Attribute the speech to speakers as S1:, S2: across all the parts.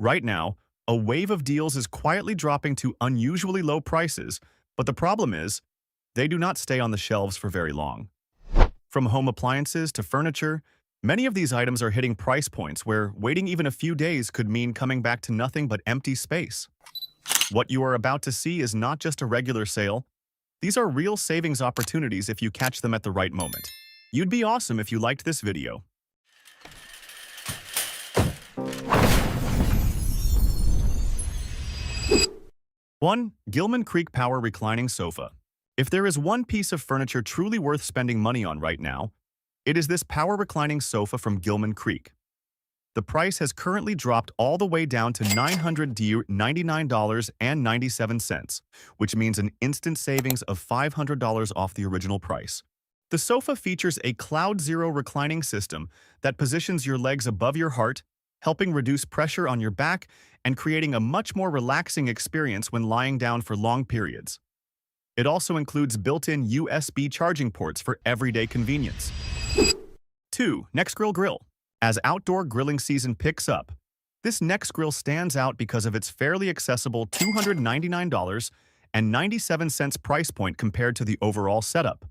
S1: Right now, a wave of deals is quietly dropping to unusually low prices, but the problem is, they do not stay on the shelves for very long. From home appliances to furniture, many of these items are hitting price points where waiting even a few days could mean coming back to nothing but empty space. What you are about to see is not just a regular sale. These are real savings opportunities if you catch them at the right moment. You'd be awesome if you liked this video. 1. Gilman Creek Power Reclining Sofa. If there is one piece of furniture truly worth spending money on right now, it is this power reclining sofa from Gilman Creek. The price has currently dropped all the way down to $999.97, which means an instant savings of $500 off the original price. The sofa features a Cloud Zero reclining system that positions your legs above your heart, helping reduce pressure on your back and creating a much more relaxing experience when lying down for long periods. It also includes built-in USB charging ports for everyday convenience. 2. Nexgrill Grill. As outdoor grilling season picks up, this Nexgrill stands out because of its fairly accessible $299.97 price point compared to the overall setup.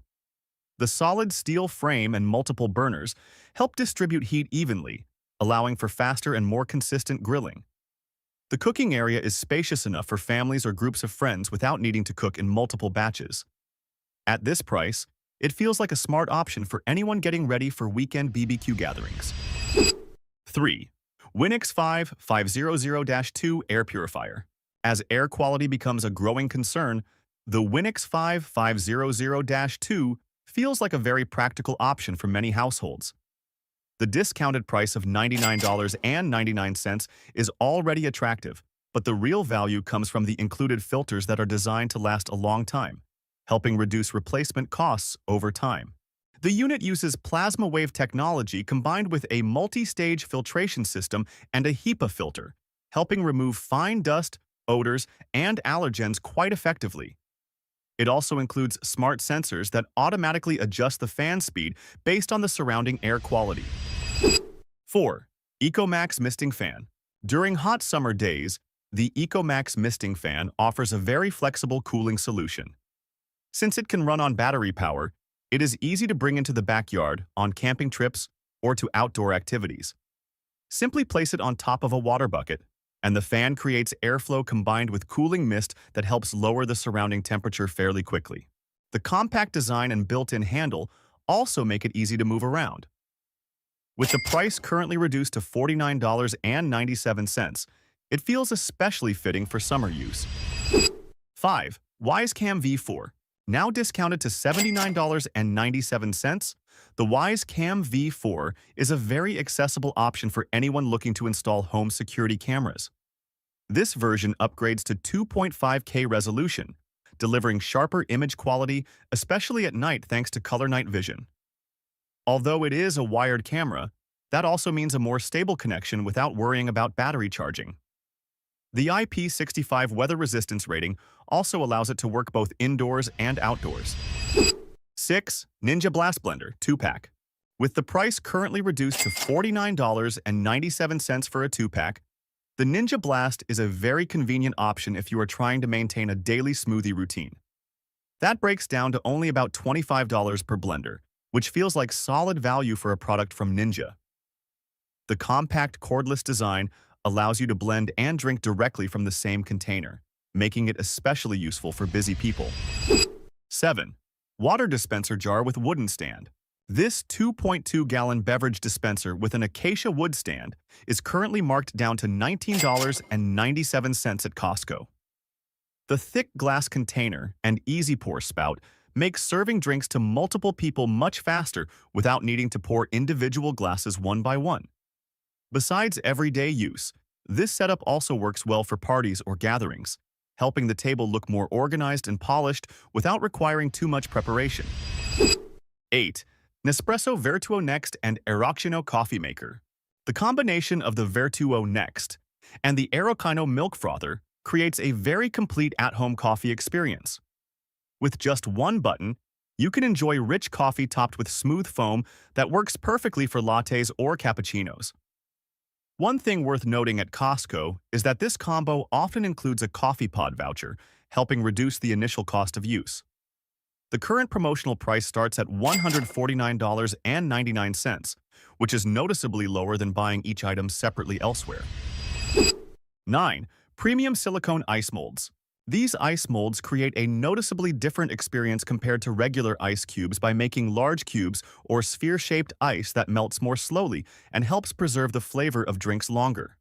S1: The solid steel frame and multiple burners help distribute heat evenly, allowing for faster and more consistent grilling. The cooking area is spacious enough for families or groups of friends without needing to cook in multiple batches. At this price, it feels like a smart option for anyone getting ready for weekend BBQ gatherings. 3. Winix 5500-2 Air Purifier. As air quality becomes a growing concern, the Winix 5500-2 feels like a very practical option for many households. The discounted price of $99.99 is already attractive, but the real value comes from the included filters that are designed to last a long time, helping reduce replacement costs over time. The unit uses plasma wave technology combined with a multi-stage filtration system and a HEPA filter, helping remove fine dust, odors, and allergens quite effectively. It also includes smart sensors that automatically adjust the fan speed based on the surrounding air quality. 4. EcoMax Misting Fan. During hot summer days, the EcoMax Misting Fan offers a very flexible cooling solution. Since it can run on battery power, it is easy to bring into the backyard, on camping trips, or to outdoor activities. Simply place it on top of a water bucket, and the fan creates airflow combined with cooling mist that helps lower the surrounding temperature fairly quickly. The compact design and built-in handle also make it easy to move around. With the price currently reduced to $49.97, it feels especially fitting for summer use. 5. WiseCam V4. Now discounted to $79.97, the WiseCam V4 is a very accessible option for anyone looking to install home security cameras. This version upgrades to 2.5K resolution, delivering sharper image quality, especially at night thanks to color night vision. Although it is a wired camera, that also means a more stable connection without worrying about battery charging. The IP65 weather resistance rating also allows it to work both indoors and outdoors. 6. Ninja Blast Blender 2-pack. With the price currently reduced to $49.97 for a 2-pack, the Ninja Blast is a very convenient option if you are trying to maintain a daily smoothie routine. That breaks down to only about $25 per blender, which feels like solid value for a product from Ninja. The compact cordless design allows you to blend and drink directly from the same container, making it especially useful for busy people. 7. Water dispenser jar with wooden stand. This 2.2-gallon beverage dispenser with an acacia wood stand is currently marked down to $19.97 at Costco. The thick glass container and easy pour spout make serving drinks to multiple people much faster without needing to pour individual glasses one by one. Besides everyday use, this setup also works well for parties or gatherings, helping the table look more organized and polished without requiring too much preparation. 8. Nespresso Vertuo Next and Aeroccino Coffee Maker. The combination of the Vertuo Next and the Aeroccino Milk Frother creates a very complete at-home coffee experience. With just one button, you can enjoy rich coffee topped with smooth foam that works perfectly for lattes or cappuccinos. One thing worth noting at Costco is that this combo often includes a coffee pod voucher, helping reduce the initial cost of use. The current promotional price starts at $149.99, which is noticeably lower than buying each item separately elsewhere. 9. Premium silicone ice molds. These ice molds create a noticeably different experience compared to regular ice cubes by making large cubes or sphere-shaped ice that melts more slowly and helps preserve the flavor of drinks longer.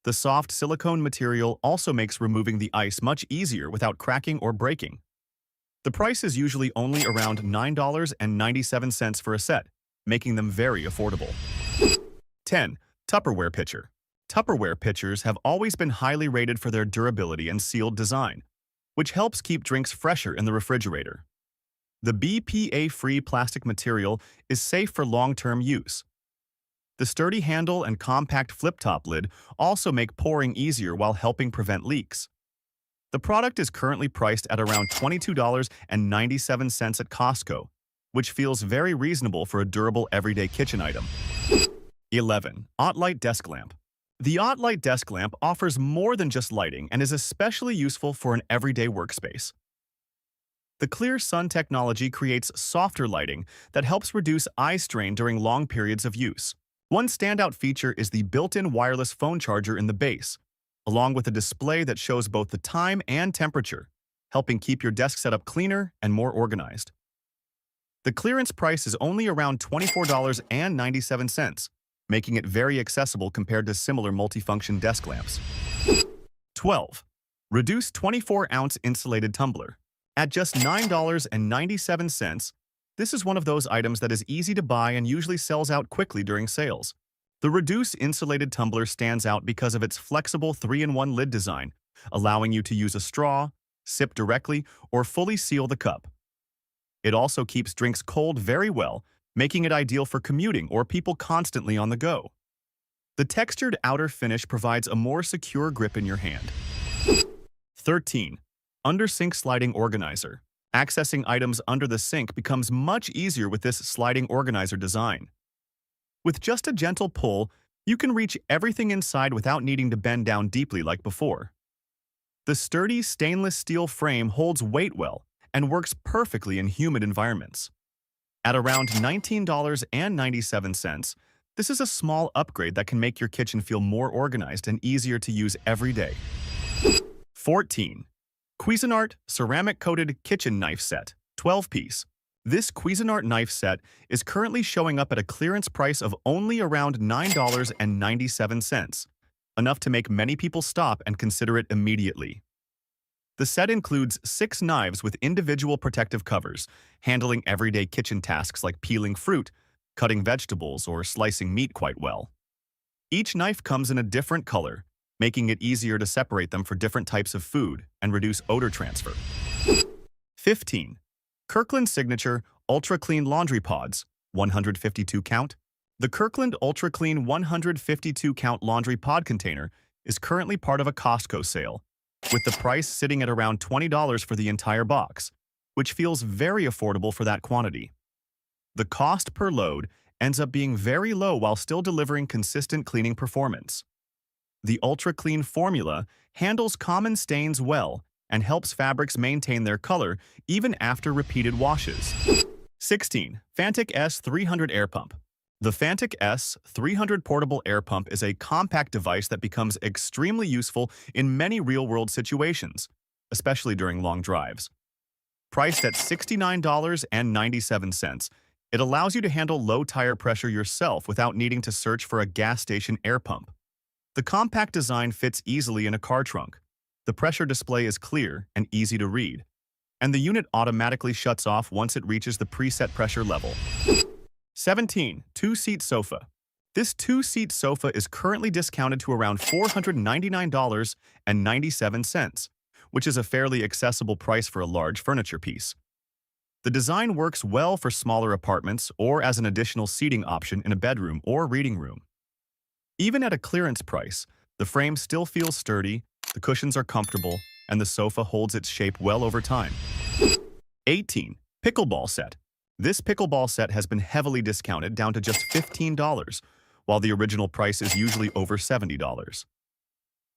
S1: The soft silicone material also makes removing the ice much easier without cracking or breaking. The price is usually only around $9.97 for a set, making them very affordable. 10. Tupperware pitcher. Tupperware pitchers have always been highly rated for their durability and sealed design, which helps keep drinks fresher in the refrigerator. The BPA-free plastic material is safe for long-term use. The sturdy handle and compact flip-top lid also make pouring easier while helping prevent leaks. The product is currently priced at around $22.97 at Costco, which feels very reasonable for a durable everyday kitchen item. 11. OttLight Desk Lamp. The OttLight Desk Lamp offers more than just lighting and is especially useful for an everyday workspace. The clear sun technology creates softer lighting that helps reduce eye strain during long periods of use. One standout feature is the built-in wireless phone charger in the base, along with a display that shows both the time and temperature, helping keep your desk setup cleaner and more organized. The clearance price is only around $24.97, making it very accessible compared to similar multifunction desk lamps. 12. Reduced 24-ounce insulated tumbler. At just $9.97, this is one of those items that is easy to buy and usually sells out quickly during sales. The reduced insulated tumbler stands out because of its flexible 3-in-1 lid design, allowing you to use a straw, sip directly, or fully seal the cup. It also keeps drinks cold very well, making it ideal for commuting or people constantly on the go. The textured outer finish provides a more secure grip in your hand. 13. Under-sink sliding organizer. Accessing items under the sink becomes much easier with this sliding organizer design. With just a gentle pull, you can reach everything inside without needing to bend down deeply like before. The sturdy stainless steel frame holds weight well and works perfectly in humid environments. At around $19.97, this is a small upgrade that can make your kitchen feel more organized and easier to use every day. 14. Cuisinart Ceramic-Coated Kitchen Knife Set, 12-piece. This Cuisinart knife set is currently showing up at a clearance price of only around $9.97, enough to make many people stop and consider it immediately. The set includes 6 knives with individual protective covers, handling everyday kitchen tasks like peeling fruit, cutting vegetables, or slicing meat quite well. Each knife comes in a different color, making it easier to separate them for different types of food and reduce odor transfer. 15. Kirkland Signature Ultra Clean Laundry Pods, 152 count. The Kirkland Ultra Clean 152 count laundry pod container is currently part of a Costco sale, with the price sitting at around $20 for the entire box, which feels very affordable for that quantity. The cost per load ends up being very low while still delivering consistent cleaning performance. The Ultra Clean formula handles common stains well and helps fabrics maintain their color even after repeated washes. 16. Fantic S300 Air Pump. The Fantic S300 portable air pump is a compact device that becomes extremely useful in many real-world situations, especially during long drives. Priced at $69.97, it allows you to handle low tire pressure yourself without needing to search for a gas station air pump. The compact design fits easily in a car trunk. The pressure display is clear and easy to read, and the unit automatically shuts off once it reaches the preset pressure level. 17. Two-seat sofa. This two-seat sofa is currently discounted to around $499.97, which is a fairly accessible price for a large furniture piece. The design works well for smaller apartments or as an additional seating option in a bedroom or reading room. Even at a clearance price, the frame still feels sturdy, the cushions are comfortable, and the sofa holds its shape well over time. 18. Pickleball Set. This pickleball set has been heavily discounted down to just $15, while the original price is usually over $70.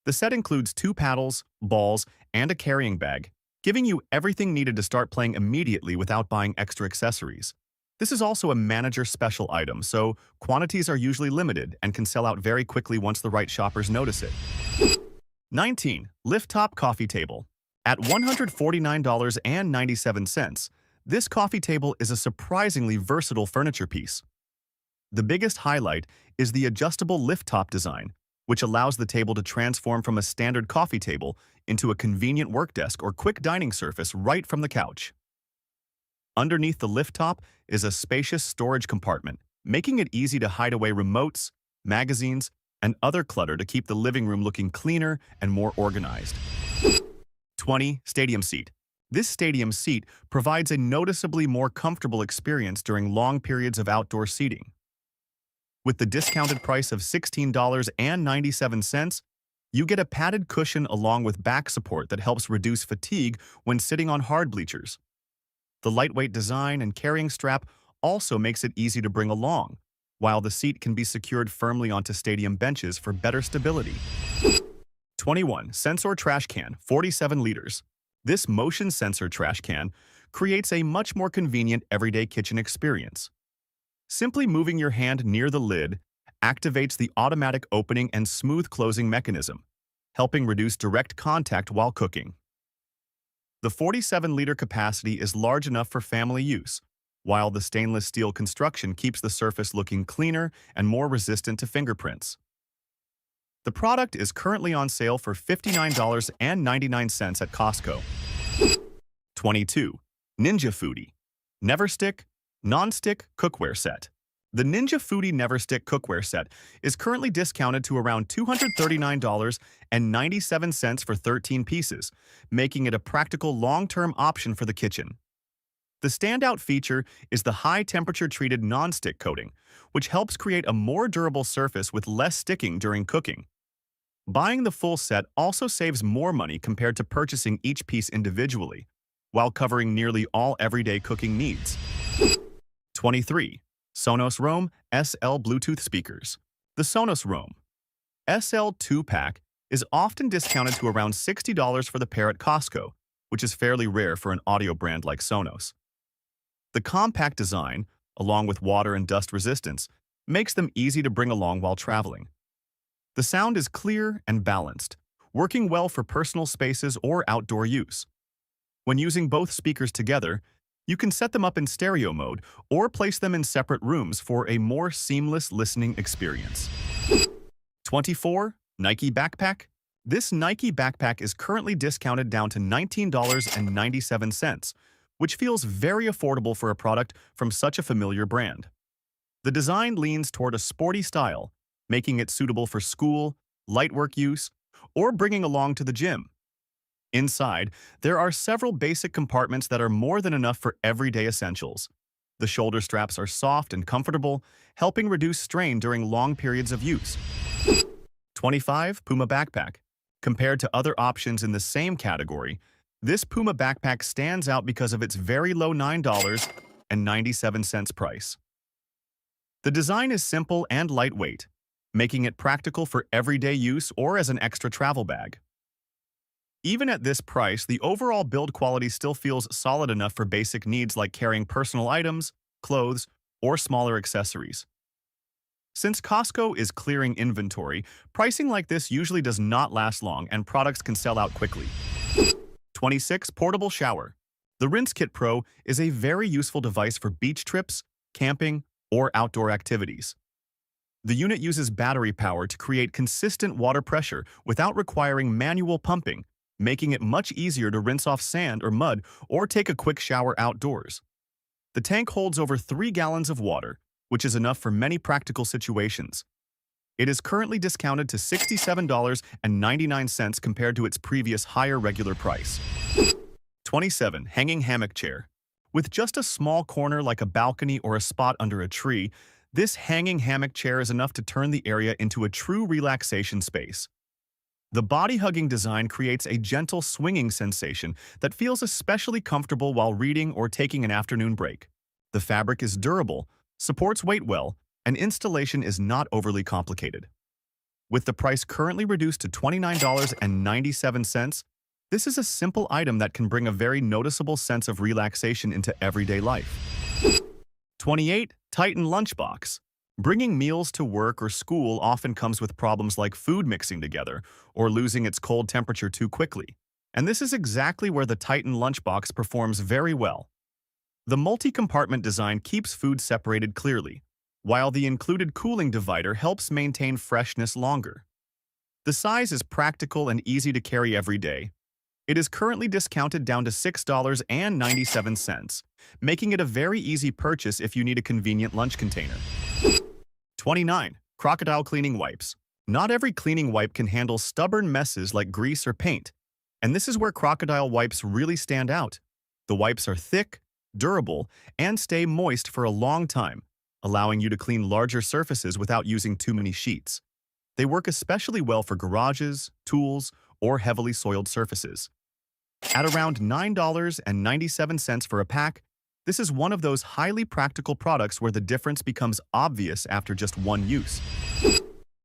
S1: The set includes 2 paddles, balls, and a carrying bag, giving you everything needed to start playing immediately without buying extra accessories. This is also a manager special item, so quantities are usually limited and can sell out very quickly once the right shoppers notice it. 19. Lift Top Coffee Table. At $149.97, this coffee table is a surprisingly versatile furniture piece. The biggest highlight is the adjustable lift top design, which allows the table to transform from a standard coffee table into a convenient work desk or quick dining surface right from the couch. Underneath the lift top is a spacious storage compartment, making it easy to hide away remotes, magazines, and other clutter to keep the living room looking cleaner and more organized. 20. Stadium Seat. This stadium seat provides a noticeably more comfortable experience during long periods of outdoor seating. With the discounted price of $16.97, you get a padded cushion along with back support that helps reduce fatigue when sitting on hard bleachers. The lightweight design and carrying strap also makes it easy to bring along, while the seat can be secured firmly onto stadium benches for better stability. 21. Sensor Trash Can, 47 liters. This motion sensor trash can creates a much more convenient everyday kitchen experience. Simply moving your hand near the lid activates the automatic opening and smooth closing mechanism, helping reduce direct contact while cooking. The 47-liter capacity is large enough for family use, while the stainless steel construction keeps the surface looking cleaner and more resistant to fingerprints. The product is currently on sale for $59.99 at Costco. 22. Ninja Foodie Never Stick Non-Stick Cookware Set. The Ninja Foodie Never Stick Cookware Set is currently discounted to around $239.97 for 13 pieces, making it a practical long-term option for the kitchen. The standout feature is the high-temperature treated non-stick coating, which helps create a more durable surface with less sticking during cooking. Buying the full set also saves more money compared to purchasing each piece individually, while covering nearly all everyday cooking needs. 23. Sonos Roam SL Bluetooth Speakers. The Sonos Roam SL 2-pack is often discounted to around $60 for the pair at Costco, which is fairly rare for an audio brand like Sonos. The compact design, along with water and dust resistance, makes them easy to bring along while traveling. The sound is clear and balanced, working well for personal spaces or outdoor use. When using both speakers together, you can set them up in stereo mode or place them in separate rooms for a more seamless listening experience. 24. Nike Backpack. This Nike backpack is currently discounted down to $19.97, which feels very affordable for a product from such a familiar brand. The design leans toward a sporty style, making it suitable for school, light work use, or bringing along to the gym. Inside, there are several basic compartments that are more than enough for everyday essentials. The shoulder straps are soft and comfortable, helping reduce strain during long periods of use. 25. Puma Backpack. Compared to other options in the same category, this Puma backpack stands out because of its very low $9.97 price. The design is simple and lightweight, making it practical for everyday use or as an extra travel bag. Even at this price, the overall build quality still feels solid enough for basic needs like carrying personal items, clothes, or smaller accessories. Since Costco is clearing inventory, pricing like this usually does not last long and products can sell out quickly. 26. Portable Shower. The Rinse Kit Pro is a very useful device for beach trips, camping, or outdoor activities. The unit uses battery power to create consistent water pressure without requiring manual pumping, making it much easier to rinse off sand or mud or take a quick shower outdoors. The tank holds over 3 gallons of water, which is enough for many practical situations. It is currently discounted to $67.99 compared to its previous higher regular price. 27. Hanging Hammock Chair. With just a small corner like a balcony or a spot under a tree, this hanging hammock chair is enough to turn the area into a true relaxation space. The body-hugging design creates a gentle swinging sensation that feels especially comfortable while reading or taking an afternoon break. The fabric is durable, supports weight well, and installation is not overly complicated. With the price currently reduced to $29.97, this is a simple item that can bring a very noticeable sense of relaxation into everyday life. 28. Titan Lunchbox. Bringing meals to work or school often comes with problems like food mixing together or losing its cold temperature too quickly. And this is exactly where the Titan Lunchbox performs very well. The multi-compartment design keeps food separated clearly, while the included cooling divider helps maintain freshness longer. The size is practical and easy to carry every day. It is currently discounted down to $6.97, making it a very easy purchase if you need a convenient lunch container. 29. Crocodile Cleaning Wipes. Not every cleaning wipe can handle stubborn messes like grease or paint, and this is where Crocodile wipes really stand out. The wipes are thick, durable, and stay moist for a long time, allowing you to clean larger surfaces without using too many sheets. They work especially well for garages, tools, or heavily soiled surfaces. At around $9.97 for a pack, this is one of those highly practical products where the difference becomes obvious after just one use.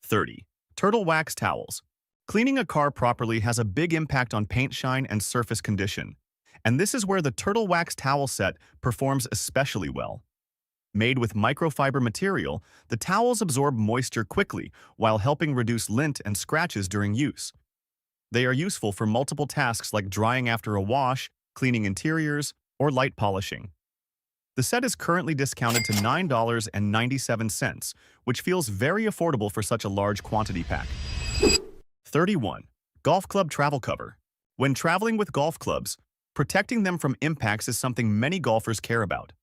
S1: 30. Turtle Wax Towels. Cleaning a car properly has a big impact on paint shine and surface condition, and this is where the Turtle Wax Towel Set performs especially well. Made with microfiber material, the towels absorb moisture quickly while helping reduce lint and scratches during use. They are useful for multiple tasks like drying after a wash, cleaning interiors, or light polishing. The set is currently discounted to $9.97, which feels very affordable for such a large quantity pack. 31. Golf Club Travel Cover. When traveling with golf clubs, protecting them from impacts is something many golfers care about.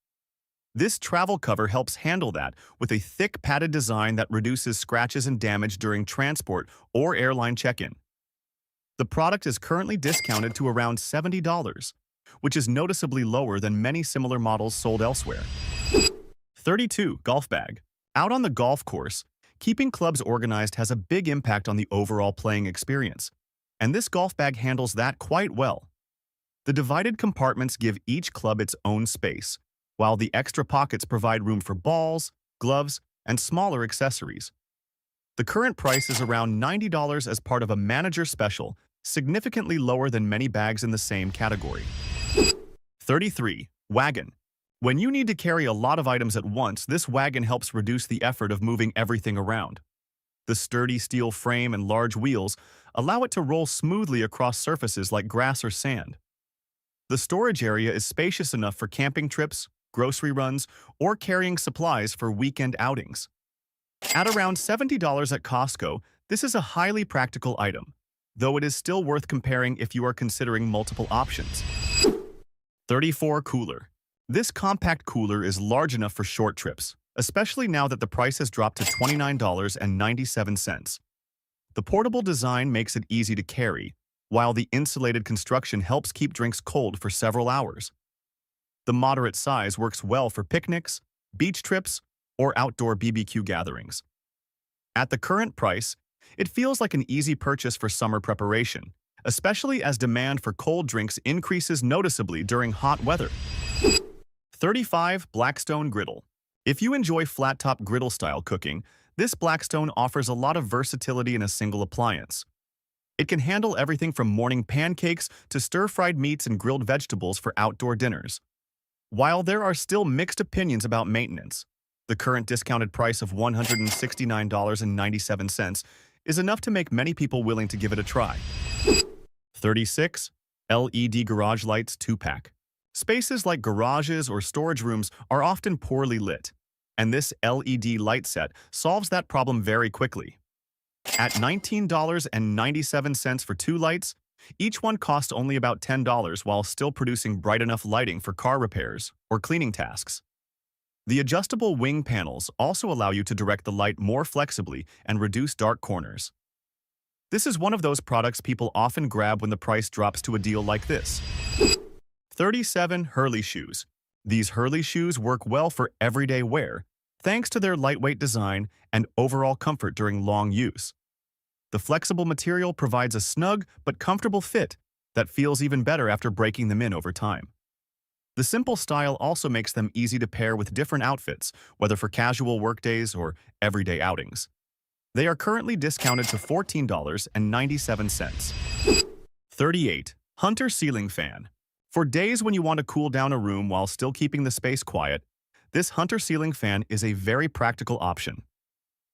S1: This travel cover helps handle that with a thick padded design that reduces scratches and damage during transport or airline check-in. The product is currently discounted to around $70, which is noticeably lower than many similar models sold elsewhere. 32. Golf Bag. Out on the golf course, keeping clubs organized has a big impact on the overall playing experience, and this golf bag handles that quite well. The divided compartments give each club its own space, while the extra pockets provide room for balls, gloves, and smaller accessories. The current price is around $90 as part of a manager special, significantly lower than many bags in the same category. 33. Wagon. When you need to carry a lot of items at once, this wagon helps reduce the effort of moving everything around. The sturdy steel frame and large wheels allow it to roll smoothly across surfaces like grass or sand. The storage area is spacious enough for camping trips, grocery runs, or carrying supplies for weekend outings. At around $70 at Costco, this is a highly practical item, though it is still worth comparing if you are considering multiple options. 34. Cooler. This compact cooler is large enough for short trips, especially now that the price has dropped to $29.97. The portable design makes it easy to carry, while the insulated construction helps keep drinks cold for several hours. The moderate size works well for picnics, beach trips, or outdoor BBQ gatherings. At the current price, it feels like an easy purchase for summer preparation, especially as demand for cold drinks increases noticeably during hot weather. 35. Blackstone Griddle. If you enjoy flat-top griddle-style cooking, this Blackstone offers a lot of versatility in a single appliance. It can handle everything from morning pancakes to stir-fried meats and grilled vegetables for outdoor dinners. While there are still mixed opinions about maintenance, the current discounted price of $169.97 is enough to make many people willing to give it a try. 36. LED Garage Lights 2-pack. Spaces like garages or storage rooms are often poorly lit, and this LED light set solves that problem very quickly. At $19.97 for 2 lights, each one costs only about $10 while still producing bright enough lighting for car repairs or cleaning tasks. The adjustable wing panels also allow you to direct the light more flexibly and reduce dark corners. This is one of those products people often grab when the price drops to a deal like this. 37. Hurley Shoes. These Hurley shoes work well for everyday wear, thanks to their lightweight design and overall comfort during long use. The flexible material provides a snug but comfortable fit that feels even better after breaking them in over time. The simple style also makes them easy to pair with different outfits, whether for casual workdays or everyday outings. They are currently discounted to $14.97. 38. Hunter Ceiling Fan. For days when you want to cool down a room while still keeping the space quiet, this Hunter ceiling fan is a very practical option.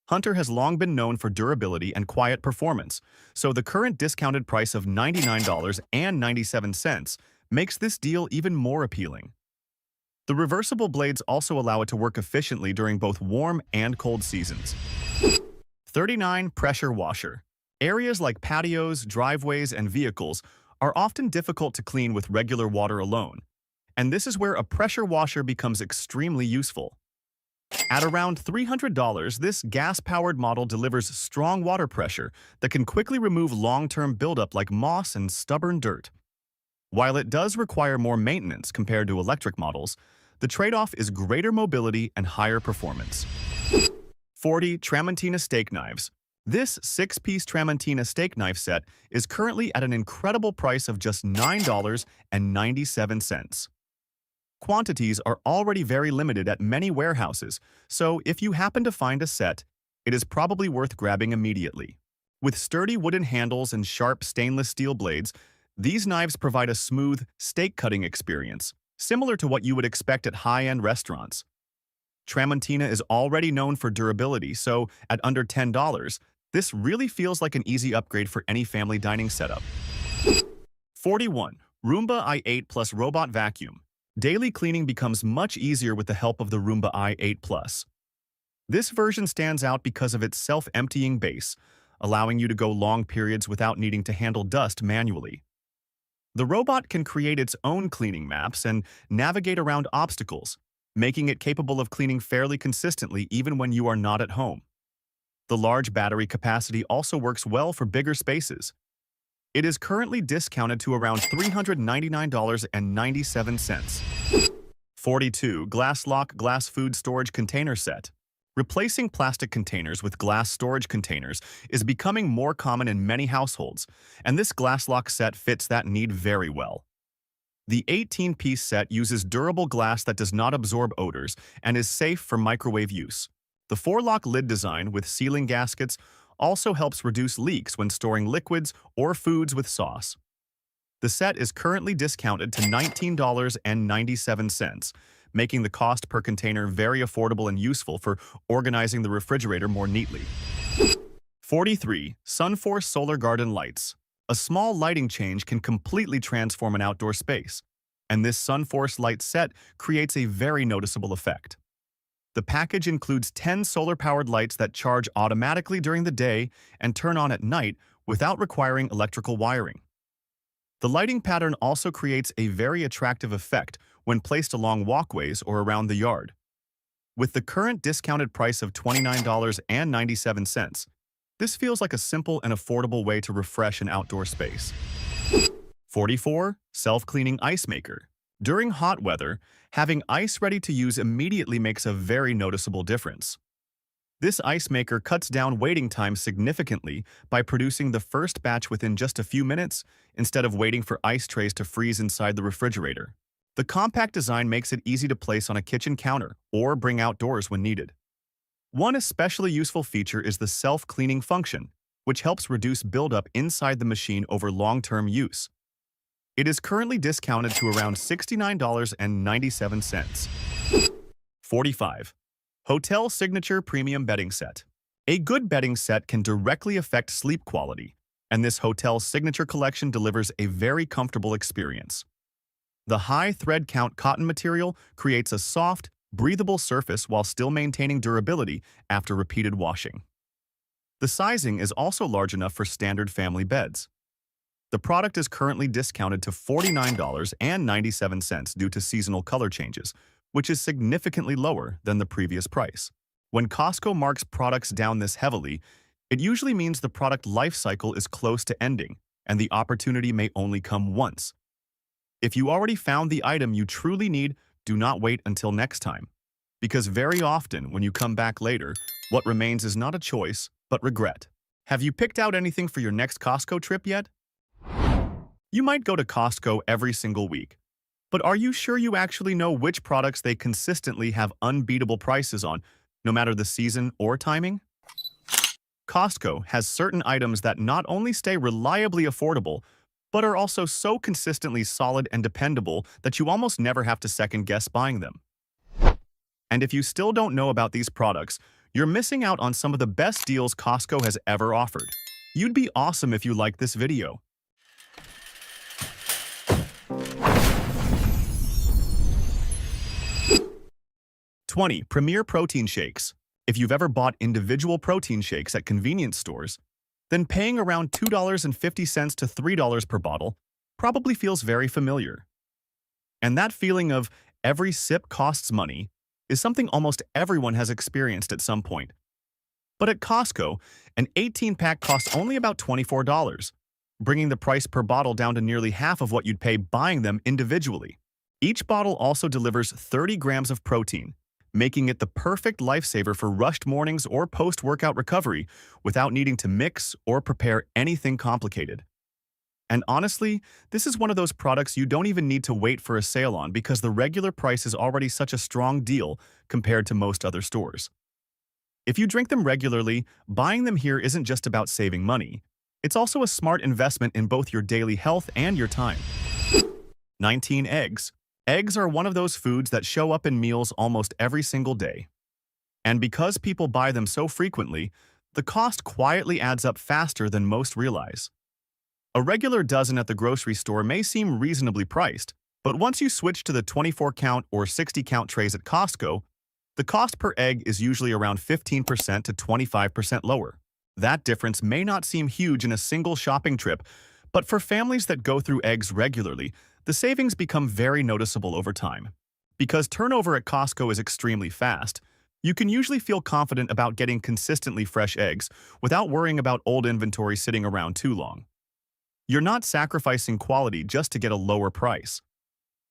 S1: Hunter has long been known for durability and quiet performance, so the current discounted price of $99.97 makes this deal even more appealing. The reversible blades also allow it to work efficiently during both warm and cold seasons. 39. Pressure washer. Areas like patios, driveways, and vehicles are often difficult to clean with regular water alone, and this is where a pressure washer becomes extremely useful. At around $300, this gas-powered model delivers strong water pressure that can quickly remove long-term buildup like moss and stubborn dirt. While it does require more maintenance compared to electric models, the trade-off is greater mobility and higher performance. 40. Tramontina Steak Knives. This 6-piece Tramontina steak knife set is currently at an incredible price of just $9.97. Quantities are already very limited at many warehouses, so if you happen to find a set, it is probably worth grabbing immediately. With sturdy wooden handles and sharp stainless steel blades, these knives provide a smooth, steak-cutting experience, similar to what you would expect at high-end restaurants. Tramontina is already known for durability, so at under $10, this really feels like an easy upgrade for any family dining setup. 41. Roomba i8 Plus Robot Vacuum. Daily cleaning becomes much easier with the help of the Roomba i8 Plus. This version stands out because of its self-emptying base, allowing you to go long periods without needing to handle dust manually. The robot can create its own cleaning maps and navigate around obstacles, making it capable of cleaning fairly consistently even when you are not at home. The large battery capacity also works well for bigger spaces. It is currently discounted to around $399.97. 42. Glass Lock Glass Food Storage Container Set. Replacing plastic containers with glass storage containers is becoming more common in many households, and this glass lock set fits that need very well. The 18-piece set uses durable glass that does not absorb odors and is safe for microwave use. The 4-lock lid design with sealing gaskets also helps reduce leaks when storing liquids or foods with sauce. The set is currently discounted to $19.97, making the cost per container very affordable and useful for organizing the refrigerator more neatly. 43. Sunforce Solar Garden Lights. A small lighting change can completely transform an outdoor space, and this Sunforce light set creates a very noticeable effect. The package includes 10 solar-powered lights that charge automatically during the day and turn on at night without requiring electrical wiring. The lighting pattern also creates a very attractive effect when placed along walkways or around the yard. With the current discounted price of $29.97, this feels like a simple and affordable way to refresh an outdoor space. 44. Self-cleaning ice maker. During hot weather, having ice ready to use immediately makes a very noticeable difference. This ice maker cuts down waiting time significantly by producing the first batch within just a few minutes instead of waiting for ice trays to freeze inside the refrigerator. The compact design makes it easy to place on a kitchen counter or bring outdoors when needed. One especially useful feature is the self-cleaning function, which helps reduce buildup inside the machine over long-term use. It is currently discounted to around $69.97. 45. Hotel Signature Premium Bedding Set. A good bedding set can directly affect sleep quality, and this Hotel Signature collection delivers a very comfortable experience. The high thread count cotton material creates a soft, breathable surface while still maintaining durability after repeated washing. The sizing is also large enough for standard family beds. The product is currently discounted to $49.97 due to seasonal color changes, which is significantly lower than the previous price. When COSTCO marks products down this heavily, it usually means the product life cycle is close to ending, and the opportunity may only come once. If you already found the item you truly need, do not wait until next time. Because very often, when you come back later, what remains is not a choice, but regret. Have you picked out anything for your next COSTCO trip yet? You might go to COSTCO every single week, But are you sure you actually know which products they consistently have unbeatable prices on, no matter the season or timing? Costco has certain items that not only stay reliably affordable, but are also so consistently solid and dependable that you almost never have to second-guess buying them. And if you still don't know about these products, you're missing out on some of the best deals Costco has ever offered. You'd be awesome if you liked this video. 20. Premier Protein Shakes. If you've ever bought individual protein shakes at convenience stores, then paying around $2.50 to $3 per bottle probably feels very familiar. And that feeling of every sip costs money is something almost everyone has experienced at some point. But at Costco, an 18-pack costs only about $24, bringing the price per bottle down to nearly half of what you'd pay buying them individually. Each bottle also delivers 30 grams of protein, making it the perfect lifesaver for rushed mornings or post-workout recovery without needing to mix or prepare anything complicated. And honestly, this is one of those products you don't even need to wait for a sale on because the regular price is already such a strong deal compared to most other stores. If you drink them regularly, buying them here isn't just about saving money. It's also a smart investment in both your daily health and your time. 19. Eggs. Eggs are one of those foods that show up in meals almost every single day. And because people buy them so frequently, the cost quietly adds up faster than most realize. A regular dozen at the grocery store may seem reasonably priced, but once you switch to the 24-count or 60-count trays at Costco, the cost per egg is usually around 15% to 25% lower. That difference may not seem huge in a single shopping trip, but for families that go through eggs regularly, the savings become very noticeable over time. Because turnover at Costco is extremely fast, you can usually feel confident about getting consistently fresh eggs without worrying about old inventory sitting around too long. You're not sacrificing quality just to get a lower price.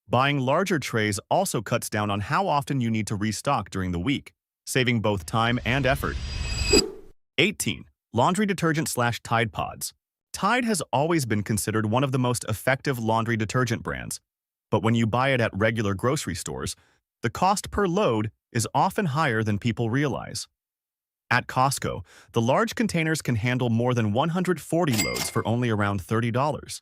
S1: Buying larger trays also cuts down on how often you need to restock during the week, saving both time and effort. 18. Laundry detergent/Tide Pods. Tide has always been considered one of the most effective laundry detergent brands, but when you buy it at regular grocery stores, the cost per load is often higher than people realize. At Costco, the large containers can handle more than 140 loads for only around $30.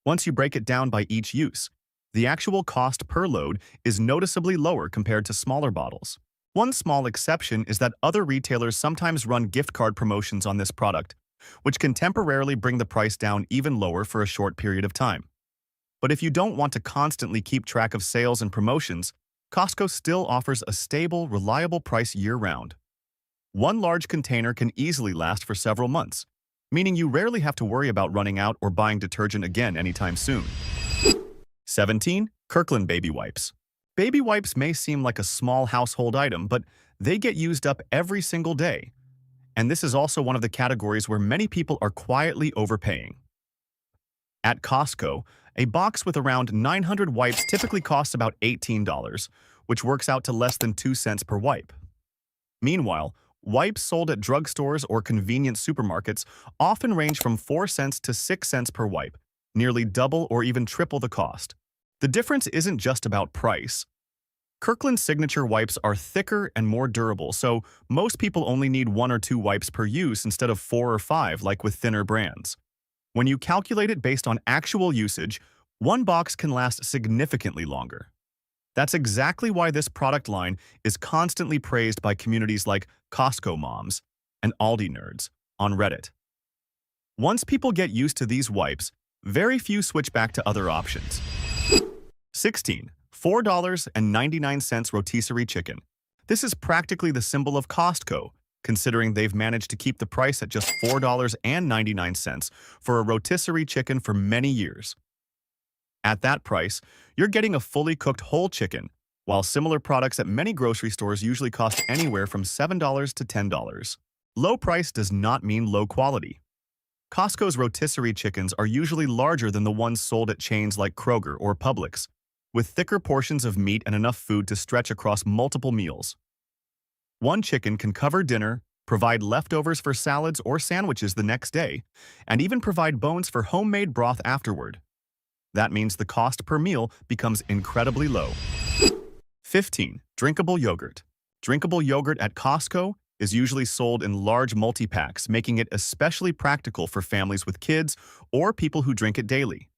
S1: Once you break it down by each use, the actual cost per load is noticeably lower compared to smaller bottles. One small exception is that other retailers sometimes run gift card promotions on this product, which can temporarily bring the price down even lower for a short period of time. But if you don't want to constantly keep track of sales and promotions, Costco still offers a stable, reliable price year-round. One large container can easily last for several months, meaning you rarely have to worry about running out or buying detergent again anytime soon. 17. Kirkland Baby Wipes. Baby wipes may seem like a small household item, but they get used up every single day. And this is also one of the categories where many people are quietly overpaying. At Costco, a box with around 900 wipes typically costs about $18, which works out to less than 2 cents per wipe. Meanwhile, wipes sold at drugstores or convenience supermarkets often range from 4 cents to 6 cents per wipe, nearly double or even triple the cost. The difference isn't just about price. Kirkland's signature wipes are thicker and more durable, so most people only need 1 or 2 wipes per use instead of 4 or 5 like with thinner brands. When you calculate it based on actual usage, one box can last significantly longer. That's exactly why this product line is constantly praised by communities like Costco moms and Aldi nerds on Reddit. Once people get used to these wipes, very few switch back to other options. 16. $4.99 rotisserie chicken. This is practically the symbol of Costco, considering they've managed to keep the price at just $4.99 for a rotisserie chicken for many years. At that price, you're getting a fully cooked whole chicken, while similar products at many grocery stores usually cost anywhere from $7 to $10. Low price does not mean low quality. Costco's rotisserie chickens are usually larger than the ones sold at chains like Kroger or Publix, with thicker portions of meat and enough food to stretch across multiple meals. One chicken can cover dinner, provide leftovers for salads or sandwiches the next day, and even provide bones for homemade broth afterward. That means the cost per meal becomes incredibly low. 15. Drinkable yogurt. Drinkable yogurt at Costco is usually sold in large multi-packs, making it especially practical for families with kids or people who drink it daily.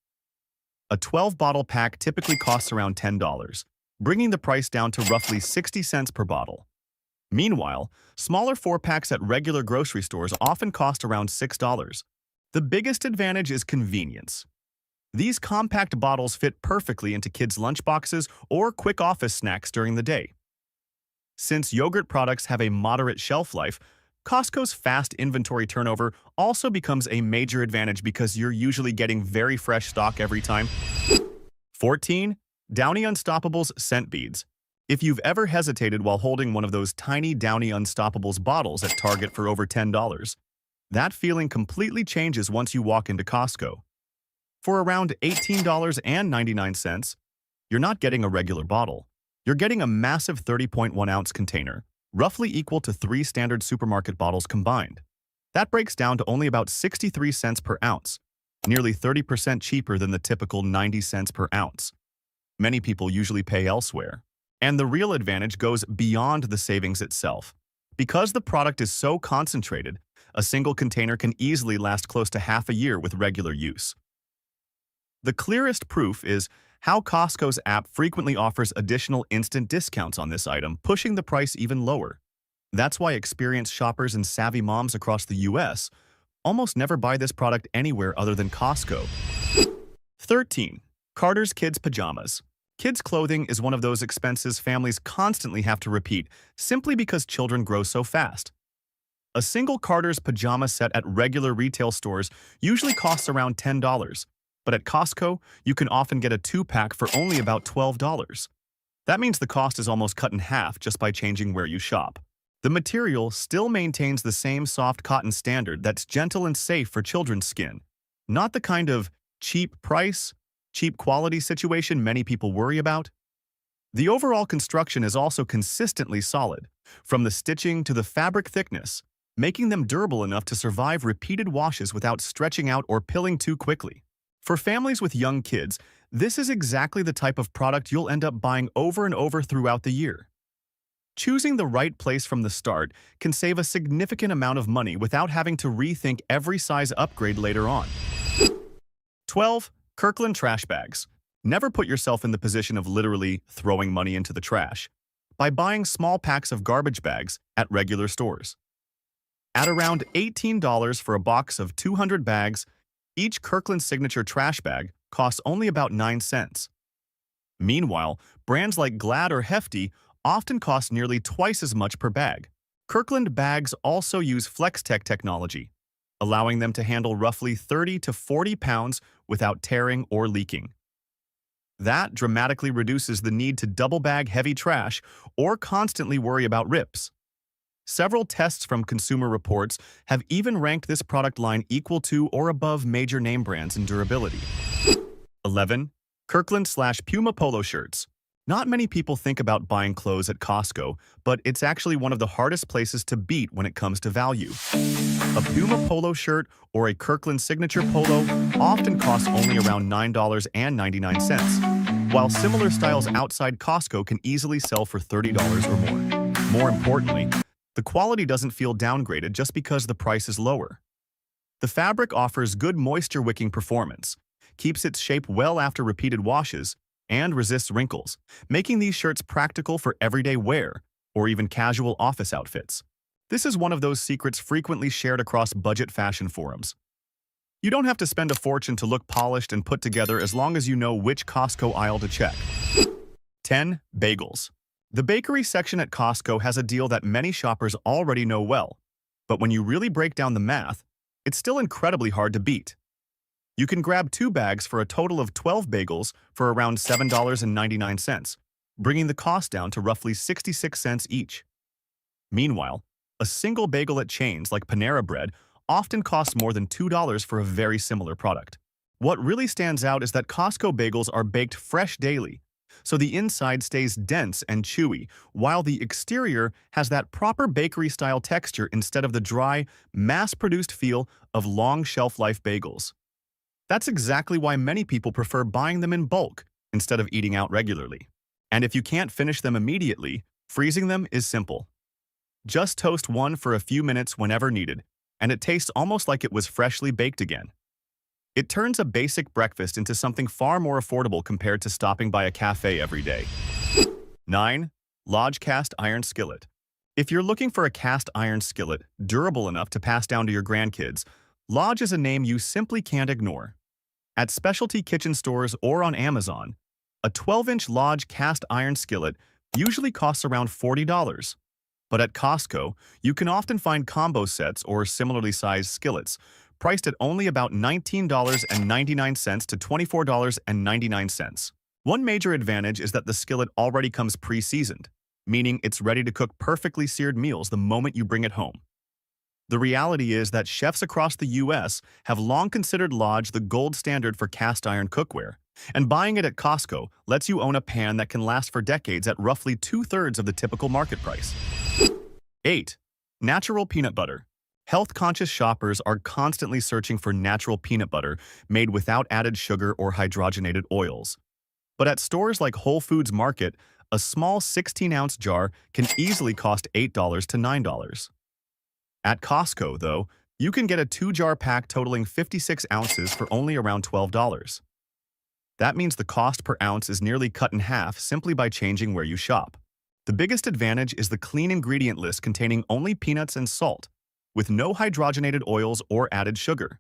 S1: A 12-bottle pack typically costs around $10, bringing the price down to roughly 60 cents per bottle. Meanwhile, smaller 4-packs at regular grocery stores often cost around $6. The biggest advantage is convenience. These compact bottles fit perfectly into kids' lunchboxes or quick office snacks during the day. Since yogurt products have a moderate shelf life, Costco's fast inventory turnover also becomes a major advantage because you're usually getting very fresh stock every time. 14. Downy Unstoppables Scent Beads. If you've ever hesitated while holding one of those tiny Downy Unstoppables bottles at Target for over $10, that feeling completely changes once you walk into Costco. For around $18.99, you're not getting a regular bottle. You're getting a massive 30.1-ounce container, roughly equal to 3 standard supermarket bottles combined. That breaks down to only about 63 cents per ounce, nearly 30% cheaper than the typical 90 cents per ounce. Many people usually pay elsewhere. And the real advantage goes beyond the savings itself. Because the product is so concentrated, a single container can easily last close to half a year with regular use. The clearest proof is how Costco's app frequently offers additional instant discounts on this item, pushing the price even lower. That's why experienced shoppers and savvy moms across the US almost never buy this product anywhere other than Costco. 13. Carter's Kids Pajamas. Kids' clothing is one of those expenses families constantly have to repeat simply because children grow so fast. A single Carter's pajama set at regular retail stores usually costs around $10, but at Costco, you can often get a 2-pack for only about $12. That means the cost is almost cut in half just by changing where you shop. The material still maintains the same soft cotton standard that's gentle and safe for children's skin, not the kind of cheap price, cheap quality situation many people worry about. The overall construction is also consistently solid, from the stitching to the fabric thickness, making them durable enough to survive repeated washes without stretching out or pilling too quickly. For families with young kids, this is exactly the type of product you'll end up buying over and over throughout the year. Choosing the right place from the start can save a significant amount of money without having to rethink every size upgrade later on. 12. Kirkland Trash Bags. Never put yourself in the position of literally throwing money into the trash by buying small packs of garbage bags at regular stores. At around $18 for a box of 200 bags, each Kirkland Signature trash bag costs only about 9 cents. Meanwhile, brands like Glad or Hefty often cost nearly twice as much per bag. Kirkland bags also use FlexTech technology, allowing them to handle roughly 30 to 40 pounds without tearing or leaking. That dramatically reduces the need to double bag heavy trash or constantly worry about rips. Several tests from Consumer Reports have even ranked this product line equal to or above major name brands in durability. 11. Kirkland/Puma polo shirts. Not many people think about buying clothes at Costco, but it's actually one of the hardest places to beat when it comes to value. A Puma polo shirt or a Kirkland Signature polo often costs only around $9.99, while similar styles outside Costco can easily sell for $30 or more. More importantly, the quality doesn't feel downgraded just because the price is lower. The fabric offers good moisture-wicking performance, keeps its shape well after repeated washes, and resists wrinkles, making these shirts practical for everyday wear or even casual office outfits. This is one of those secrets frequently shared across budget fashion forums. You don't have to spend a fortune to look polished and put together as long as you know which Costco aisle to check. 10. Bagels. The bakery section at Costco has a deal that many shoppers already know well, but when you really break down the math, it's still incredibly hard to beat. You can grab 2 bags for a total of 12 bagels for around $7.99, bringing the cost down to roughly 66 cents each. Meanwhile, a single bagel at chains like Panera Bread often costs more than $2 for a very similar product. What really stands out is that Costco bagels are baked fresh daily, so the inside stays dense and chewy, while the exterior has that proper bakery-style texture instead of the dry, mass-produced feel of long shelf-life bagels. That's exactly why many people prefer buying them in bulk instead of eating out regularly. And if you can't finish them immediately, freezing them is simple. Just toast one for a few minutes whenever needed, and it tastes almost like it was freshly baked again. It turns a basic breakfast into something far more affordable compared to stopping by a cafe every day. 9. Lodge Cast Iron Skillet. If you're looking for a cast iron skillet durable enough to pass down to your grandkids, Lodge is a name you simply can't ignore. At specialty kitchen stores or on Amazon, a 12-inch Lodge cast iron skillet usually costs around $40. But at Costco, you can often find combo sets or similarly sized skillets, priced at only about $19.99 to $24.99. One major advantage is that the skillet already comes pre-seasoned, meaning it's ready to cook perfectly seared meals the moment you bring it home. The reality is that chefs across the U.S. have long considered Lodge the gold standard for cast iron cookware, and buying it at Costco lets you own a pan that can last for decades at roughly 2/3 of the typical market price. 8. Natural peanut butter. Health-conscious shoppers are constantly searching for natural peanut butter made without added sugar or hydrogenated oils. But at stores like Whole Foods Market, a small 16-ounce jar can easily cost $8 to $9. At Costco, though, you can get a 2-jar pack totaling 56 ounces for only around $12. That means the cost per ounce is nearly cut in half simply by changing where you shop. The biggest advantage is the clean ingredient list containing only peanuts and salt, with no hydrogenated oils or added sugar.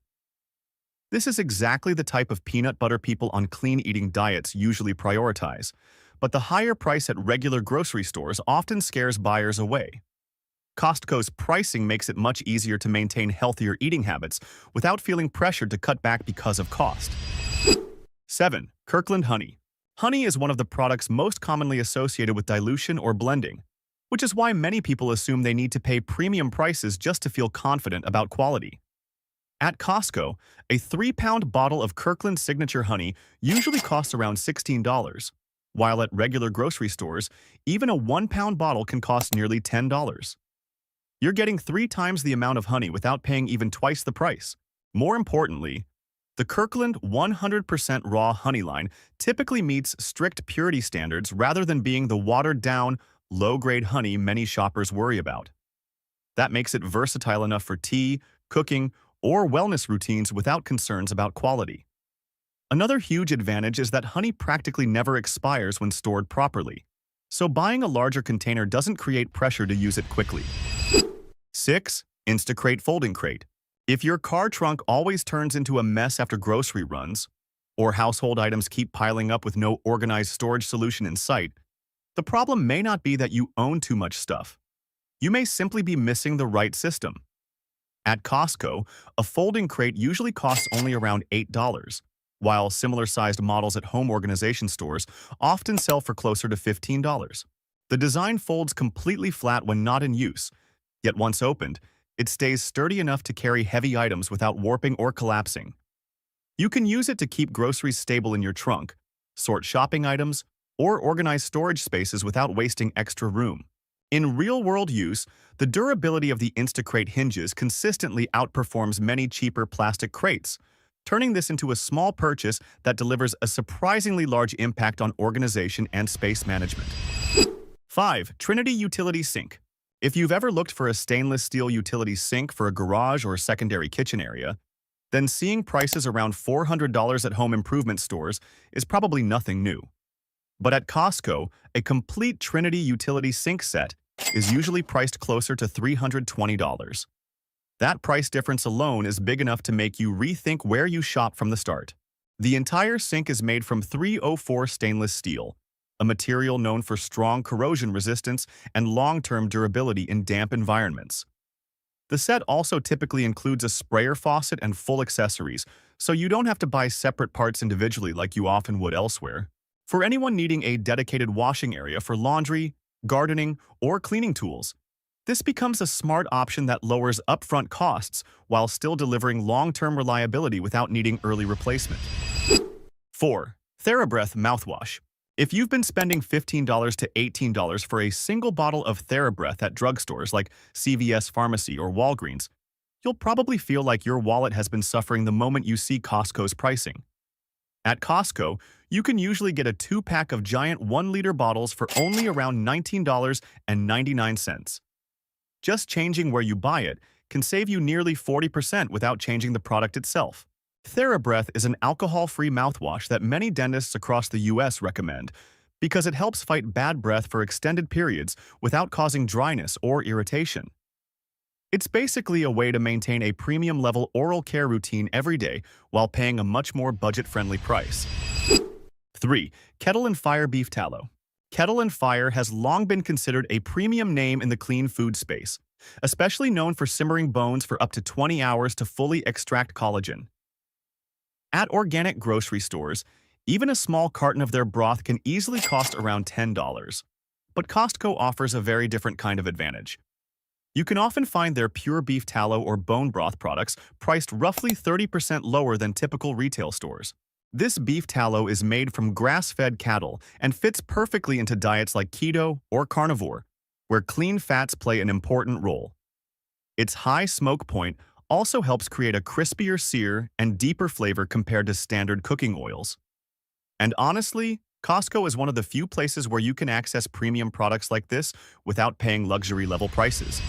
S1: This is exactly the type of peanut butter people on clean-eating diets usually prioritize, but the higher price at regular grocery stores often scares buyers away. Costco's pricing makes it much easier to maintain healthier eating habits without feeling pressured to cut back because of cost. 7. Kirkland Honey. Honey is one of the products most commonly associated with dilution or blending, which is why many people assume they need to pay premium prices just to feel confident about quality. At Costco, a 3-pound bottle of Kirkland Signature Honey usually costs around $16, while at regular grocery stores, even a 1-pound bottle can cost nearly $10. You're getting 3 times the amount of honey without paying even twice the price. More importantly, the Kirkland 100% raw honey line typically meets strict purity standards rather than being the watered-down, low-grade honey many shoppers worry about. That makes it versatile enough for tea, cooking, or wellness routines without concerns about quality. Another huge advantage is that honey practically never expires when stored properly, so buying a larger container doesn't create pressure to use it quickly. 6. Instacrate Folding Crate. If your car trunk always turns into a mess after grocery runs, or household items keep piling up with no organized storage solution in sight, the problem may not be that you own too much stuff. You may simply be missing the right system. At Costco, a folding crate usually costs only around $8, while similar-sized models at home organization stores often sell for closer to $15. The design folds completely flat when not in use, yet once opened, it stays sturdy enough to carry heavy items without warping or collapsing. You can use it to keep groceries stable in your trunk, sort shopping items, or organize storage spaces without wasting extra room. In real-world use, the durability of the Instacrate hinges consistently outperforms many cheaper plastic crates, turning this into a small purchase that delivers a surprisingly large impact on organization and space management. 5. Trinity Utility Sink. If you've ever looked for a stainless steel utility sink for a garage or secondary kitchen area, then seeing prices around $400 at home improvement stores is probably nothing new. But at Costco, a complete Trinity utility sink set is usually priced closer to $320. That price difference alone is big enough to make you rethink where you shop from the start. The entire sink is made from 304 stainless steel, a material known for strong corrosion resistance and long-term durability in damp environments. The set also typically includes a sprayer faucet and full accessories, so you don't have to buy separate parts individually like you often would elsewhere. For anyone needing a dedicated washing area for laundry, gardening, or cleaning tools, this becomes a smart option that lowers upfront costs while still delivering long-term reliability without needing early replacement. 4. TheraBreath Mouthwash. If you've been spending $15 to $18 for a single bottle of TheraBreath at drugstores like CVS Pharmacy or Walgreens, you'll probably feel like your wallet has been suffering the moment you see Costco's pricing. At Costco, you can usually get a 2-pack of giant 1-liter bottles for only around $19.99. Just changing where you buy it can save you nearly 40% without changing the product itself. TheraBreath is an alcohol-free mouthwash that many dentists across the US recommend because it helps fight bad breath for extended periods without causing dryness or irritation. It's basically a way to maintain a premium-level oral care routine every day while paying a much more budget-friendly price. 3. Kettle and Fire Beef Tallow. Kettle and Fire has long been considered a premium name in the clean food space, especially known for simmering bones for up to 20 hours to fully extract collagen. At organic grocery stores, even a small carton of their broth can easily cost around $10. But Costco offers a very different kind of advantage. You can often find their pure beef tallow or bone broth products priced roughly 30% lower than typical retail stores. This beef tallow is made from grass-fed cattle and fits perfectly into diets like keto or carnivore, where clean fats play an important role. Its high smoke point also helps create a crispier sear and deeper flavor compared to standard cooking oils. And honestly, Costco is one of the few places where you can access premium products like this without paying luxury-level prices.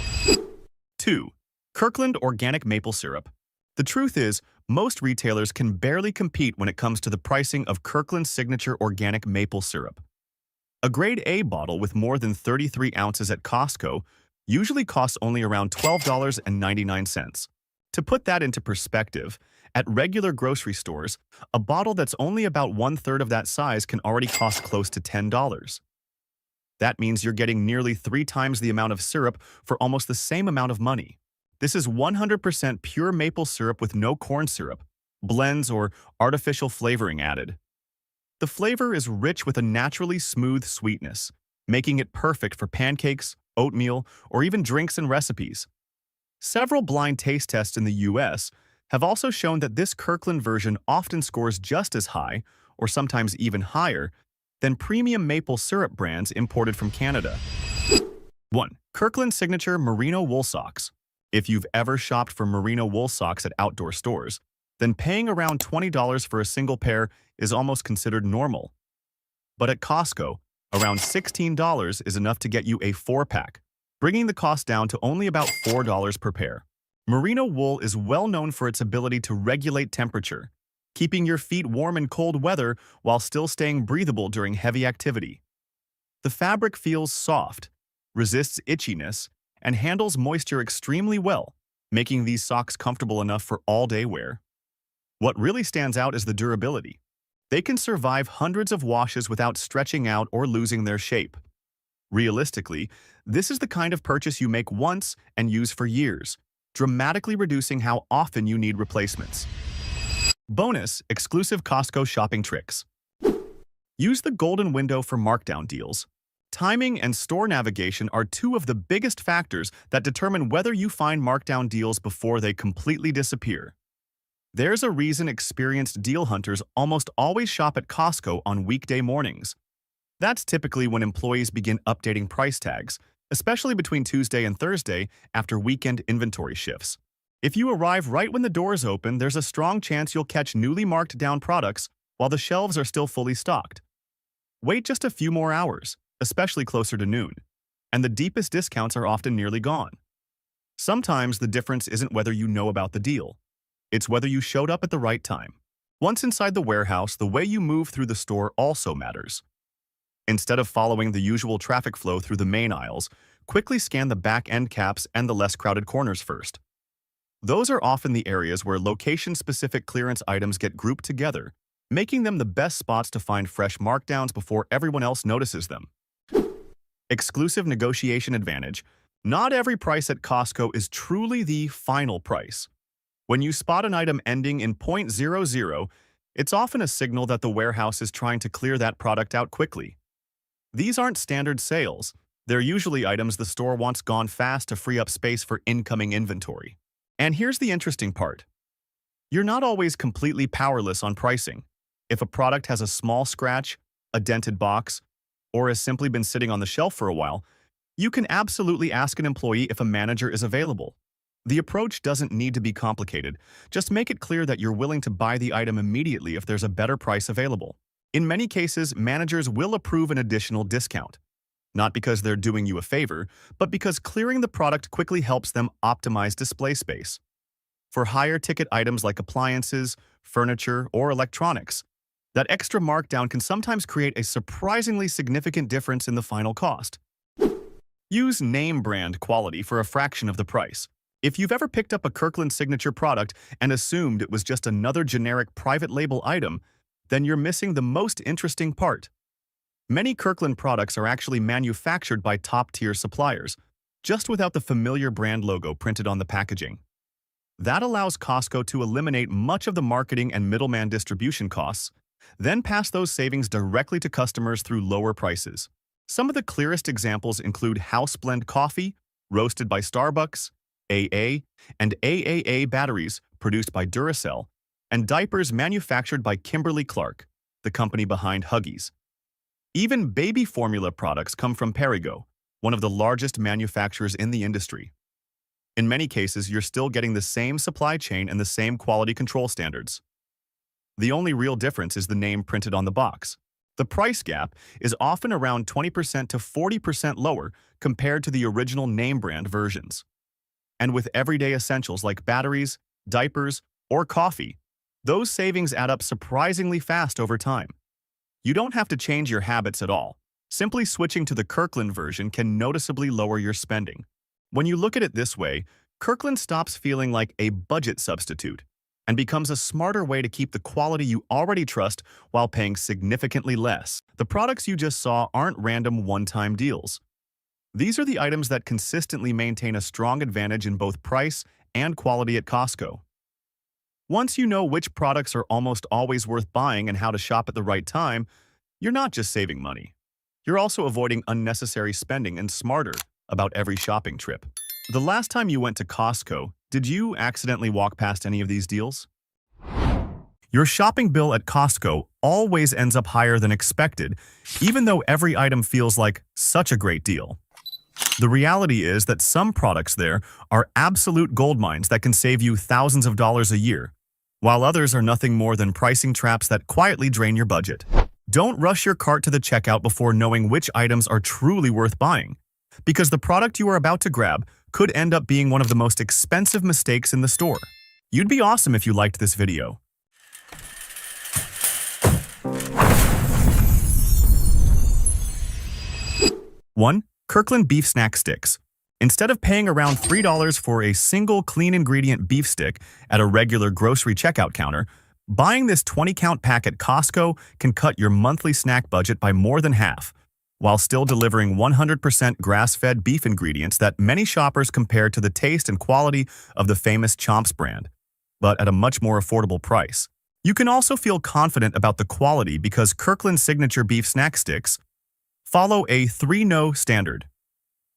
S1: 2. Kirkland Organic Maple Syrup. The truth is, most retailers can barely compete when it comes to the pricing of Kirkland's signature organic maple syrup. A grade A bottle with more than 33 ounces at Costco usually costs only around $12.99. To put that into perspective, at regular grocery stores, a bottle that's only about 1/3 of that size can already cost close to $10. That means you're getting nearly 3 times the amount of syrup for almost the same amount of money. This is 100% pure maple syrup with no corn syrup, blends, or artificial flavoring added. The flavor is rich with a naturally smooth sweetness, making it perfect for pancakes, oatmeal, or even drinks and recipes. Several blind taste tests in the US have also shown that this Kirkland version often scores just as high, or sometimes even higher, than premium maple syrup brands imported from Canada. 1. Kirkland Signature Merino Wool Socks. If you've ever shopped for merino wool socks at outdoor stores, then paying around $20 for a single pair is almost considered normal. But at Costco, around $16 is enough to get you a 4-pack, bringing the cost down to only about $4 per pair. Merino wool is well known for its ability to regulate temperature, keeping your feet warm in cold weather while still staying breathable during heavy activity. The fabric feels soft, resists itchiness, and handles moisture extremely well, making these socks comfortable enough for all-day wear. What really stands out is the durability. They can survive hundreds of washes without stretching out or losing their shape. Realistically, this is the kind of purchase you make once and use for years, dramatically reducing how often you need replacements. Bonus: exclusive Costco shopping tricks. Use the golden window for markdown deals. Timing and store navigation are 2 of the biggest factors that determine whether you find markdown deals before they completely disappear. There's a reason experienced deal hunters almost always shop at Costco on weekday mornings. That's typically when employees begin updating price tags, especially between Tuesday and Thursday after weekend inventory shifts. If you arrive right when the doors open, there's a strong chance you'll catch newly marked down products while the shelves are still fully stocked. Wait just a few more hours, especially closer to noon, and the deepest discounts are often nearly gone. Sometimes the difference isn't whether you know about the deal. It's whether you showed up at the right time. Once inside the warehouse, the way you move through the store also matters. Instead of following the usual traffic flow through the main aisles, quickly scan the back end caps and the less crowded corners first. Those are often the areas where location-specific clearance items get grouped together, making them the best spots to find fresh markdowns before everyone else notices them. Exclusive negotiation advantage. Not every price at Costco is truly the final price. When you spot an item ending in .00, it's often a signal that the warehouse is trying to clear that product out quickly. These aren't standard sales. They're usually items the store wants gone fast to free up space for incoming inventory. And here's the interesting part. You're not always completely powerless on pricing. If a product has a small scratch, a dented box, or has simply been sitting on the shelf for a while, you can absolutely ask an employee if a manager is available. The approach doesn't need to be complicated. Just make it clear that you're willing to buy the item immediately if there's a better price available. In many cases, managers will approve an additional discount. Not because they're doing you a favor, but because clearing the product quickly helps them optimize display space. For higher ticket items like appliances, furniture, or electronics, that extra markdown can sometimes create a surprisingly significant difference in the final cost. Use name brand quality for a fraction of the price. If you've ever picked up a Kirkland signature product and assumed it was just another generic private label item, then you're missing the most interesting part. Many Kirkland products are actually manufactured by top-tier suppliers, just without the familiar brand logo printed on the packaging. That allows Costco to eliminate much of the marketing and middleman distribution costs, then pass those savings directly to customers through lower prices. Some of the clearest examples include house blend coffee, roasted by Starbucks, AA, and AAA batteries produced by Duracell, and diapers manufactured by Kimberly-Clark, the company behind Huggies. Even baby formula products come from Perrigo, one of the largest manufacturers in the industry. In many cases, you're still getting the same supply chain and the same quality control standards. The only real difference is the name printed on the box. The price gap is often around 20% to 40% lower compared to the original name brand versions. And with everyday essentials like batteries, diapers, or coffee, those savings add up surprisingly fast over time. You don't have to change your habits at all. Simply switching to the Kirkland version can noticeably lower your spending. When you look at it this way, Kirkland stops feeling like a budget substitute and becomes a smarter way to keep the quality you already trust while paying significantly less. The products you just saw aren't random one-time deals. These are the items that consistently maintain a strong advantage in both price and quality at Costco. Once you know which products are almost always worth buying and how to shop at the right time, you're not just saving money. You're also avoiding unnecessary spending and smarter about every shopping trip. The last time you went to Costco, did you accidentally walk past any of these deals? Your shopping bill at Costco always ends up higher than expected, even though every item feels like such a great deal. The reality is that some products there are absolute goldmines that can save you thousands of dollars a year, while others are nothing more than pricing traps that quietly drain your budget. Don't rush your cart to the checkout before knowing which items are truly worth buying, because the product you are about to grab could end up being one of the most expensive mistakes in the store. You'd be awesome if you liked this video. 1. Kirkland Beef Snack Sticks. Instead of paying around $3 for a single clean-ingredient beef stick at a regular grocery checkout counter, buying this 20-count pack at Costco can cut your monthly snack budget by more than half, while still delivering 100% grass-fed beef ingredients that many shoppers compare to the taste and quality of the famous Chomps brand, but at a much more affordable price. You can also feel confident about the quality because Kirkland's signature beef snack sticks follow a 3-no standard: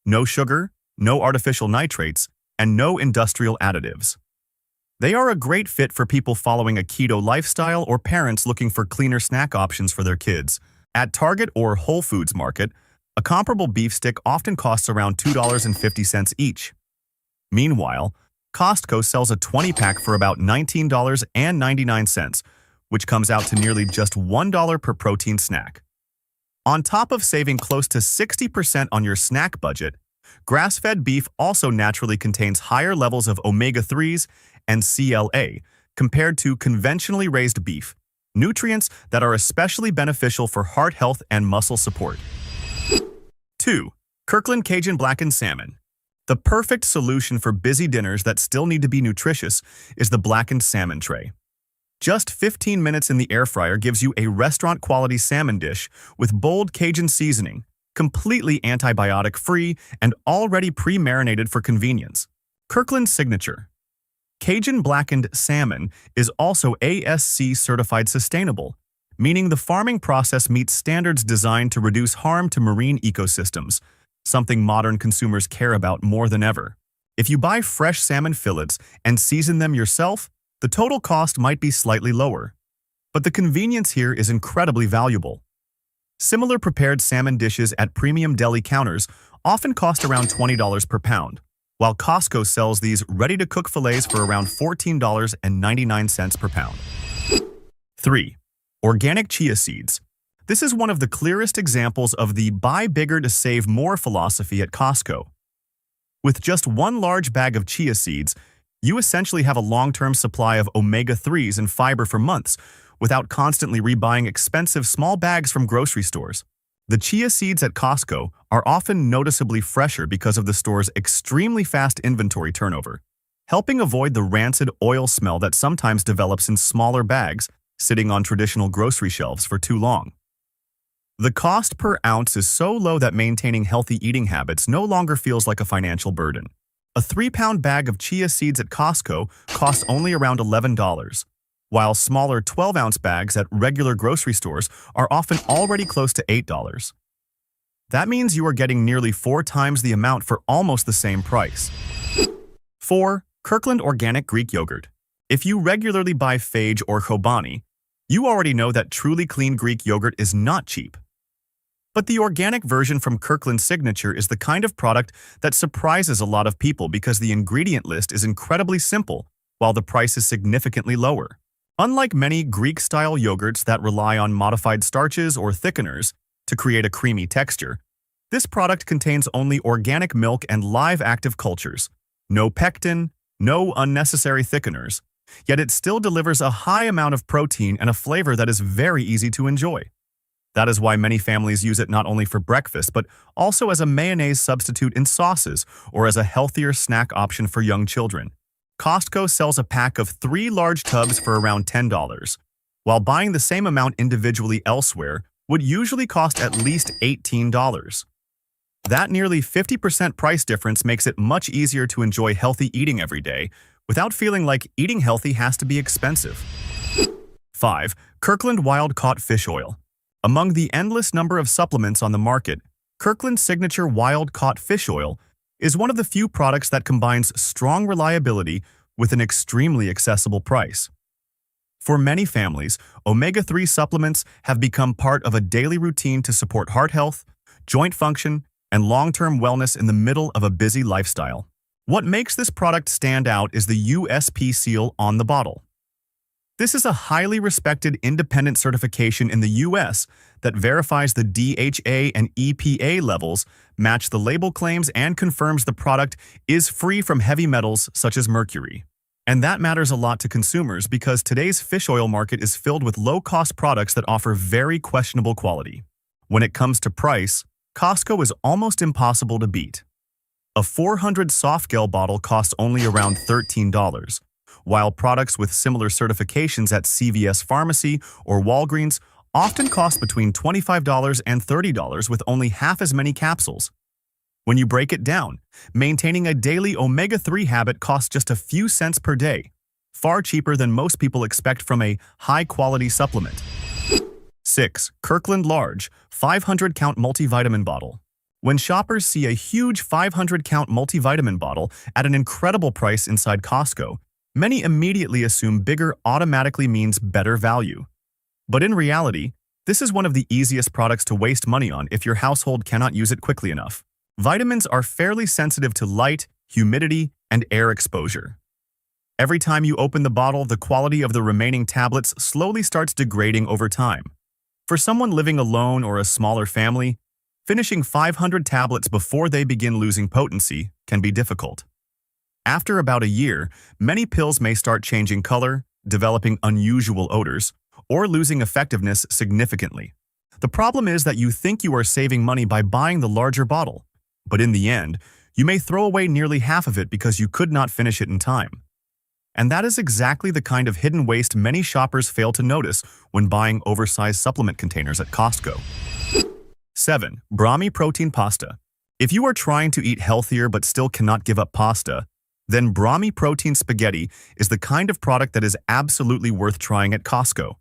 S1: no sugar, no artificial nitrates, and no industrial additives. They are a great fit for people following a keto lifestyle or parents looking for cleaner snack options for their kids. At Target or Whole Foods Market, a comparable beef stick often costs around $2.50 each. Meanwhile, Costco sells a 20-pack for about $19.99, which comes out to nearly just $1 per protein snack. On top of saving close to 60% on your snack budget, grass-fed beef also naturally contains higher levels of omega-3s and CLA compared to conventionally raised beef, nutrients that are especially beneficial for heart health and muscle support. 2. Kirkland Cajun Blackened Salmon. The perfect solution for busy dinners that still need to be nutritious is the blackened salmon tray. Just 15 minutes in the air fryer gives you a restaurant-quality salmon dish with bold Cajun seasoning, completely antibiotic-free and already pre-marinated for convenience. Kirkland's signature Cajun Blackened Salmon is also ASC certified sustainable, meaning the farming process meets standards designed to reduce harm to marine ecosystems, something modern consumers care about more than ever. If you buy fresh salmon fillets and season them yourself, the total cost might be slightly lower, but the convenience here is incredibly valuable. Similar prepared salmon dishes at premium deli counters often cost around $20 per pound, while Costco sells these ready-to-cook fillets for around $14.99 per pound. 3. Organic chia seeds. This is one of the clearest examples of the buy bigger to save more philosophy at Costco. With just one large bag of chia seeds, you essentially have a long-term supply of omega-3s and fiber for months, without constantly rebuying expensive small bags from grocery stores. The chia seeds at Costco are often noticeably fresher because of the store's extremely fast inventory turnover, helping avoid the rancid oil smell that sometimes develops in smaller bags sitting on traditional grocery shelves for too long. The cost per ounce is so low that maintaining healthy eating habits no longer feels like a financial burden. A 3-pound bag of chia seeds at Costco costs only around $11, while smaller 12-ounce bags at regular grocery stores are often already close to $8. That means you are getting nearly 4 times the amount for almost the same price. 4. Kirkland Organic Greek Yogurt. If you regularly buy Phage or Chobani, you already know that truly clean Greek yogurt is not cheap. But the organic version from Kirkland Signature is the kind of product that surprises a lot of people because the ingredient list is incredibly simple, while the price is significantly lower. Unlike many Greek-style yogurts that rely on modified starches or thickeners to create a creamy texture, this product contains only organic milk and live active cultures, no pectin, no unnecessary thickeners, yet it still delivers a high amount of protein and a flavor that is very easy to enjoy. That is why many families use it not only for breakfast, but also as a mayonnaise substitute in sauces or as a healthier snack option for young children. Costco sells a pack of 3 large tubs for around $10, while buying the same amount individually elsewhere would usually cost at least $18. That nearly 50% price difference makes it much easier to enjoy healthy eating every day without feeling like eating healthy has to be expensive. 5. Kirkland Wild-Caught Fish Oil. Among the endless number of supplements on the market, Kirkland's Signature Wild-Caught Fish Oil is one of the few products that combines strong reliability with an extremely accessible price. For many families, omega-3 supplements have become part of a daily routine to support heart health, joint function, and long-term wellness in the middle of a busy lifestyle. What makes this product stand out is the USP seal on the bottle. This is a highly respected independent certification in the US that verifies the DHA and EPA levels, match the label claims, and confirms the product is free from heavy metals such as mercury. And that matters a lot to consumers because today's fish oil market is filled with low-cost products that offer very questionable quality. When it comes to price, Costco is almost impossible to beat. A 400 softgel bottle costs only around $13, while products with similar certifications at CVS Pharmacy or Walgreens often cost between $25 and $30 with only half as many capsules. When you break it down, maintaining a daily omega-3 habit costs just a few cents per day, far cheaper than most people expect from a high-quality supplement. 6. Kirkland Large 500-count multivitamin bottle. When shoppers see a huge 500-count multivitamin bottle at an incredible price inside Costco, many immediately assume bigger automatically means better value. But in reality, this is one of the easiest products to waste money on if your household cannot use it quickly enough. Vitamins are fairly sensitive to light, humidity, and air exposure. Every time you open the bottle, the quality of the remaining tablets slowly starts degrading over time. For someone living alone or a smaller family, finishing 500 tablets before they begin losing potency can be difficult. After about a year, many pills may start changing color, developing unusual odors, or losing effectiveness significantly. The problem is that you think you are saving money by buying the larger bottle, but in the end, you may throw away nearly half of it because you could not finish it in time. And that is exactly the kind of hidden waste many shoppers fail to notice when buying oversized supplement containers at Costco. 7. Brahmi Protein Pasta. If you are trying to eat healthier but still cannot give up pasta, then Brahmi Protein Spaghetti is the kind of product that is absolutely worth trying at Costco.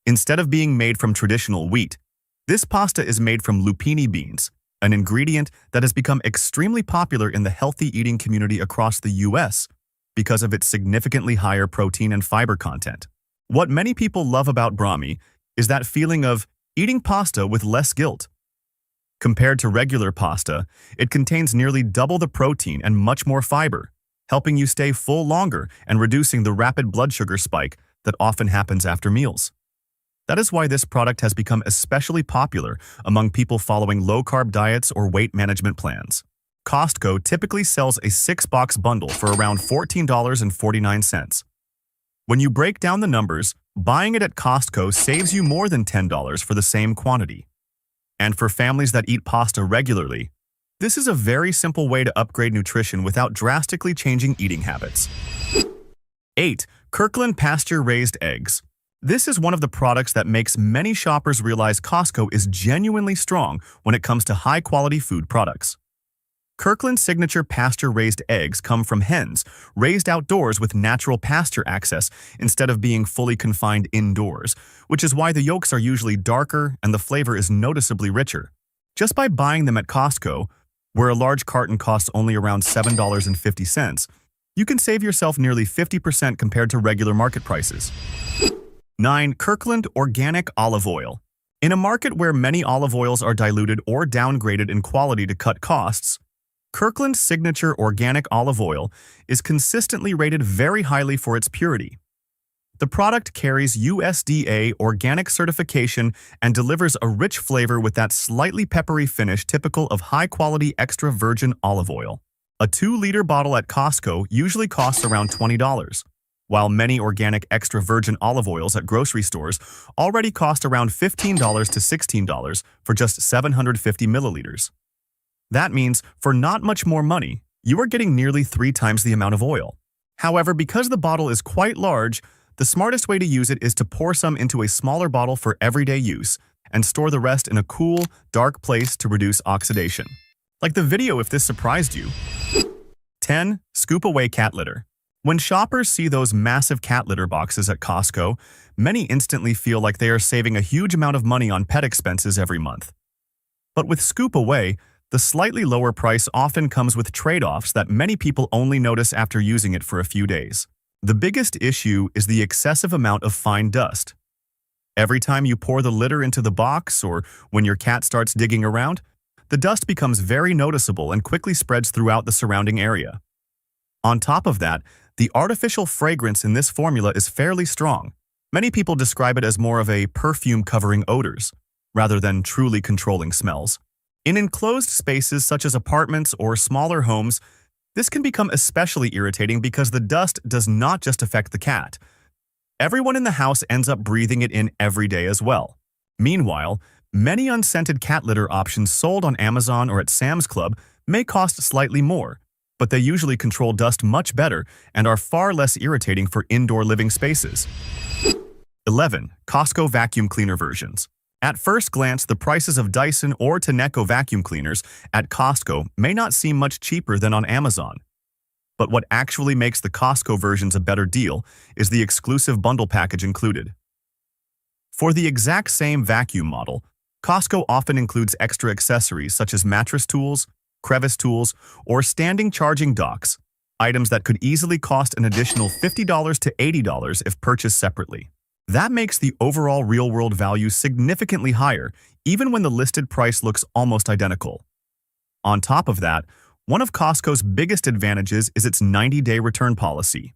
S1: Instead of being made from traditional wheat, this pasta is made from lupini beans, an ingredient that has become extremely popular in the healthy eating community across the US because of its significantly higher protein and fiber content. What many people love about Brahmi is that feeling of eating pasta with less guilt. Compared to regular pasta, it contains nearly double the protein and much more fiber, helping you stay full longer and reducing the rapid blood sugar spike that often happens after meals. That is why this product has become especially popular among people following low-carb diets or weight management plans. COSTCO typically sells a 6-box bundle for around $14.49. When you break down the numbers, buying it at COSTCO saves you more than $10 for the same quantity. And for families that eat pasta regularly, this is a very simple way to upgrade nutrition without drastically changing eating habits. 8. Kirkland pasture-raised eggs. This is one of the products that makes many shoppers realize COSTCO is genuinely strong when it comes to high-quality food products. Kirkland's signature pasture-raised eggs come from hens, raised outdoors with natural pasture access instead of being fully confined indoors, which is why the yolks are usually darker and the flavor is noticeably richer. Just by buying them at COSTCO, where a large carton costs only around $7.50, you can save yourself nearly 50% compared to regular market prices. 9. Kirkland Organic Olive Oil. In a market where many olive oils are diluted or downgraded in quality to cut costs, Kirkland's signature organic olive oil is consistently rated very highly for its purity. The product carries USDA organic certification and delivers a rich flavor with that slightly peppery finish typical of high-quality extra virgin olive oil. A 2-liter bottle at COSTCO usually costs around $20, while many organic extra virgin olive oils at grocery stores already cost around $15 to $16 for just 750 milliliters. That means, for not much more money, you are getting nearly 3 times the amount of oil. However, because the bottle is quite large, the smartest way to use it is to pour some into a smaller bottle for everyday use and store the rest in a cool, dark place to reduce oxidation. Like the video if this surprised you. 10. Scoop Away Cat Litter. When shoppers see those massive cat litter boxes at COSTCO, many instantly feel like they are saving a huge amount of money on pet expenses every month. But with Scoop Away, the slightly lower price often comes with trade-offs that many people only notice after using it for a few days. The biggest issue is the excessive amount of fine dust. Every time you pour the litter into the box or when your cat starts digging around, the dust becomes very noticeable and quickly spreads throughout the surrounding area. On top of that, the artificial fragrance in this formula is fairly strong. Many people describe it as more of a perfume covering odors, rather than truly controlling smells. In enclosed spaces such as apartments or smaller homes, this can become especially irritating because the dust does not just affect the cat. Everyone in the house ends up breathing it in every day as well. Meanwhile, many unscented cat litter options sold on Amazon or at Sam's Club may cost slightly more, but they usually control dust much better and are far less irritating for indoor living spaces. 11. COSTCO vacuum cleaner versions. At first glance, the prices of Dyson or Tenneco vacuum cleaners at COSTCO may not seem much cheaper than on Amazon. But what actually makes the COSTCO versions a better deal is the exclusive bundle package included. For the exact same vacuum model, COSTCO often includes extra accessories such as mattress tools, crevice tools, or standing charging docks, items that could easily cost an additional $50 to $80 if purchased separately. That makes the overall real-world value significantly higher, even when the listed price looks almost identical. On top of that, one of COSTCO's biggest advantages is its 90-day return policy.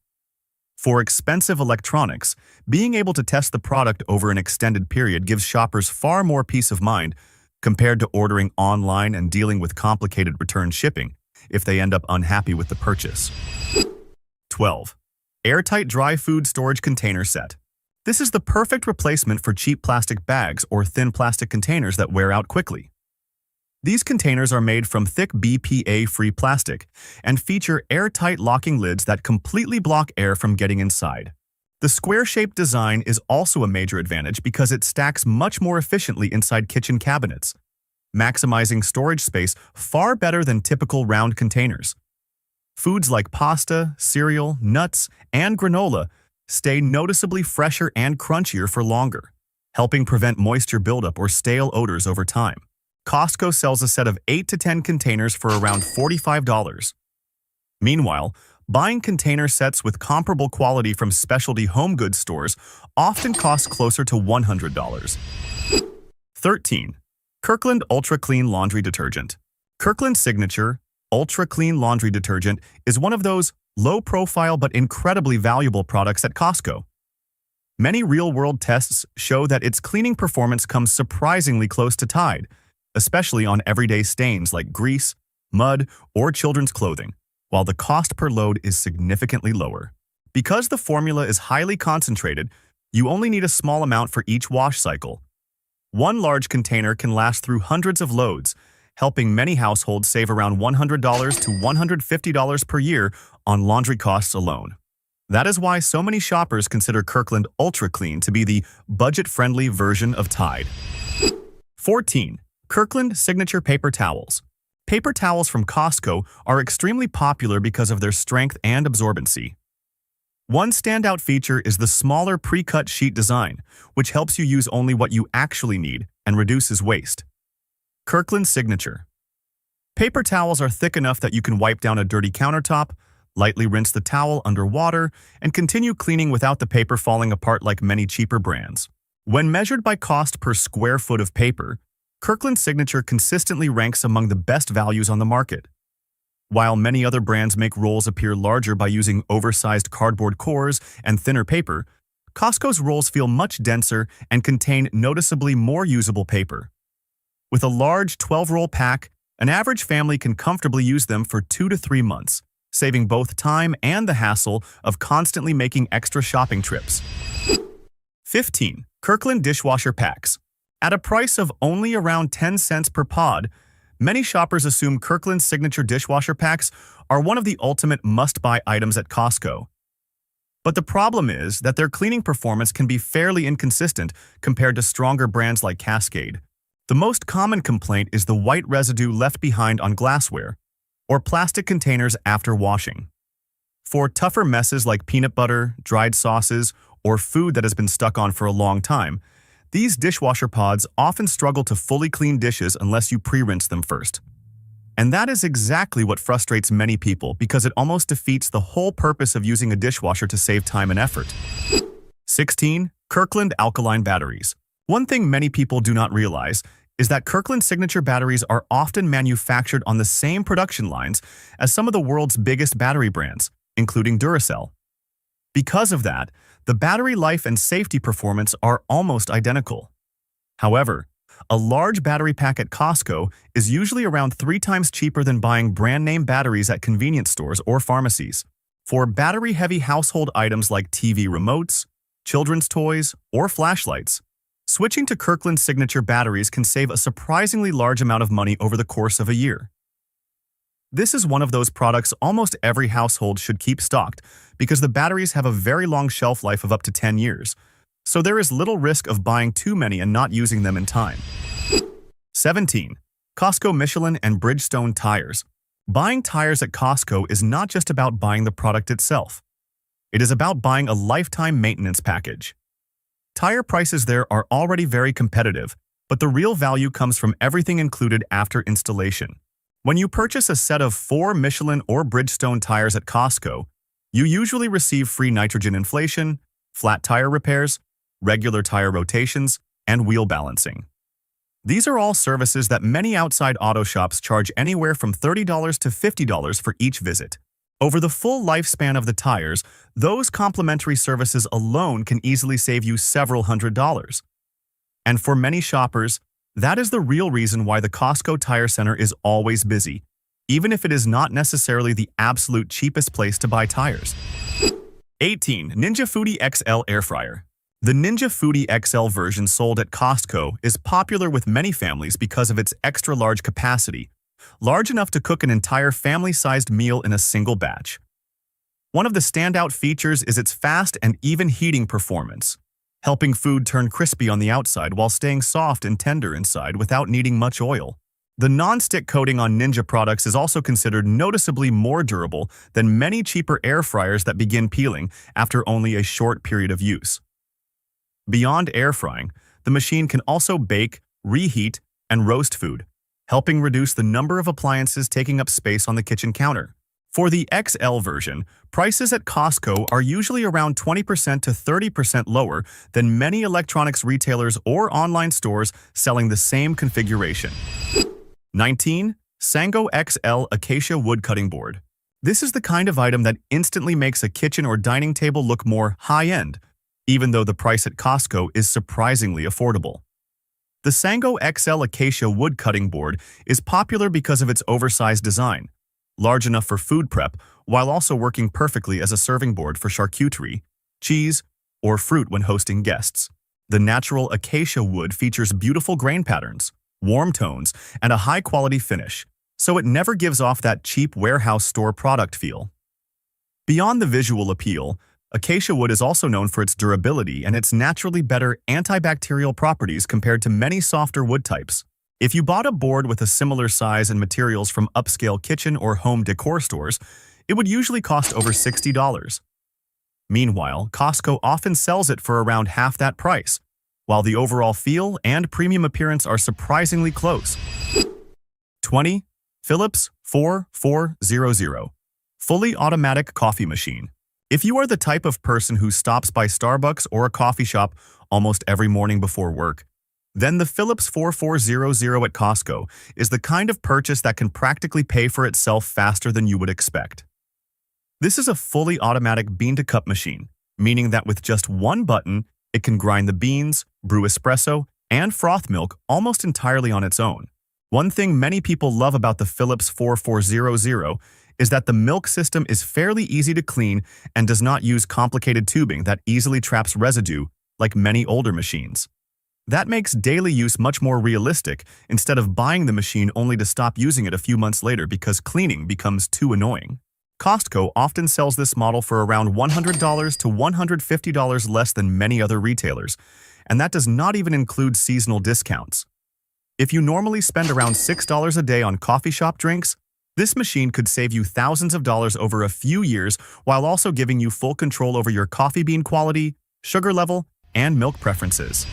S1: For expensive electronics, being able to test the product over an extended period gives shoppers far more peace of mind compared to ordering online and dealing with complicated return shipping if they end up unhappy with the purchase. 12. Airtight Dry Food Storage Container Set. This is the perfect replacement for cheap plastic bags or thin plastic containers that wear out quickly. These containers are made from thick BPA-free plastic and feature airtight locking lids that completely block air from getting inside. The square-shaped design is also a major advantage because it stacks much more efficiently inside kitchen cabinets, maximizing storage space far better than typical round containers. Foods like pasta, cereal, nuts, and granola stay noticeably fresher and crunchier for longer, helping prevent moisture buildup or stale odors over time. COSTCO sells a set of 8 to 10 containers for around $45. Meanwhile, buying container sets with comparable quality from specialty home goods stores often costs closer to $100. 13. Kirkland Ultra Clean Laundry Detergent. Kirkland Signature Ultra Clean Laundry Detergent is one of those low-profile but incredibly valuable products at Costco. Many real-world tests show that its cleaning performance comes surprisingly close to Tide, especially on everyday stains like grease, mud, or children's clothing, while the cost per load is significantly lower. Because the formula is highly concentrated, you only need a small amount for each wash cycle. One large container can last through hundreds of loads, helping many households save around $100 to $150 per year on laundry costs alone. That is why so many shoppers consider Kirkland Ultra Clean to be the budget-friendly version of Tide. 14. Kirkland Signature Paper Towels. Paper towels from Costco are extremely popular because of their strength and absorbency. One standout feature is the smaller pre-cut sheet design, which helps you use only what you actually need and reduces waste. Kirkland Signature. Paper towels are thick enough that you can wipe down a dirty countertop, lightly rinse the towel under water, and continue cleaning without the paper falling apart like many cheaper brands. When measured by cost per square foot of paper, Kirkland Signature consistently ranks among the best values on the market. While many other brands make rolls appear larger by using oversized cardboard cores and thinner paper, Costco's rolls feel much denser and contain noticeably more usable paper. With a large 12-roll pack, an average family can comfortably use them for 2 to 3 months, saving both time and the hassle of constantly making extra shopping trips. 15. Kirkland Dishwasher Packs. At a price of only around 10 cents per pod, many shoppers assume Kirkland Signature Dishwasher Packs are one of the ultimate must-buy items at Costco. But the problem is that their cleaning performance can be fairly inconsistent compared to stronger brands like Cascade. The most common complaint is the white residue left behind on glassware or plastic containers after washing. For tougher messes like peanut butter, dried sauces, or food that has been stuck on for a long time, these dishwasher pods often struggle to fully clean dishes unless you pre-rinse them first. And that is exactly what frustrates many people because it almost defeats the whole purpose of using a dishwasher to save time and effort. 16. Kirkland Alkaline Batteries. One thing many people do not realize is that Kirkland Signature batteries are often manufactured on the same production lines as some of the world's biggest battery brands, including Duracell. Because of that, the battery life and safety performance are almost identical. However, a large battery pack at Costco is usually around 3 times cheaper than buying brand-name batteries at convenience stores or pharmacies. For battery-heavy household items like TV remotes, children's toys, or flashlights, switching to Kirkland Signature batteries can save a surprisingly large amount of money over the course of a year. This is one of those products almost every household should keep stocked because the batteries have a very long shelf life of up to 10 years, so there is little risk of buying too many and not using them in time. 17. Costco Michelin and Bridgestone Tires. Buying tires at Costco is not just about buying the product itself. It is about buying a lifetime maintenance package. Tire prices there are already very competitive, but the real value comes from everything included after installation. When you purchase a set of 4 Michelin or Bridgestone tires at Costco, you usually receive free nitrogen inflation, flat tire repairs, regular tire rotations, and wheel balancing. These are all services that many outside auto shops charge anywhere from $30 to $50 for each visit. Over the full lifespan of the tires, those complimentary services alone can easily save you several $100s. And for many shoppers, that is the real reason why the Costco Tire Center is always busy, even if it is not necessarily the absolute cheapest place to buy tires. 18. Ninja Foodi XL Air Fryer. The Ninja Foodi XL version sold at Costco is popular with many families because of its extra-large capacity, large enough to cook an entire family-sized meal in a single batch. One of the standout features is its fast and even heating performance, helping food turn crispy on the outside while staying soft and tender inside without needing much oil. The non-stick coating on Ninja products is also considered noticeably more durable than many cheaper air fryers that begin peeling after only a short period of use. Beyond air frying, the machine can also bake, reheat, and roast food, helping reduce the number of appliances taking up space on the kitchen counter. For the XL version, prices at Costco are usually around 20% to 30% lower than many electronics retailers or online stores selling the same configuration. 19. Sango XL Acacia Wood Cutting Board. This is the kind of item that instantly makes a kitchen or dining table look more high-end, even though the price at Costco is surprisingly affordable. The Sango XL Acacia Wood Cutting Board is popular because of its oversized design, large enough for food prep while also working perfectly as a serving board for charcuterie, cheese, or fruit when hosting guests. The natural acacia wood features beautiful grain patterns, warm tones, and a high-quality finish, so it never gives off that cheap warehouse store product feel. Beyond the visual appeal, acacia wood is also known for its durability and its naturally better antibacterial properties compared to many softer wood types. If you bought a board with a similar size and materials from upscale kitchen or home decor stores, it would usually cost over $60. Meanwhile, Costco often sells it for around half that price, while the overall feel and premium appearance are surprisingly close. 20. Philips 4400 Fully Automatic Coffee Machine. If you are the type of person who stops by Starbucks or a coffee shop almost every morning before work, then the Philips 4400 at Costco is the kind of purchase that can practically pay for itself faster than you would expect. This is a fully automatic bean-to-cup machine, meaning that with just one button, it can grind the beans, brew espresso, and froth milk almost entirely on its own. One thing many people love about the Philips 4400 is that the milk system is fairly easy to clean and does not use complicated tubing that easily traps residue like many older machines. That makes daily use much more realistic instead of buying the machine only to stop using it a few months later because cleaning becomes too annoying. Costco often sells this model for around $100 to $150 less than many other retailers, and that does not even include seasonal discounts. If you normally spend around $6 a day on coffee shop drinks, this machine could save you thousands of dollars over a few years while also giving you full control over your coffee bean quality, sugar level, and milk preferences.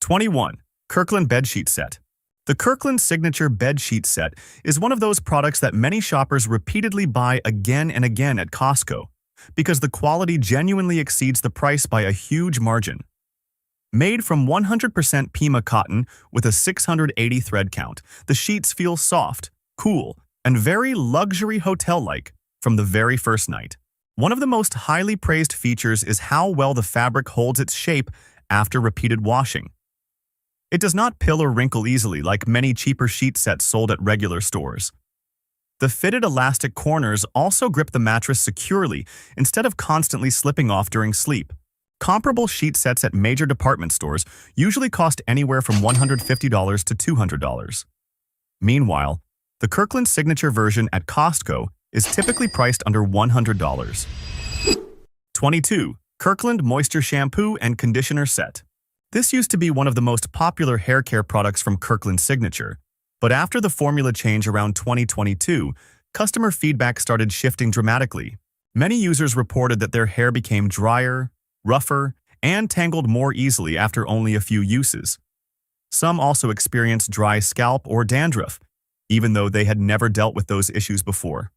S1: 21. Kirkland Bedsheet Set. The Kirkland Signature Bedsheet Set is one of those products that many shoppers repeatedly buy again and again at Costco because the quality genuinely exceeds the price by a huge margin. Made from 100% Pima cotton with a 680 thread count, the sheets feel soft, cool, and very luxury hotel-like from the very first night. One of the most highly praised features is how well the fabric holds its shape after repeated washing. It does not pill or wrinkle easily like many cheaper sheet sets sold at regular stores. The fitted elastic corners also grip the mattress securely instead of constantly slipping off during sleep. Comparable sheet sets at major department stores usually cost anywhere from $150 to $200. Meanwhile, the Kirkland Signature version at Costco is typically priced under $100. 22. Kirkland Moisture Shampoo and Conditioner Set. This used to be one of the most popular hair care products from Kirkland Signature, but after the formula change around 2022, customer feedback started shifting dramatically. Many users reported that their hair became drier, rougher, and tangled more easily after only a few uses. Some also experienced dry scalp or dandruff, even though they had never dealt with those issues before.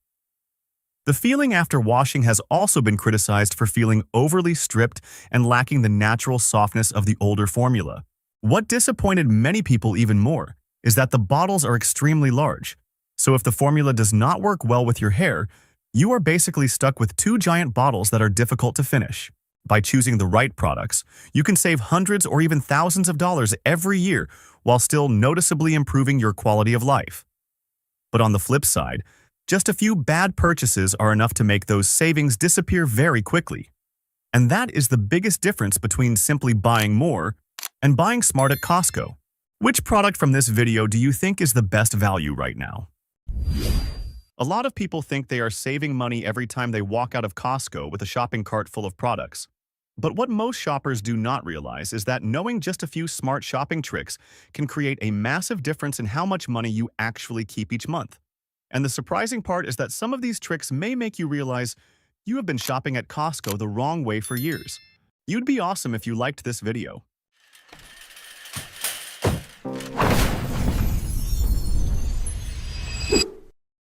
S1: The feeling after washing has also been criticized for feeling overly stripped and lacking the natural softness of the older formula. What disappointed many people even more is that the bottles are extremely large, so if the formula does not work well with your hair, you are basically stuck with two giant bottles that are difficult to finish. By choosing the right products, you can save hundreds or even thousands of dollars every year while still noticeably improving your quality of life. But on the flip side, just a few bad purchases are enough to make those savings disappear very quickly. And that is the biggest difference between simply buying more and buying smart at Costco. Which product from this video do you think is the best value right now? A lot of people think they are saving money every time they walk out of Costco with a shopping cart full of products. But what most shoppers do not realize is that knowing just a few smart shopping tricks can create a massive difference in how much money you actually keep each month. And the surprising part is that some of these tricks may make you realize you have been shopping at Costco the wrong way for years. You'd be awesome if you liked this video.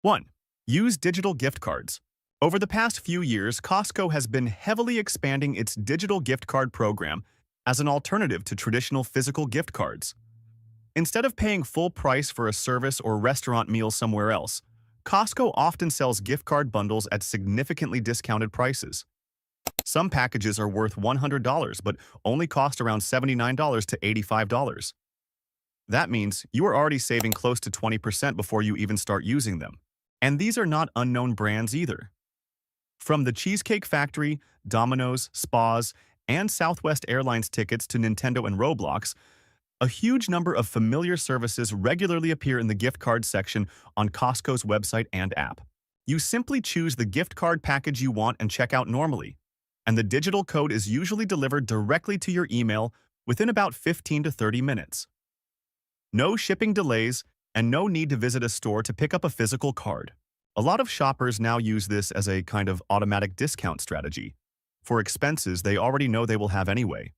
S1: 1. Use digital gift cards. Over the past few years, Costco has been heavily expanding its digital gift card program as an alternative to traditional physical gift cards. Instead of paying full price for a service or restaurant meal somewhere else, Costco often sells gift card bundles at significantly discounted prices. Some packages are worth $100 but only cost around $79 to $85. That means you are already saving close to 20% before you even start using them. And these are not unknown brands either. From the Cheesecake Factory, Domino's, Spas, and Southwest Airlines tickets to Nintendo and Roblox, a huge number of familiar services regularly appear in the gift card section on Costco's website and app. You simply choose the gift card package you want and check out normally, and the digital code is usually delivered directly to your email within about 15 to 30 minutes. No shipping delays, and no need to visit a store to pick up a physical card. A lot of shoppers now use this as a kind of automatic discount strategy for expenses they already know they will have anyway.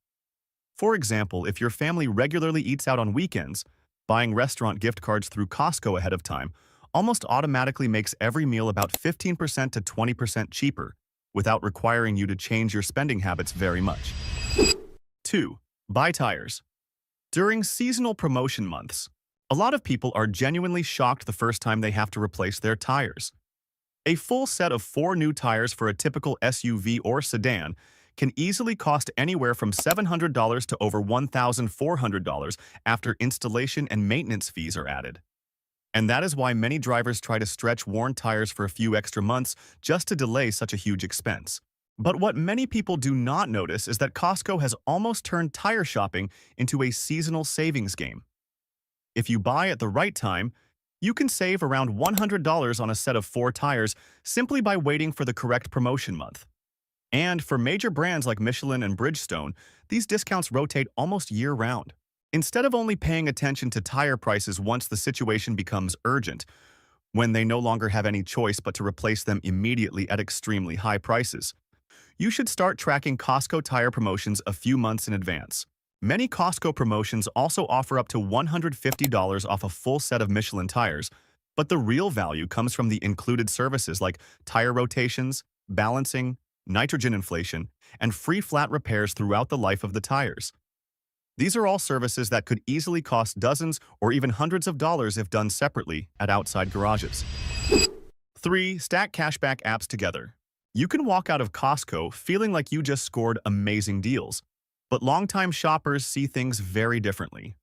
S1: For example, if your family regularly eats out on weekends, buying restaurant gift cards through Costco ahead of time almost automatically makes every meal about 15% to 20% cheaper without requiring you to change your spending habits very much. 2. Buy tires. During seasonal promotion months, a lot of people are genuinely shocked the first time they have to replace their tires. A full set of 4 new tires for a typical SUV or sedan can easily cost anywhere from $700 to over $1,400 after installation and maintenance fees are added. And that is why many drivers try to stretch worn tires for a few extra months just to delay such a huge expense. But what many people do not notice is that Costco has almost turned tire shopping into a seasonal savings game. If you buy at the right time, you can save around $100 on a set of 4 tires simply by waiting for the correct promotion month. And for major brands like Michelin and Bridgestone, these discounts rotate almost year-round. Instead of only paying attention to tire prices once the situation becomes urgent, when they no longer have any choice but to replace them immediately at extremely high prices, you should start tracking Costco tire promotions a few months in advance. Many Costco promotions also offer up to $150 off a full set of Michelin tires, but the real value comes from the included services like tire rotations, balancing, nitrogen inflation, and free flat repairs throughout the life of the tires. These are all services that could easily cost dozens or even hundreds of dollars if done separately at outside garages. 3. Stack cashback apps together. You can walk out of Costco feeling like you just scored amazing deals, but longtime shoppers see things very differently.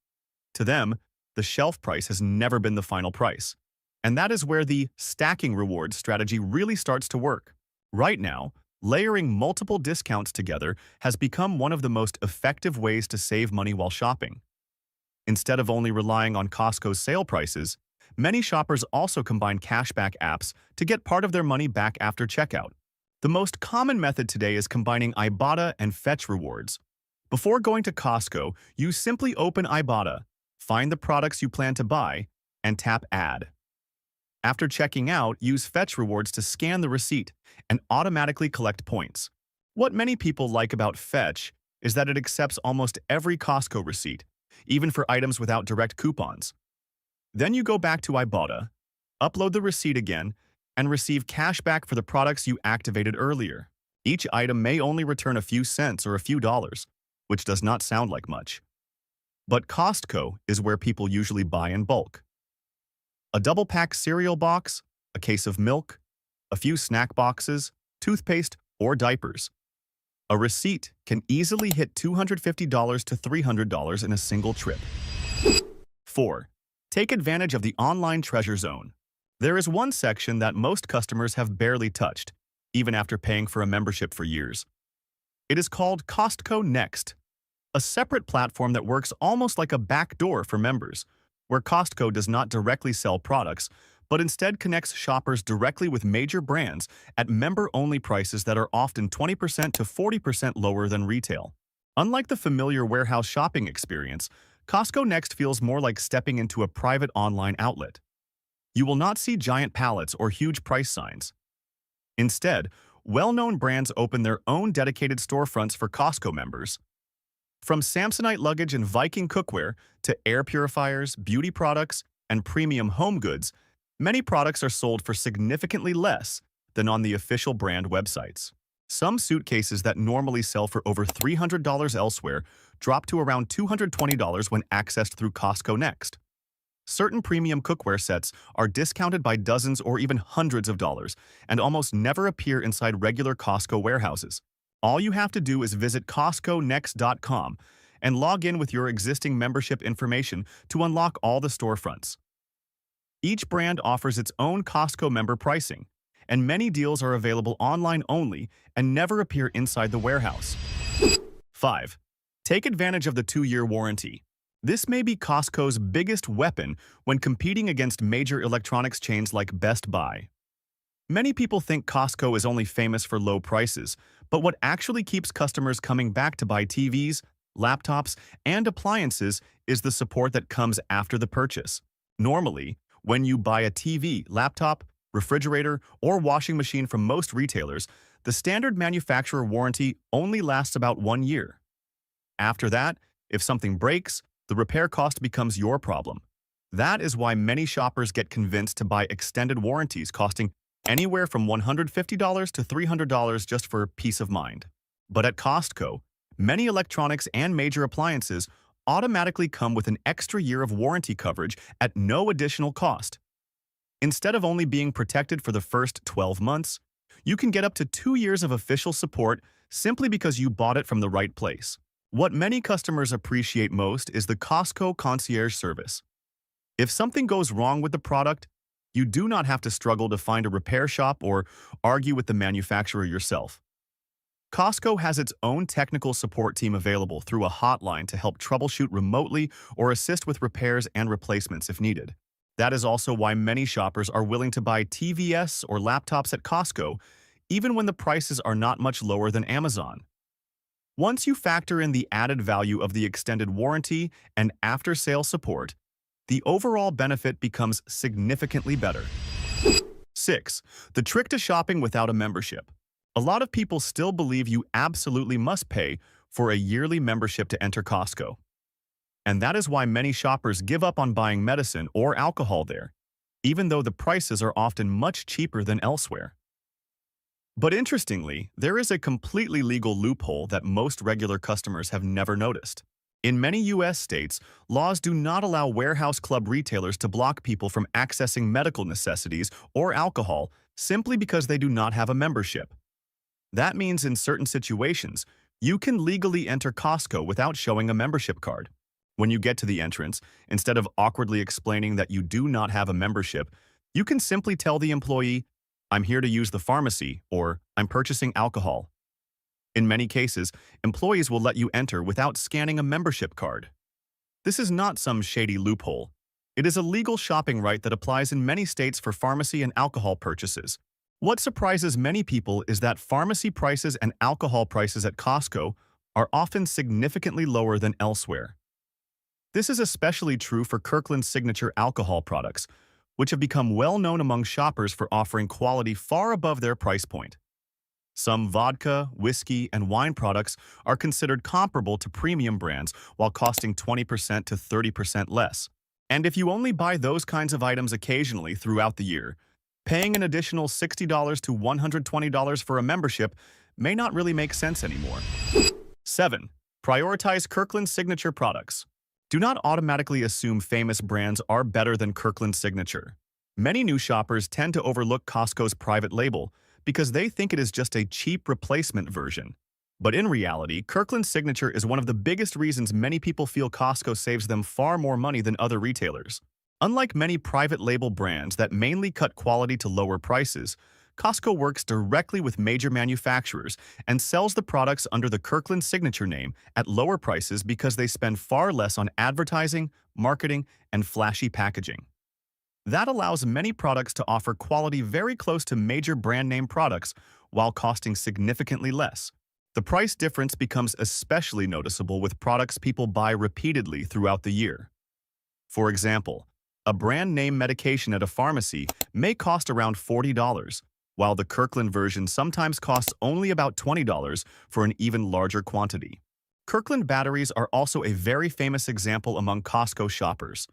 S1: To them, the shelf price has never been the final price, and that is where the stacking rewards strategy really starts to work. Right now, layering multiple discounts together has become one of the most effective ways to save money while shopping. Instead of only relying on Costco's sale prices, many shoppers also combine cashback apps to get part of their money back after checkout. The most common method today is combining Ibotta and Fetch rewards. Before going to Costco, you simply open Ibotta, find the products you plan to buy, and tap Add. After checking out, use Fetch rewards to scan the receipt and automatically collect points. What many people like about Fetch is that it accepts almost every Costco receipt, even for items without direct coupons. Then you go back to Ibotta, upload the receipt again, and receive cash back for the products you activated earlier. Each item may only return a few cents or a few dollars, which does not sound like much. But Costco is where people usually buy in bulk. A double-pack cereal box, a case of milk, a few snack boxes, toothpaste, or diapers. A receipt can easily hit $250 to $300 in a single trip. 4. Take advantage of the online treasure zone. There is one section that most customers have barely touched, even after paying for a membership for years. It is called COSTCO Next, a separate platform that works almost like a backdoor for members, where Costco does not directly sell products, but instead connects shoppers directly with major brands at member-only prices that are often 20% to 40% lower than retail. Unlike the familiar warehouse shopping experience, Costco Next feels more like stepping into a private online outlet. You will not see giant pallets or huge price signs. Instead, well-known brands open their own dedicated storefronts for Costco members. From Samsonite luggage and Viking cookware to air purifiers, beauty products, and premium home goods, Many products are sold for significantly less than on the official brand websites. Some suitcases that normally sell for over $300 elsewhere drop to around $220 when accessed through Costco Next. Certain premium cookware sets are discounted by dozens or even hundreds of dollars and almost never appear inside regular Costco warehouses. All you have to do is visit CostcoNext.com and log in with your existing membership information to unlock all the storefronts. Each brand offers its own Costco member pricing, and many deals are available online only and never appear inside the warehouse. 5. Take advantage of the 2-year warranty. This may be Costco's biggest weapon when competing against major electronics chains like Best Buy. Many people think Costco is only famous for low prices, but what actually keeps customers coming back to buy TVs, laptops, and appliances is the support that comes after the purchase. Normally, when you buy a TV, laptop, refrigerator, or washing machine from most retailers, the standard manufacturer warranty only lasts about 1 year. After that, if something breaks, the repair cost becomes your problem. That is why many shoppers get convinced to buy extended warranties costing anywhere from $150 to $300 just for peace of mind. But at Costco, many electronics and major appliances automatically come with an extra year of warranty coverage at no additional cost. Instead of only being protected for the first 12 months, you can get up to 2 years of official support simply because you bought it from the right place. What many customers appreciate most is the Costco concierge service. If something goes wrong with the product, you do not have to struggle to find a repair shop or argue with the manufacturer yourself. Costco has its own technical support team available through a hotline to help troubleshoot remotely or assist with repairs and replacements if needed. That is also why many shoppers are willing to buy TVs or laptops at Costco, even when the prices are not much lower than Amazon. Once you factor in the added value of the extended warranty and after-sale support, the overall benefit becomes significantly better. 6. The trick to shopping without a membership. A lot of people still believe you absolutely must pay for a yearly membership to enter Costco. And that is why many shoppers give up on buying medicine or alcohol there, even though the prices are often much cheaper than elsewhere. But interestingly, there is a completely legal loophole that most regular customers have never noticed. In many U.S. states, laws do not allow warehouse club retailers to block people from accessing medical necessities or alcohol simply because they do not have a membership. That means in certain situations, you can legally enter Costco without showing a membership card. When you get to the entrance, instead of awkwardly explaining that you do not have a membership, you can simply tell the employee, "I'm here to use the pharmacy," or "I'm purchasing alcohol." In many cases, employees will let you enter without scanning a membership card. This is not some shady loophole. It is a legal shopping right that applies in many states for pharmacy and alcohol purchases. What surprises many people is that pharmacy prices and alcohol prices at Costco are often significantly lower than elsewhere. This is especially true for Kirkland's signature alcohol products, which have become well known among shoppers for offering quality far above their price point. Some vodka, whiskey, and wine products are considered comparable to premium brands while costing 20% to 30% less. And if you only buy those kinds of items occasionally throughout the year, paying an additional $60 to $120 for a membership may not really make sense anymore. 7. Prioritize Kirkland's signature products. Do not automatically assume famous brands are better than Kirkland's signature. Many new shoppers tend to overlook Costco's private label because they think it is just a cheap replacement version. But in reality, Kirkland's signature is one of the biggest reasons many people feel Costco saves them far more money than other retailers. Unlike many private label brands that mainly cut quality to lower prices, Costco works directly with major manufacturers and sells the products under the Kirkland signature name at lower prices because they spend far less on advertising, marketing, and flashy packaging. That allows many products to offer quality very close to major brand name products while costing significantly less. The price difference becomes especially noticeable with products people buy repeatedly throughout the year. For example, a brand name medication at a pharmacy may cost around $40, while the Kirkland version sometimes costs only about $20 for an even larger quantity. Kirkland batteries are also a very famous example among Costco shoppers.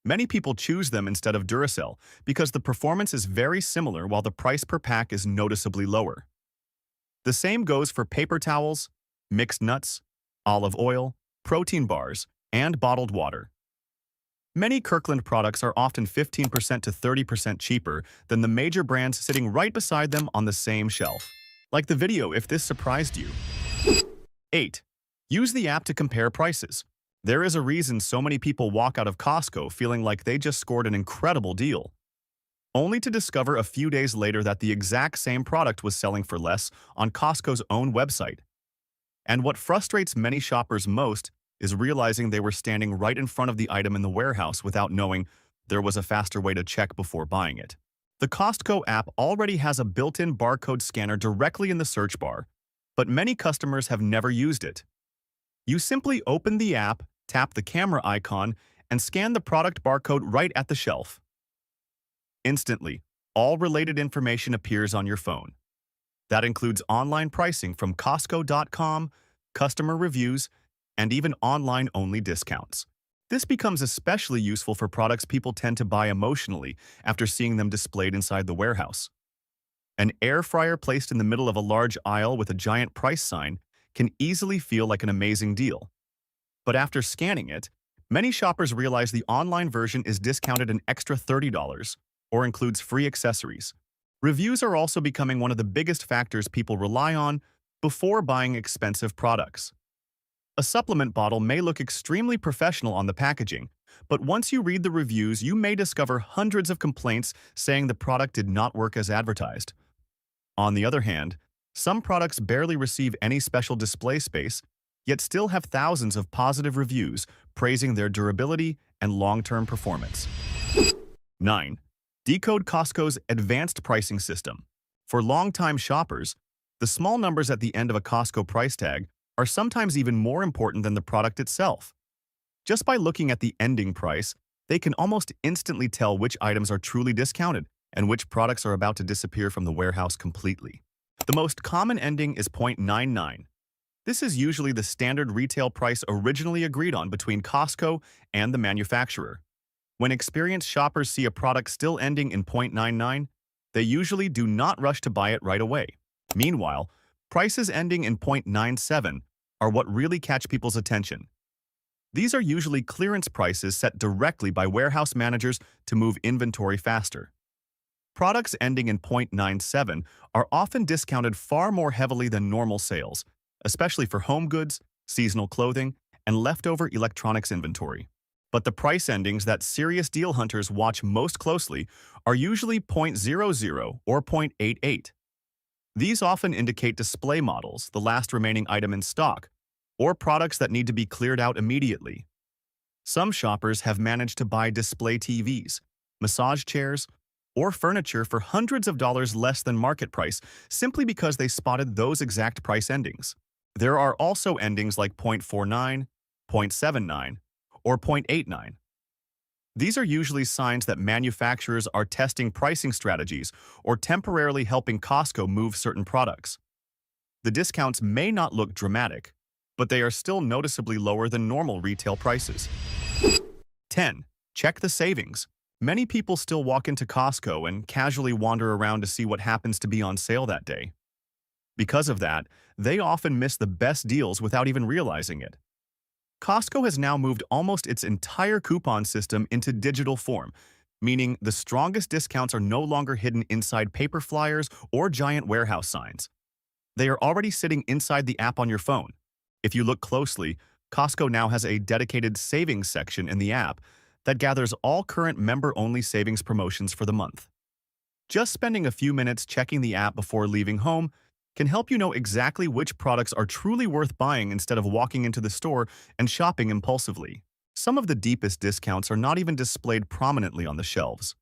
S1: Many people choose them instead of Duracell because the performance is very similar while the price per pack is noticeably lower. The same goes for paper towels, mixed nuts, olive oil, protein bars, and bottled water. Many Kirkland products are often 15% to 30% cheaper than the major brands sitting right beside them on the same shelf. Like the video if this surprised you. 8. Use the app to compare prices. There is a reason so many people walk out of Costco feeling like they just scored an incredible deal, only to discover a few days later that the exact same product was selling for less on Costco's own website. And what frustrates many shoppers most is realizing they were standing right in front of the item in the warehouse without knowing there was a faster way to check before buying it. The Costco app already has a built-in barcode scanner directly in the search bar, but many customers have never used it. You simply open the app, tap the camera icon, and scan the product barcode right at the shelf. Instantly, all related information appears on your phone. That includes online pricing from Costco.com, customer reviews, and even online-only discounts. This becomes especially useful for products people tend to buy emotionally after seeing them displayed inside the warehouse. An air fryer placed in the middle of a large aisle with a giant price sign can easily feel like an amazing deal. But after scanning it, many shoppers realize the online version is discounted an extra $30 or includes free accessories. Reviews are also becoming one of the biggest factors people rely on before buying expensive products. A supplement bottle may look extremely professional on the packaging, but once you read the reviews, you may discover hundreds of complaints saying the product did not work as advertised. On the other hand, some products barely receive any special display space, yet still have thousands of positive reviews praising their durability and long-term performance. 9. Decode Costco's advanced pricing system. For long-time shoppers, the small numbers at the end of a Costco price tag are sometimes even more important than the product itself. Just by looking at the ending price, they can almost instantly tell which items are truly discounted and which products are about to disappear from the warehouse completely. The most common ending is .99. This is usually the standard retail price originally agreed on between Costco and the manufacturer. When experienced shoppers see a product still ending in .99, they usually do not rush to buy it right away. Meanwhile, prices ending in .97 are what really catch people's attention. These are usually clearance prices set directly by warehouse managers to move inventory faster. Products ending in .97 are often discounted far more heavily than normal sales, especially for home goods, seasonal clothing, and leftover electronics inventory. But the price endings that serious deal hunters watch most closely are usually .00 or .88. These often indicate display models, the last remaining item in stock, or products that need to be cleared out immediately. Some shoppers have managed to buy display TVs, massage chairs, or furniture for hundreds of dollars less than market price simply because they spotted those exact price endings. There are also endings like .49, .79, or .89. These are usually signs that manufacturers are testing pricing strategies or temporarily helping Costco move certain products. The discounts may not look dramatic, but they are still noticeably lower than normal retail prices. 10. Check the savings. Many people still walk into Costco and casually wander around to see what happens to be on sale that day. Because of that, they often miss the best deals without even realizing it. Costco has now moved almost its entire coupon system into digital form, meaning the strongest discounts are no longer hidden inside paper flyers or giant warehouse signs. They are already sitting inside the app on your phone. If you look closely, Costco now has a dedicated savings section in the app that gathers all current member-only savings promotions for the month. Just spending a few minutes checking the app before leaving home can help you know exactly which products are truly worth buying instead of walking into the store and shopping impulsively. Some of the deepest discounts are not even displayed prominently on the shelves.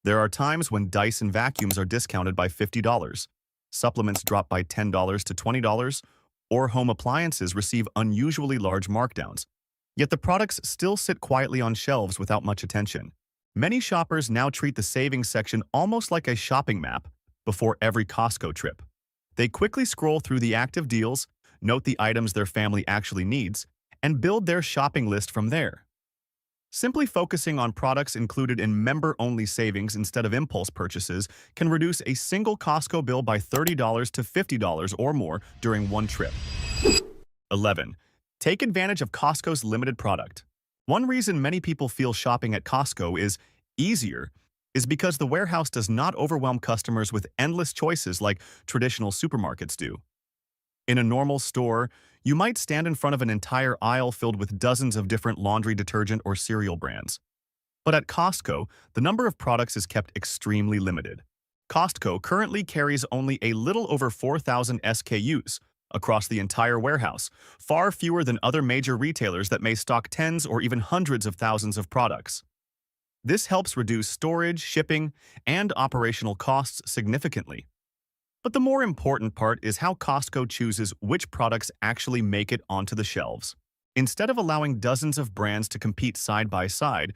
S1: There are times when Dyson vacuums are discounted by $50, supplements drop by $10 to $20, or home appliances receive unusually large markdowns. Yet the products still sit quietly on shelves without much attention. Many shoppers now treat the savings section almost like a shopping map before every Costco trip. They quickly scroll through the active deals, note the items their family actually needs, and build their shopping list from there. Simply focusing on products included in member-only savings instead of impulse purchases can reduce a single Costco bill by $30 to $50 or more during one trip. 11. Take advantage of Costco's limited product. One reason many people feel shopping at Costco is easier is because the warehouse does not overwhelm customers with endless choices like traditional supermarkets do. In a normal store, you might stand in front of an entire aisle filled with dozens of different laundry detergent or cereal brands. But at Costco, the number of products is kept extremely limited. Costco currently carries only a little over 4,000 SKUs across the entire warehouse, far fewer than other major retailers that may stock tens or even hundreds of thousands of products. This helps reduce storage, shipping, and operational costs significantly. But the more important part is how Costco chooses which products actually make it onto the shelves. Instead of allowing dozens of brands to compete side by side,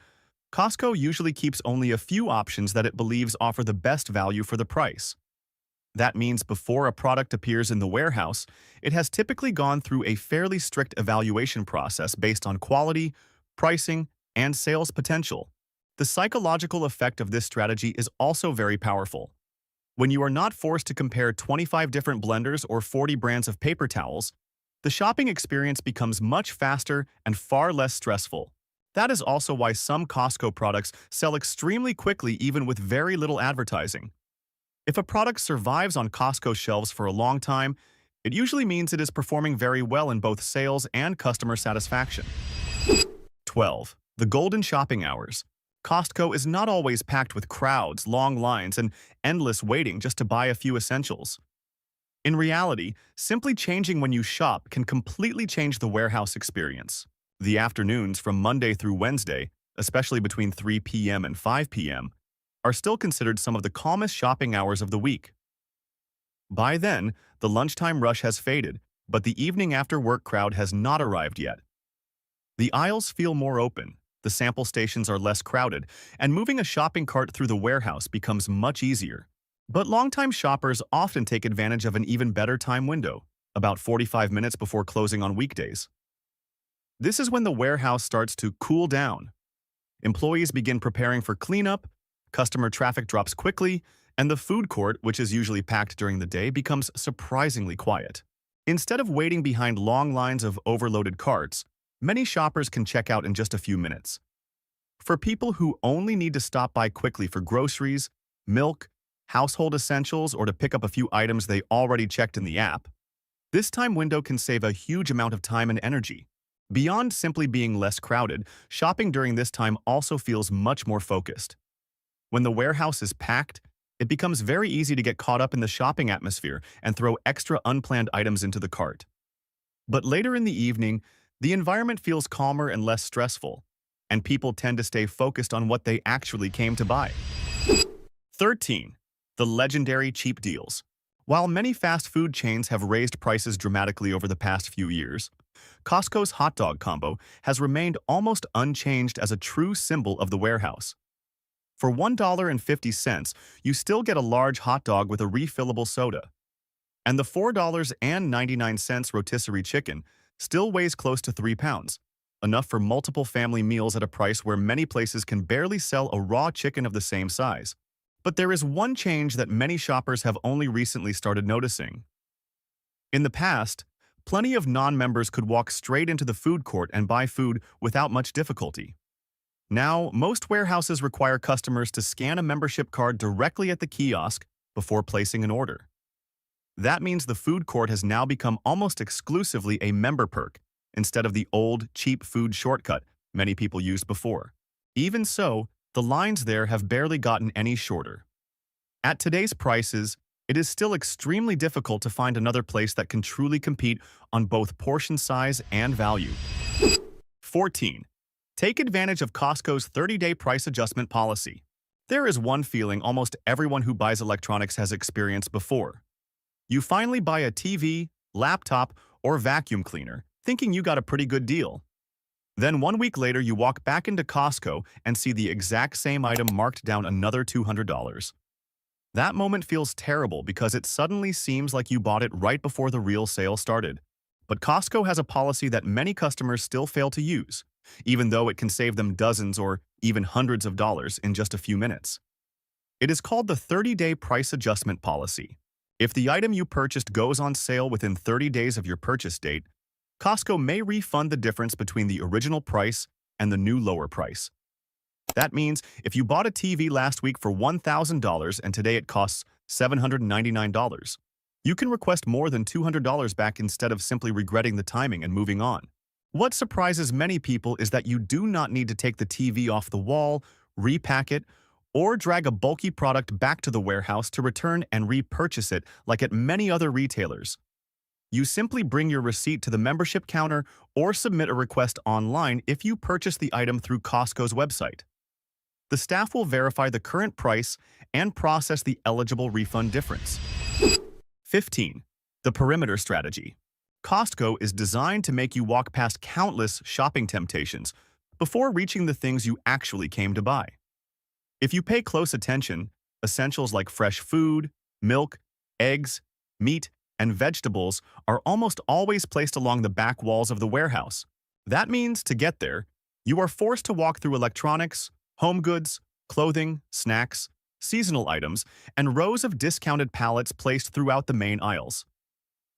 S1: Costco usually keeps only a few options that it believes offer the best value for the price. That means before a product appears in the warehouse, it has typically gone through a fairly strict evaluation process based on quality, pricing, and sales potential. The psychological effect of this strategy is also very powerful. When you are not forced to compare 25 different blenders or 40 brands of paper towels, the shopping experience becomes much faster and far less stressful. That is also why some Costco products sell extremely quickly even with very little advertising. If a product survives on Costco shelves for a long time, it usually means it is performing very well in both sales and customer satisfaction. 12. The golden shopping hours. Costco is not always packed with crowds, long lines, and endless waiting just to buy a few essentials. In reality, simply changing when you shop can completely change the warehouse experience. The afternoons from Monday through Wednesday, especially between 3 p.m. and 5 p.m., are still considered some of the calmest shopping hours of the week. By then, the lunchtime rush has faded, but the evening after work crowd has not arrived yet. The aisles feel more open, the sample stations are less crowded, and moving a shopping cart through the warehouse becomes much easier. But longtime shoppers often take advantage of an even better time window, about 45 minutes before closing on weekdays. This is when the warehouse starts to cool down. Employees begin preparing for cleanup, customer traffic drops quickly, and the food court, which is usually packed during the day, becomes surprisingly quiet. Instead of waiting behind long lines of overloaded carts, many shoppers can check out in just a few minutes. For people who only need to stop by quickly for groceries, milk, household essentials, or to pick up a few items they already checked in the app, this time window can save a huge amount of time and energy. Beyond simply being less crowded, shopping during this time also feels much more focused. When the warehouse is packed, it becomes very easy to get caught up in the shopping atmosphere and throw extra unplanned items into the cart. But later in the evening, the environment feels calmer and less stressful, and people tend to stay focused on what they actually came to buy. 13. The legendary cheap deals. While many fast food chains have raised prices dramatically over the past few years, Costco's hot dog combo has remained almost unchanged as a true symbol of the warehouse. For $1.50, you still get a large hot dog with a refillable soda. And the $4.99 rotisserie chicken still weighs close to 3 pounds, enough for multiple family meals at a price where many places can barely sell a raw chicken of the same size. But there is one change that many shoppers have only recently started noticing. In the past, plenty of non-members could walk straight into the food court and buy food without much difficulty. Now, most warehouses require customers to scan a membership card directly at the kiosk before placing an order. That means the food court has now become almost exclusively a member perk instead of the old, cheap food shortcut many people used before. Even so, the lines there have barely gotten any shorter. At today's prices, it is still extremely difficult to find another place that can truly compete on both portion size and value. 14. Take advantage of Costco's 30-day price adjustment policy. There is one feeling almost everyone who buys electronics has experienced before. You finally buy a TV, laptop, or vacuum cleaner, thinking you got a pretty good deal. Then 1 week later, you walk back into Costco and see the exact same item marked down another $200. That moment feels terrible because it suddenly seems like you bought it right before the real sale started. But Costco has a policy that many customers still fail to use. even though it can save them dozens or even hundreds of dollars in just a few minutes. It is called the 30-day price adjustment policy. If the item you purchased goes on sale within 30 days of your purchase date, Costco may refund the difference between the original price and the new lower price. That means if you bought a TV last week for $1,000 and today it costs $799, you can request more than $200 back instead of simply regretting the timing and moving on. What surprises many people is that you do not need to take the TV off the wall, repack it, or drag a bulky product back to the warehouse to return and repurchase it like at many other retailers. You simply bring your receipt to the membership counter or submit a request online if you purchase the item through Costco's website. The staff will verify the current price and process the eligible refund difference. 15. The perimeter strategy. Costco is designed to make you walk past countless shopping temptations before reaching the things you actually came to buy. If you pay close attention, essentials like fresh food, milk, eggs, meat, and vegetables are almost always placed along the back walls of the warehouse. That means, to get there, you are forced to walk through electronics, home goods, clothing, snacks, seasonal items, and rows of discounted pallets placed throughout the main aisles.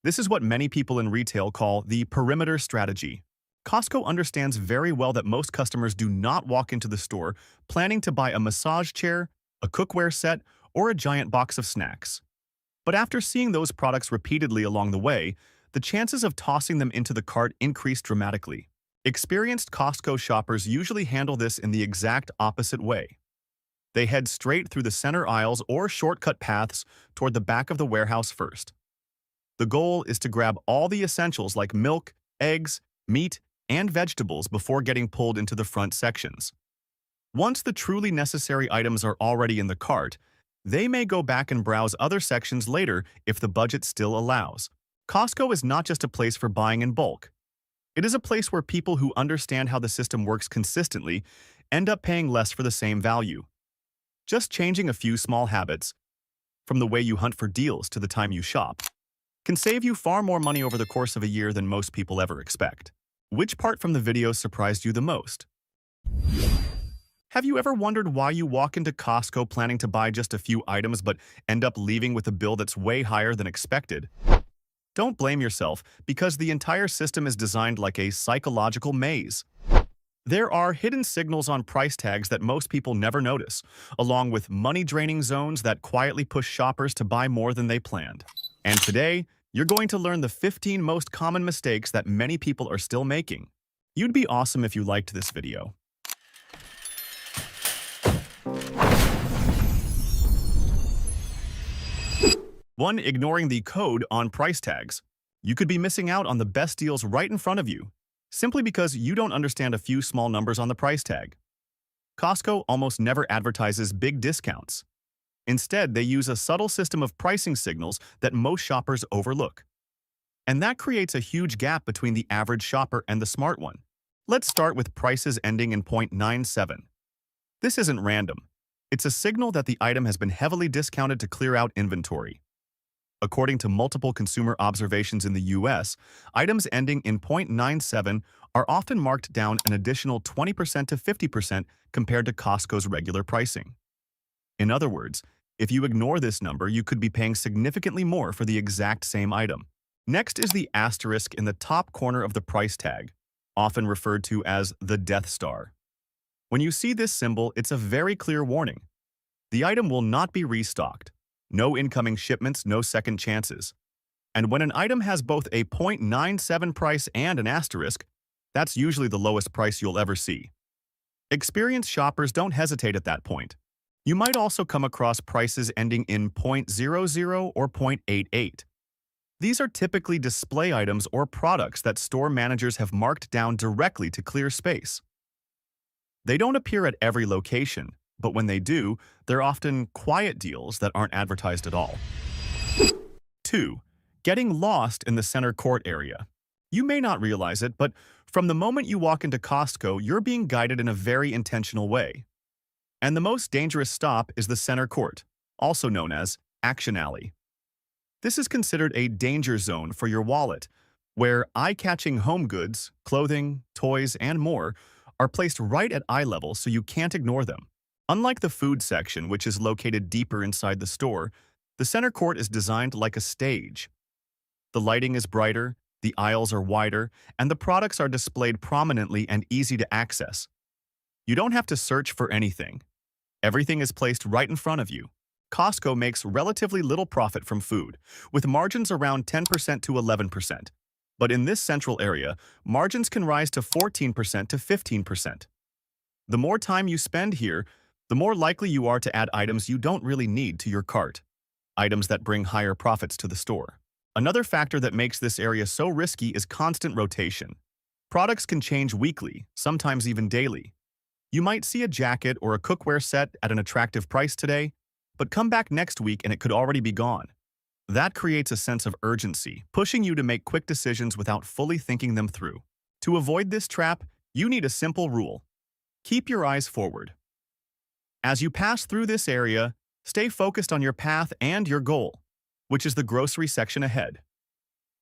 S1: This is what many people in retail call the perimeter strategy. Costco understands very well that most customers do not walk into the store planning to buy a massage chair, a cookware set, or a giant box of snacks. But after seeing those products repeatedly along the way, the chances of tossing them into the cart increase dramatically. Experienced Costco shoppers usually handle this in the exact opposite way. They head straight through the center aisles or shortcut paths toward the back of the warehouse first. The goal is to grab all the essentials like milk, eggs, meat, and vegetables before getting pulled into the front sections. Once the truly necessary items are already in the cart, they may go back and browse other sections later if the budget still allows. Costco is not just a place for buying in bulk. It is a place where people who understand how the system works consistently end up paying less for the same value. Just changing a few small habits, from the way you hunt for deals to the time you shop, can save you far more money over the course of a year than most people ever expect. Which part from the video surprised you the most? Have you ever wondered why you walk into Costco planning to buy just a few items but end up leaving with a bill that's way higher than expected? Don't blame yourself, because the entire system is designed like a psychological maze. There are hidden signals on price tags that most people never notice, along with money-draining zones that quietly push shoppers to buy more than they planned. And today, you're going to learn the 15 most common mistakes that many people are still making. You'd be awesome if you liked this video. 1. Ignoring the code on price tags. You could be missing out on the best deals right in front of you, simply because you don't understand a few small numbers on the price tag. Costco almost never advertises big discounts. Instead, they use a subtle system of pricing signals that most shoppers overlook. And that creates a huge gap between the average shopper and the smart one. Let's start with prices ending in 0.97. This isn't random. It's a signal that the item has been heavily discounted to clear out inventory. According to multiple consumer observations in the US, items ending in 0.97 are often marked down an additional 20% to 50% compared to Costco's regular pricing. In other words, if you ignore this number, you could be paying significantly more for the exact same item. Next is the asterisk in the top corner of the price tag, often referred to as the Death Star. When you see this symbol, it's a very clear warning. The item will not be restocked. No incoming shipments, no second chances. And when an item has both a 0.97 price and an asterisk, that's usually the lowest price you'll ever see. Experienced shoppers don't hesitate at that point. You might also come across prices ending in 0.00 or 0.88. These are typically display items or products that store managers have marked down directly to clear space. They don't appear at every location, but when they do, they're often quiet deals that aren't advertised at all. 2. Getting lost in the center court area. You may not realize it, but from the moment you walk into Costco, you're being guided in a very intentional way. And the most dangerous stop is the center court, also known as Action Alley. This is considered a danger zone for your wallet, where eye-catching home goods, clothing, toys, and more are placed right at eye level so you can't ignore them. Unlike the food section, which is located deeper inside the store, the center court is designed like a stage. The lighting is brighter, the aisles are wider, and the products are displayed prominently and easy to access. You don't have to search for anything. Everything is placed right in front of you. Costco makes relatively little profit from food, with margins around 10% to 11%. But in this central area, margins can rise to 14% to 15%. The more time you spend here, the more likely you are to add items you don't really need to your cart, items that bring higher profits to the store. Another factor that makes this area so risky is constant rotation. Products can change weekly, sometimes even daily. You might see a jacket or a cookware set at an attractive price today, but come back next week and it could already be gone. That creates a sense of urgency, pushing you to make quick decisions without fully thinking them through. To avoid this trap, you need a simple rule. Keep your eyes forward. As you pass through this area, stay focused on your path and your goal, which is the grocery section ahead.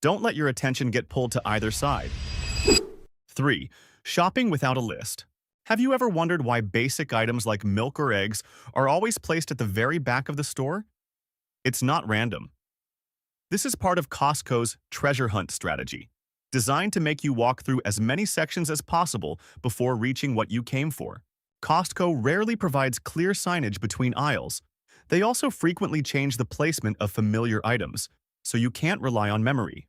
S1: Don't let your attention get pulled to either side. 3. Shopping without a list. Have you ever wondered why basic items like milk or eggs are always placed at the very back of the store? It's not random. This is part of Costco's treasure hunt strategy, designed to make you walk through as many sections as possible before reaching what you came for. Costco rarely provides clear signage between aisles. They also frequently change the placement of familiar items, so you can't rely on memory.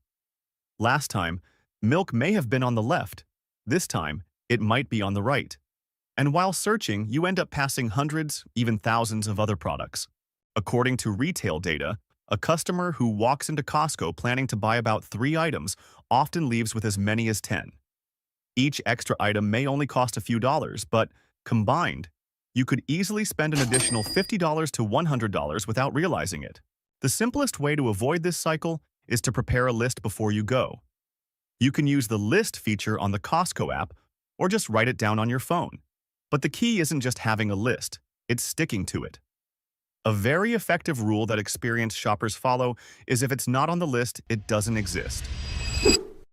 S1: Last time, milk may have been on the left. This time, it might be on the right. And while searching, you end up passing hundreds, even thousands of other products. According to retail data, a customer who walks into Costco planning to buy about 3 items often leaves with as many as 10. Each extra item may only cost a few dollars, but combined, you could easily spend an additional $50 to $100 without realizing it. The simplest way to avoid this cycle is to prepare a list before you go. You can use the list feature on the Costco app or just write it down on your phone. But the key isn't just having a list, it's sticking to it. A very effective rule that experienced shoppers follow is if it's not on the list, it doesn't exist.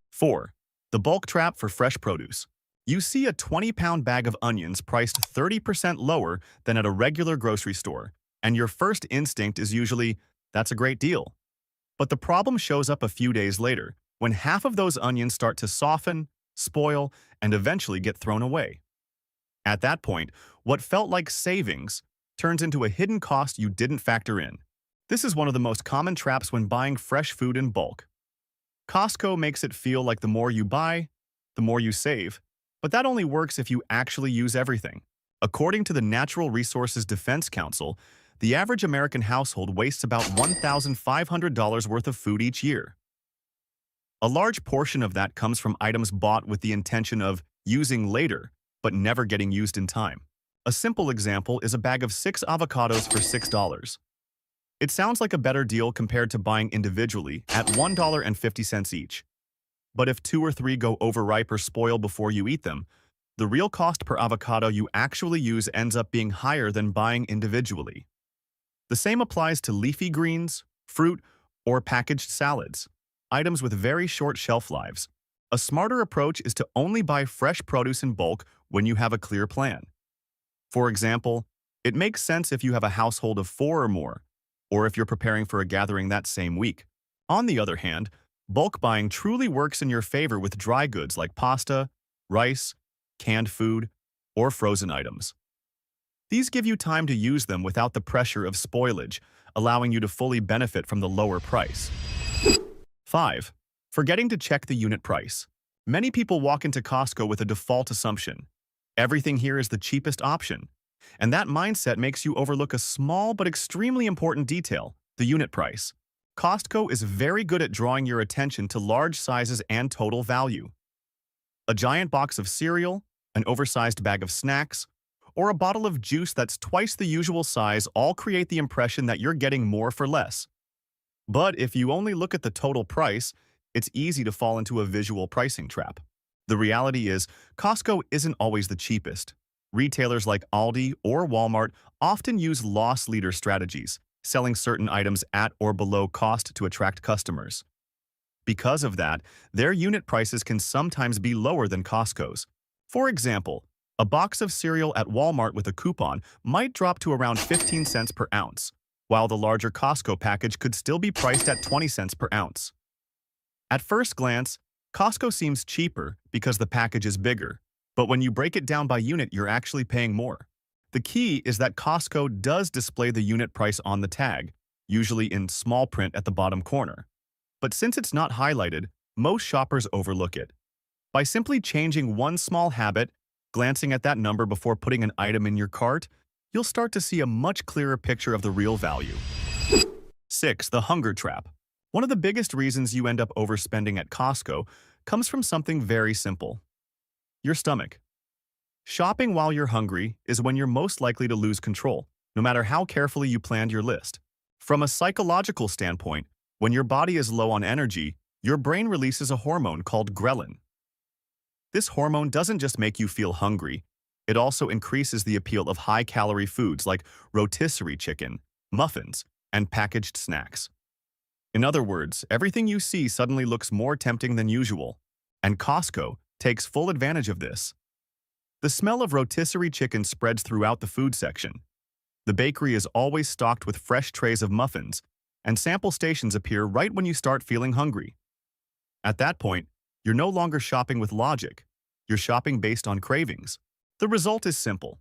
S1: 4. The bulk trap for fresh produce. You see a 20-pound bag of onions priced 30% lower than at a regular grocery store, and your first instinct is usually, that's a great deal. But the problem shows up a few days later, when half of those onions start to soften, spoil, and eventually get thrown away. At that point, what felt like savings turns into a hidden cost you didn't factor in. This is one of the most common traps when buying fresh food in bulk. Costco makes it feel like the more you buy, the more you save, but that only works if you actually use everything. According to the Natural Resources Defense Council, the average American household wastes about $1,500 worth of food each year. A large portion of that comes from items bought with the intention of using later, but never getting used in time. A simple example is a bag of 6 avocados for $6. It sounds like a better deal compared to buying individually at $1.50 each. But if 2 or 3 go overripe or spoil before you eat them, the real cost per avocado you actually use ends up being higher than buying individually. The same applies to leafy greens, fruit, or packaged salads, items with very short shelf lives. A smarter approach is to only buy fresh produce in bulk when you have a clear plan. For example, it makes sense if you have a household of 4 or more, or if you're preparing for a gathering that same week. On the other hand, bulk buying truly works in your favor with dry goods like pasta, rice, canned food, or frozen items. These give you time to use them without the pressure of spoilage, allowing you to fully benefit from the lower price. 5. Forgetting to check the unit price. Many people walk into Costco with a default assumption. Everything here is the cheapest option. And that mindset makes you overlook a small but extremely important detail, the unit price. Costco is very good at drawing your attention to large sizes and total value. A giant box of cereal, an oversized bag of snacks, or a bottle of juice that's twice the usual size all create the impression that you're getting more for less. But if you only look at the total price, it's easy to fall into a visual pricing trap. The reality is, Costco isn't always the cheapest. Retailers like Aldi or Walmart often use loss leader strategies, selling certain items at or below cost to attract customers. Because of that, their unit prices can sometimes be lower than Costco's. For example, A box of cereal at Walmart with a coupon might drop to around 15 cents per ounce, while the larger Costco package could still be priced at 20 cents per ounce. At first glance, Costco seems cheaper because the package is bigger, but when you break it down by unit, you're actually paying more. The key is that Costco does display the unit price on the tag, usually in small print at the bottom corner. But since it's not highlighted, most shoppers overlook it. By simply changing one small habit, glancing at that number before putting an item in your cart, you'll start to see a much clearer picture of the real value. 6. The hunger trap. One of the biggest reasons you end up overspending at Costco comes from something very simple: your stomach. Shopping while you're hungry is when you're most likely to lose control, no matter how carefully you planned your list. From a psychological standpoint, when your body is low on energy, your brain releases a hormone called ghrelin. This hormone doesn't just make you feel hungry, it also increases the appeal of high-calorie foods like rotisserie chicken, muffins, and packaged snacks. In other words, everything you see suddenly looks more tempting than usual, and Costco takes full advantage of this. The smell of rotisserie chicken spreads throughout the food section. The bakery is always stocked with fresh trays of muffins, and sample stations appear right when you start feeling hungry. At that point, you're no longer shopping with logic. You're shopping based on cravings. The result is simple.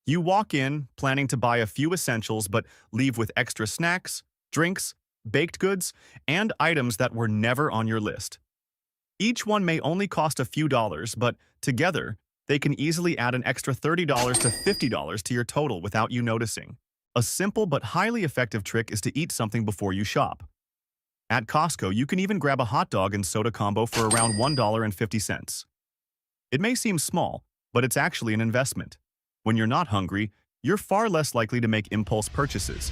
S1: You walk in planning to buy a few essentials but leave with extra snacks, drinks, baked goods, and items that were never on your list. Each one may only cost a few dollars, but together, they can easily add an extra $30 to $50 to your total without you noticing. A simple but highly effective trick is to eat something before you shop. At Costco, you can even grab a hot dog and soda combo for around $1.50. It may seem small, but it's actually an investment. When you're not hungry, you're far less likely to make impulse purchases.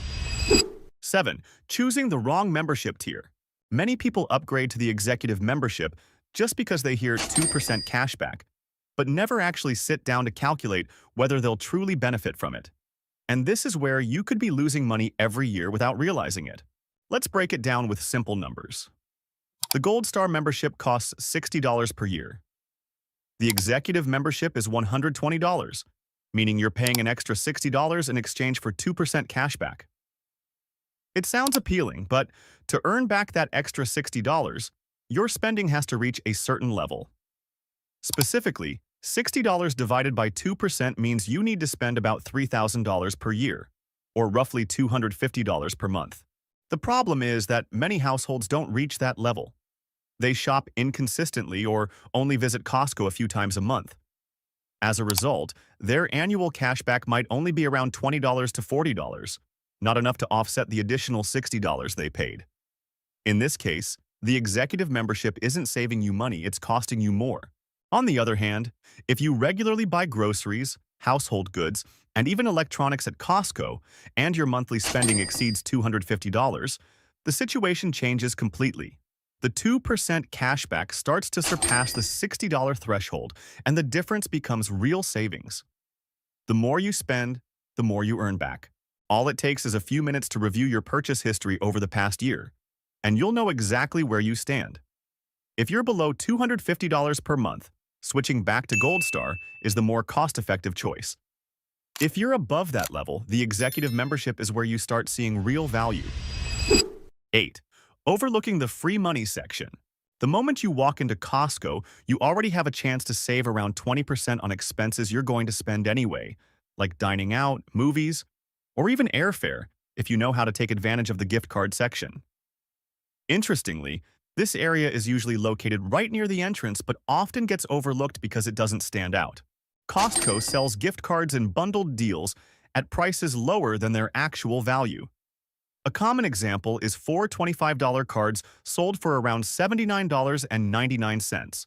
S1: 7. Choosing the wrong membership tier. Many people upgrade to the executive membership just because they hear 2% cashback, but never actually sit down to calculate whether they'll truly benefit from it. And this is where you could be losing money every year without realizing it. Let's break it down with simple numbers. The Gold Star membership costs $60 per year. The executive membership is $120, meaning you're paying an extra $60 in exchange for 2% cashback. It sounds appealing, but to earn back that extra $60, your spending has to reach a certain level. Specifically, $60 divided by 2% means you need to spend about $3,000 per year, or roughly $250 per month. The problem is that many households don't reach that level. They shop inconsistently or only visit Costco a few times a month. As a result, their annual cashback might only be around $20 to $40, not enough to offset the additional $60 they paid. In this case, the executive membership isn't saving you money, it's costing you more. On the other hand, if you regularly buy groceries, household goods, and even electronics at Costco, and your monthly spending exceeds $250, the situation changes completely. The 2% cashback starts to surpass the $60 threshold, and the difference becomes real savings. The more you spend, the more you earn back. All it takes is a few minutes to review your purchase history over the past year, and you'll know exactly where you stand. If you're below $250 per month, switching back to Gold Star is the more cost-effective choice. If you're above that level, the executive membership is where you start seeing real value. 8. Overlooking the free money section. The moment you walk into Costco, you already have a chance to save around 20% on expenses you're going to spend anyway, like dining out, movies, or even airfare, if you know how to take advantage of the gift card section. Interestingly, this area is usually located right near the entrance but often gets overlooked because it doesn't stand out. Costco sells gift cards in bundled deals at prices lower than their actual value. A common example is four $25 cards sold for around $79.99.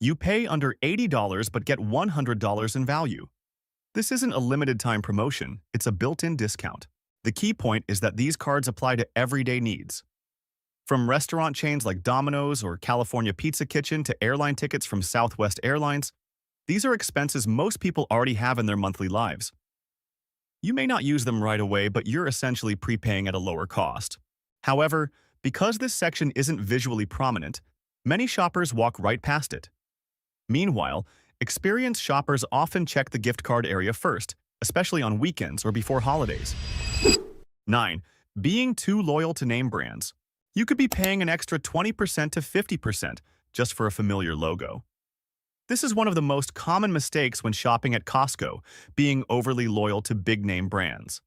S1: You pay under $80 but get $100 in value. This isn't a limited time promotion, it's a built-in discount. The key point is that these cards apply to everyday needs. From restaurant chains like Domino's or California Pizza Kitchen to airline tickets from Southwest Airlines, these are expenses most people already have in their monthly lives. You may not use them right away, but you're essentially prepaying at a lower cost. However, because this section isn't visually prominent, many shoppers walk right past it. Meanwhile, Experienced shoppers often check the gift card area first, especially on weekends or before holidays. 9. Being too loyal to name brands. You could be paying an extra 20% to 50% just for a familiar logo. This is one of the most common mistakes when shopping at Costco, being overly loyal to big-name brands.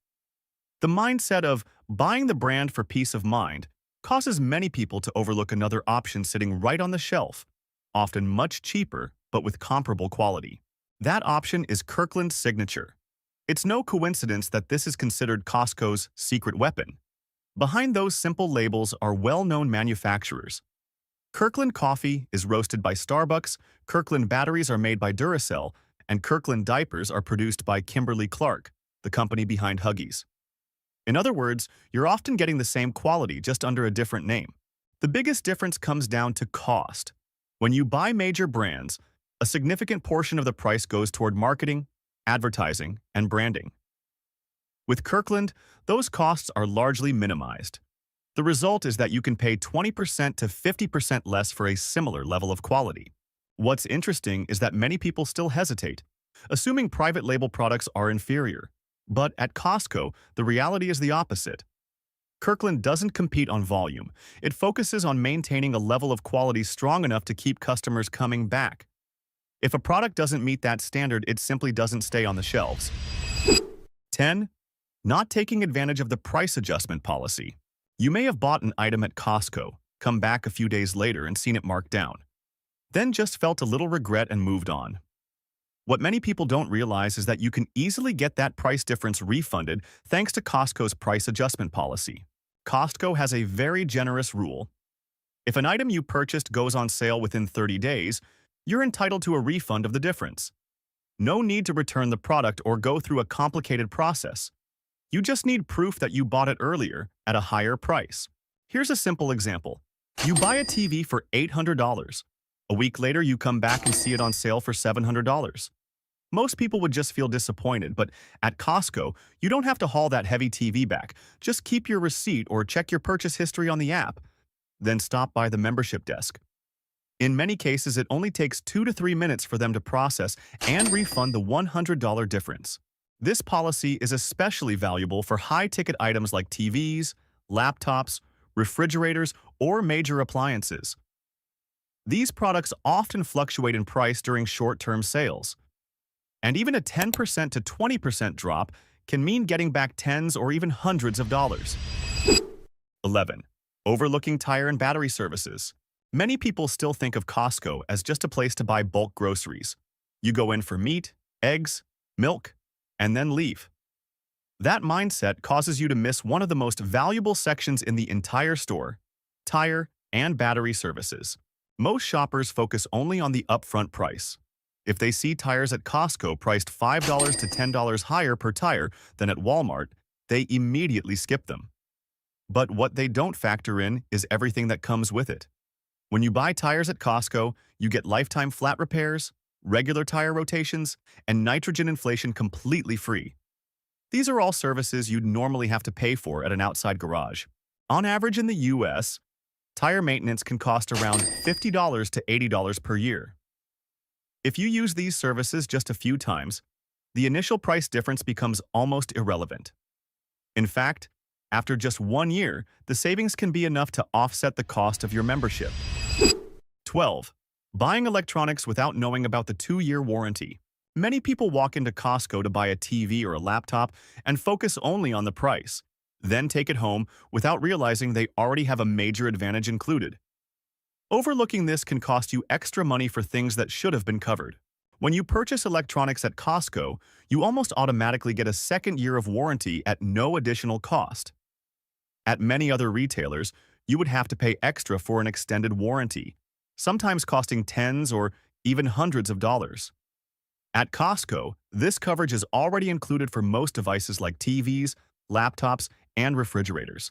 S1: The mindset of buying the brand for peace of mind causes many people to overlook another option sitting right on the shelf, often much cheaper but with comparable quality. That option is Kirkland's Signature. It's no coincidence that this is considered Costco's secret weapon. Behind those simple labels are well-known manufacturers. Kirkland coffee is roasted by Starbucks, Kirkland batteries are made by Duracell, and Kirkland diapers are produced by Kimberly-Clark, the company behind Huggies. In other words, you're often getting the same quality just under a different name. The biggest difference comes down to cost. When you buy major brands, a significant portion of the price goes toward marketing, advertising, and branding. With Kirkland, those costs are largely minimized. The result is that you can pay 20% to 50% less for a similar level of quality. What's interesting is that many people still hesitate, assuming private label products are inferior. But at Costco, the reality is the opposite. Kirkland doesn't compete on volume. It focuses on maintaining a level of quality strong enough to keep customers coming back. If a product doesn't meet that standard, it simply doesn't stay on the shelves. 10. Not taking advantage of the price adjustment policy. You may have bought an item at Costco, come back a few days later and seen it marked down, then just felt a little regret and moved on. What many people don't realize is that you can easily get that price difference refunded thanks to Costco's price adjustment policy. Costco has a very generous rule. If an item you purchased goes on sale within 30 days, you're entitled to a refund of the difference. No need to return the product or go through a complicated process. You just need proof that you bought it earlier at a higher price. Here's a simple example. You buy a TV for $800. A week later, you come back and see it on sale for $700. Most people would just feel disappointed, but at Costco, you don't have to haul that heavy TV back. Just keep your receipt or check your purchase history on the app. Then stop by the membership desk. In many cases, it only takes 2 to 3 minutes for them to process and refund the $100 difference. This policy is especially valuable for high-ticket items like TVs, laptops, refrigerators, or major appliances. These products often fluctuate in price during short-term sales. And even a 10% to 20% drop can mean getting back tens or even hundreds of dollars. 11. Overlooking tire and battery services. Many people still think of Costco as just a place to buy bulk groceries. You go in for meat, eggs, milk, and then leave. That mindset causes you to miss one of the most valuable sections in the entire store: tire and battery services. Most shoppers focus only on the upfront price. If they see tires at Costco priced $5 to $10 higher per tire than at Walmart, they immediately skip them. But what they don't factor in is everything that comes with it. When you buy tires at Costco, you get lifetime flat repairs, regular tire rotations, and nitrogen inflation completely free. These are all services you'd normally have to pay for at an outside garage. On average in the US, tire maintenance can cost around $50 to $80 per year. If you use these services just a few times, the initial price difference becomes almost irrelevant. In fact, after just 1 year, the savings can be enough to offset the cost of your membership. 12. Buying electronics without knowing about the 2-year warranty. Many people walk into Costco to buy a TV or a laptop and focus only on the price, then take it home without realizing they already have a major advantage included. Overlooking this can cost you extra money for things that should have been covered. When you purchase electronics at Costco, you almost automatically get a 2nd year of warranty at no additional cost. At many other retailers, you would have to pay extra for an extended warranty, sometimes costing tens or even hundreds of dollars. At Costco, this coverage is already included for most devices like TVs, laptops, and refrigerators.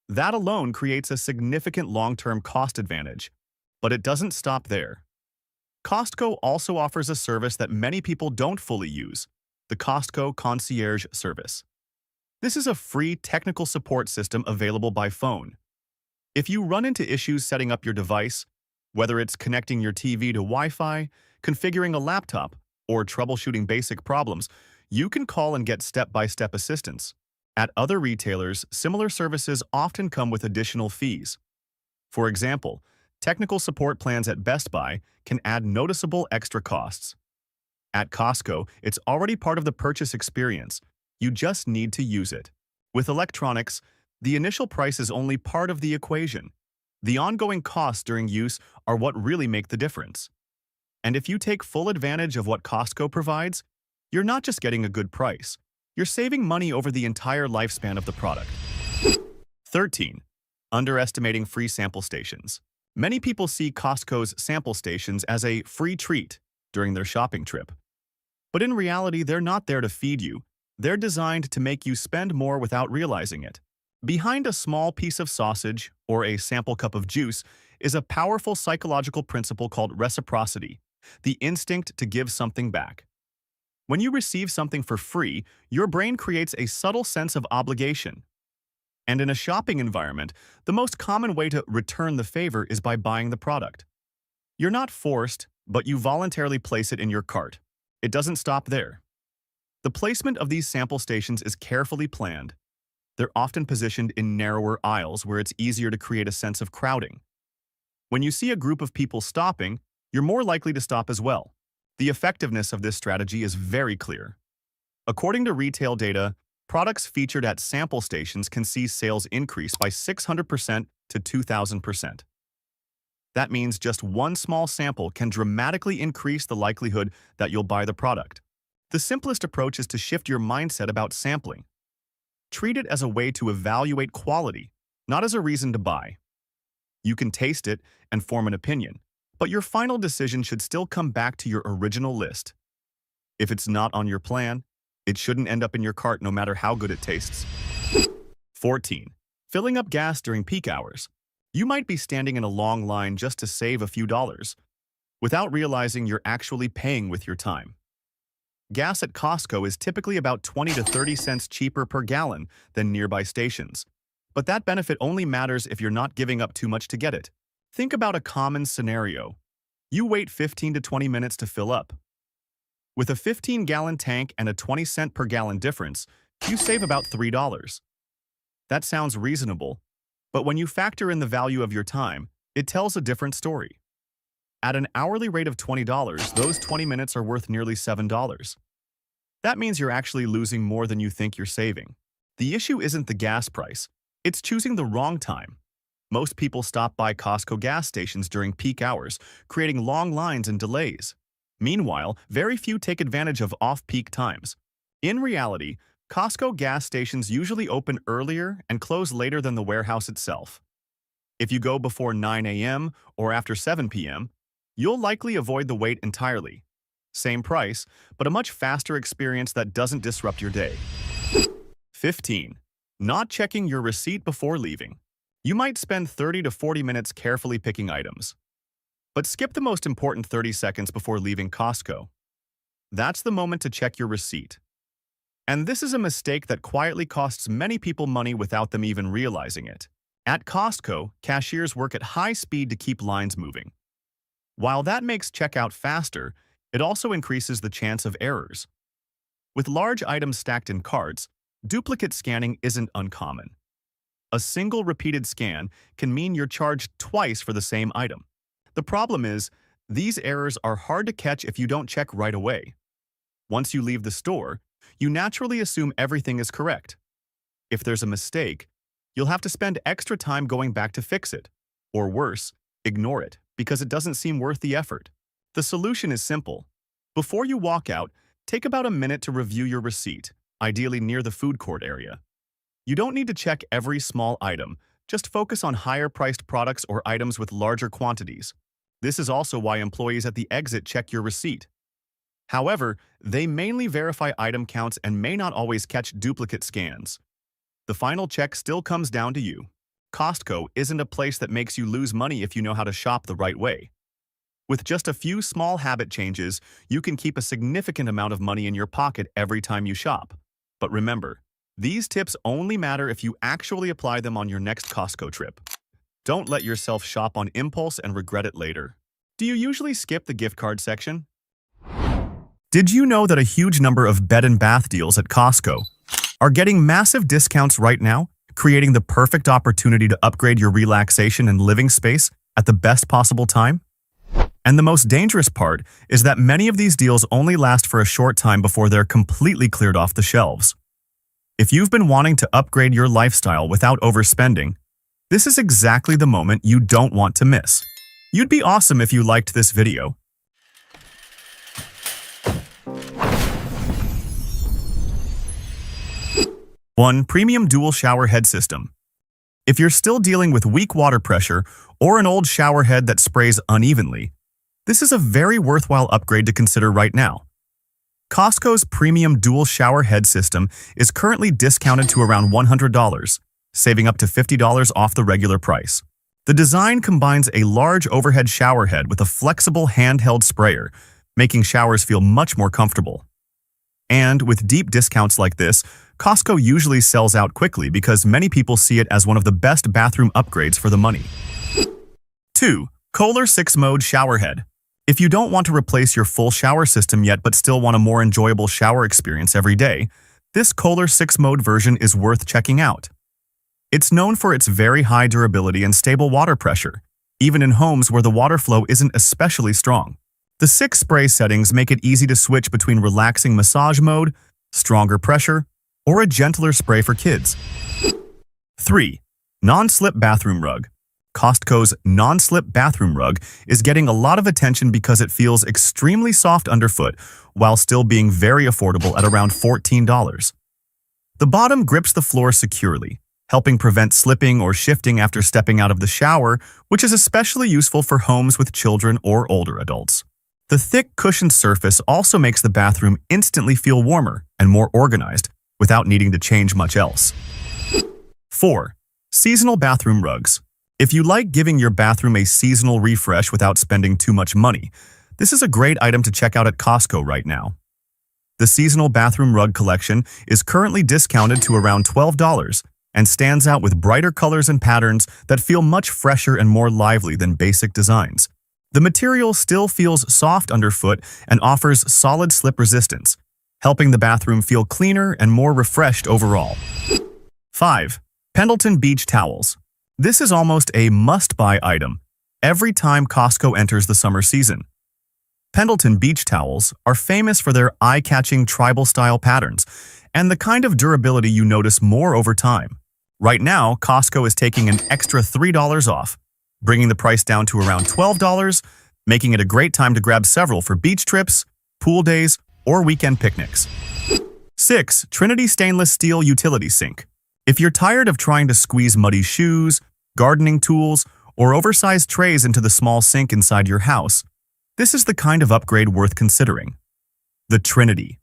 S1: That alone creates a significant long-term cost advantage, but it doesn't stop there. Costco also offers a service that many people don't fully use: the Costco Concierge Service. This is a free technical support system available by phone. If you run into issues setting up your device, whether it's connecting your TV to Wi-Fi, configuring a laptop, or troubleshooting basic problems, you can call and get step-by-step assistance. At other retailers, similar services often come with additional fees. For example, technical support plans at Best Buy can add noticeable extra costs. At Costco, it's already part of the purchase experience. You just need to use it. With electronics, the initial price is only part of the equation. The ongoing costs during use are what really make the difference. And if you take full advantage of what Costco provides, you're not just getting a good price, you're saving money over the entire lifespan of the product. 13. Underestimating free sample stations. Many people see Costco's sample stations as a free treat during their shopping trip. But in reality, they're not there to feed you. They're designed to make you spend more without realizing it. Behind a small piece of sausage or a sample cup of juice is a powerful psychological principle called reciprocity, the instinct to give something back. When you receive something for free, your brain creates a subtle sense of obligation. And in a shopping environment, the most common way to return the favor is by buying the product. You're not forced, but you voluntarily place it in your cart. It doesn't stop there. The placement of these sample stations is carefully planned. They're often positioned in narrower aisles where it's easier to create a sense of crowding. When you see a group of people stopping, you're more likely to stop as well. The effectiveness of this strategy is very clear. According to retail data, products featured at sample stations can see sales increase by 600% to 2,000%. That means just one small sample can dramatically increase the likelihood that you'll buy the product. The simplest approach is to shift your mindset about sampling. Treat it as a way to evaluate quality, not as a reason to buy. You can taste it and form an opinion, but your final decision should still come back to your original list. If it's not on your plan, it shouldn't end up in your cart no matter how good it tastes. 14. Filling up gas during peak hours. You might be standing in a long line just to save a few dollars, without realizing you're actually paying with your time. Gas at Costco is typically about 20 to 30 cents cheaper per gallon than nearby stations, but that benefit only matters if you're not giving up too much to get it. Think about a common scenario. You wait 15 to 20 minutes to fill up. With a 15-gallon tank and a 20-cent per gallon difference, you save about $3. That sounds reasonable, but when you factor in the value of your time, it tells a different story. At an hourly rate of $20, those 20 minutes are worth nearly $7. That means you're actually losing more than you think you're saving. The issue isn't the gas price, it's choosing the wrong time. Most people stop by Costco gas stations during peak hours, creating long lines and delays. Meanwhile, very few take advantage of off-peak times. In reality, Costco gas stations usually open earlier and close later than the warehouse itself. If you go before 9 a.m. or after 7 p.m., you'll likely avoid the wait entirely. Same price, but a much faster experience that doesn't disrupt your day. 15. Not checking your receipt before leaving. You might spend 30 to 40 minutes carefully picking items, but skip the most important 30 seconds before leaving Costco. That's the moment to check your receipt. And this is a mistake that quietly costs many people money without them even realizing it. At Costco, cashiers work at high speed to keep lines moving. While that makes checkout faster, it also increases the chance of errors. With large items stacked in carts, duplicate scanning isn't uncommon. A single repeated scan can mean you're charged twice for the same item. The problem is, these errors are hard to catch if you don't check right away. Once you leave the store, you naturally assume everything is correct. If there's a mistake, you'll have to spend extra time going back to fix it. Or worse, ignore it because it doesn't seem worth the effort. The solution is simple. Before you walk out, take about a minute to review your receipt, ideally near the food court area. You don't need to check every small item, just focus on higher-priced products or items with larger quantities. This is also why employees at the exit check your receipt. However, they mainly verify item counts and may not always catch duplicate scans. The final check still comes down to you. Costco isn't a place that makes you lose money if you know how to shop the right way. With just a few small habit changes, you can keep a significant amount of money in your pocket every time you shop. But remember, these tips only matter if you actually apply them on your next Costco trip. Don't let yourself shop on impulse and regret it later. Do you usually skip the gift card section? Did you know that a huge number of bed and bath deals at Costco are getting massive discounts right now, creating the perfect opportunity to upgrade your relaxation and living space at the best possible time? And the most dangerous part is that many of these deals only last for a short time before they're completely cleared off the shelves. If you've been wanting to upgrade your lifestyle without overspending, this is exactly the moment you don't want to miss. You'd be awesome if you liked this video. 1. Premium Dual Shower Head System. If you're still dealing with weak water pressure or an old shower head that sprays unevenly, this is a very worthwhile upgrade to consider right now. Costco's Premium Dual Shower Head System is currently discounted to around $100, saving up to $50 off the regular price. The design combines a large overhead shower head with a flexible handheld sprayer, making showers feel much more comfortable. And with deep discounts like this, Costco usually sells out quickly because many people see it as one of the best bathroom upgrades for the money. 2. Kohler 6-Mode Shower Head. If you don't want to replace your full shower system yet but still want a more enjoyable shower experience every day, this Kohler 6-Mode version is worth checking out. It's known for its very high durability and stable water pressure, even in homes where the water flow isn't especially strong. The 6 spray settings make it easy to switch between relaxing massage mode, stronger pressure, or a gentler spray for kids. 3. Non-slip bathroom rug. Costco's non-slip bathroom rug is getting a lot of attention because it feels extremely soft underfoot while still being very affordable at around $14. The bottom grips the floor securely, helping prevent slipping or shifting after stepping out of the shower, which is especially useful for homes with children or older adults. The thick cushioned surface also makes the bathroom instantly feel warmer and more organized without needing to change much else. 4. Seasonal bathroom rugs. If you like giving your bathroom a seasonal refresh without spending too much money, this is a great item to check out at Costco right now. The seasonal bathroom rug collection is currently discounted to around $12 and stands out with brighter colors and patterns that feel much fresher and more lively than basic designs. The material still feels soft underfoot and offers solid slip resistance, helping the bathroom feel cleaner and more refreshed overall. 5. Pendleton Beach Towels. This is almost a must-buy item every time Costco enters the summer season. Pendleton beach towels are famous for their eye-catching tribal-style patterns and the kind of durability you notice more over time. Right now, Costco is taking an extra $3 off, bringing the price down to around $12, making it a great time to grab several for beach trips, pool days, or weekend picnics. 6. Trinity Stainless Steel Utility Sink. If you're tired of trying to squeeze muddy shoes, gardening tools, or oversized trays into the small sink inside your house, this is the kind of upgrade worth considering. The Trinity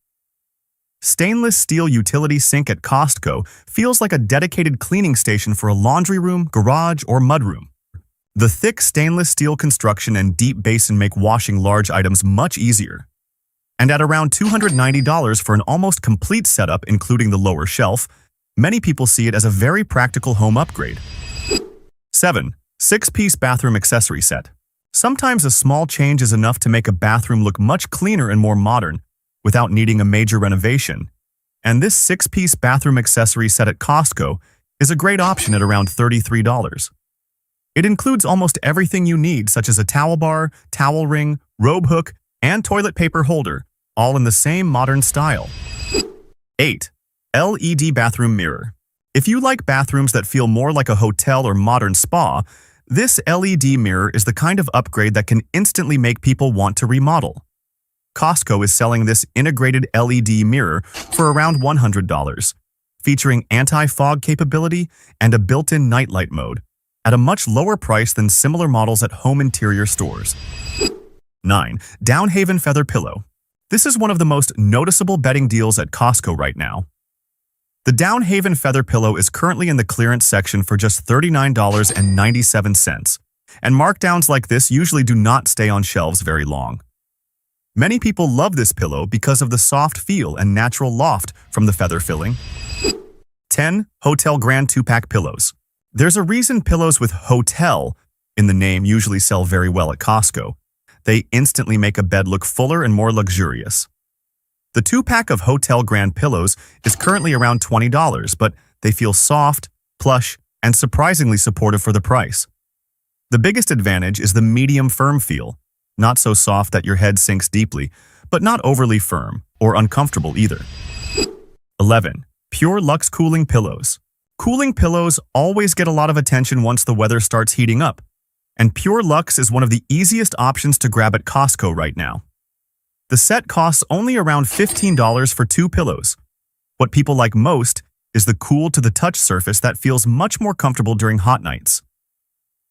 S1: Stainless Steel Utility Sink at Costco feels like a dedicated cleaning station for a laundry room, garage, or mudroom. The thick stainless steel construction and deep basin make washing large items much easier. And at around $290 for an almost complete setup including the lower shelf, many people see it as a very practical home upgrade. 7. 6-piece bathroom accessory set. Sometimes a small change is enough to make a bathroom look much cleaner and more modern without needing a major renovation. And this 6-piece bathroom accessory set at Costco is a great option at around $33. It includes almost everything you need, such as a towel bar, towel ring, robe hook, and toilet paper holder, all in the same modern style. 8. LED bathroom mirror. If you like bathrooms that feel more like a hotel or modern spa, this LED mirror is the kind of upgrade that can instantly make people want to remodel. Costco is selling this integrated LED mirror for around $100, featuring anti-fog capability and a built-in nightlight mode, at a much lower price than similar models at home interior stores. 9. Downhaven Feather Pillow. This is one of the most noticeable bedding deals at Costco right now. The Downhaven Feather Pillow is currently in the clearance section for just $39.97, and markdowns like this usually do not stay on shelves very long. Many people love this pillow because of the soft feel and natural loft from the feather filling. 10. Hotel Grand 2-Pack Pillows. There's a reason pillows with hotel in the name usually sell very well at Costco. They instantly make a bed look fuller and more luxurious. The 2-pack of Hotel Grand pillows is currently around $20, but they feel soft, plush, and surprisingly supportive for the price. The biggest advantage is the medium firm feel, not so soft that your head sinks deeply, but not overly firm or uncomfortable either. 11. Pure Luxe Cooling Pillows. Cooling pillows always get a lot of attention once the weather starts heating up, and Pure Luxe is one of the easiest options to grab at Costco right now. The set costs only around $15 for 2 pillows. What people like most is the cool-to-the-touch surface that feels much more comfortable during hot nights.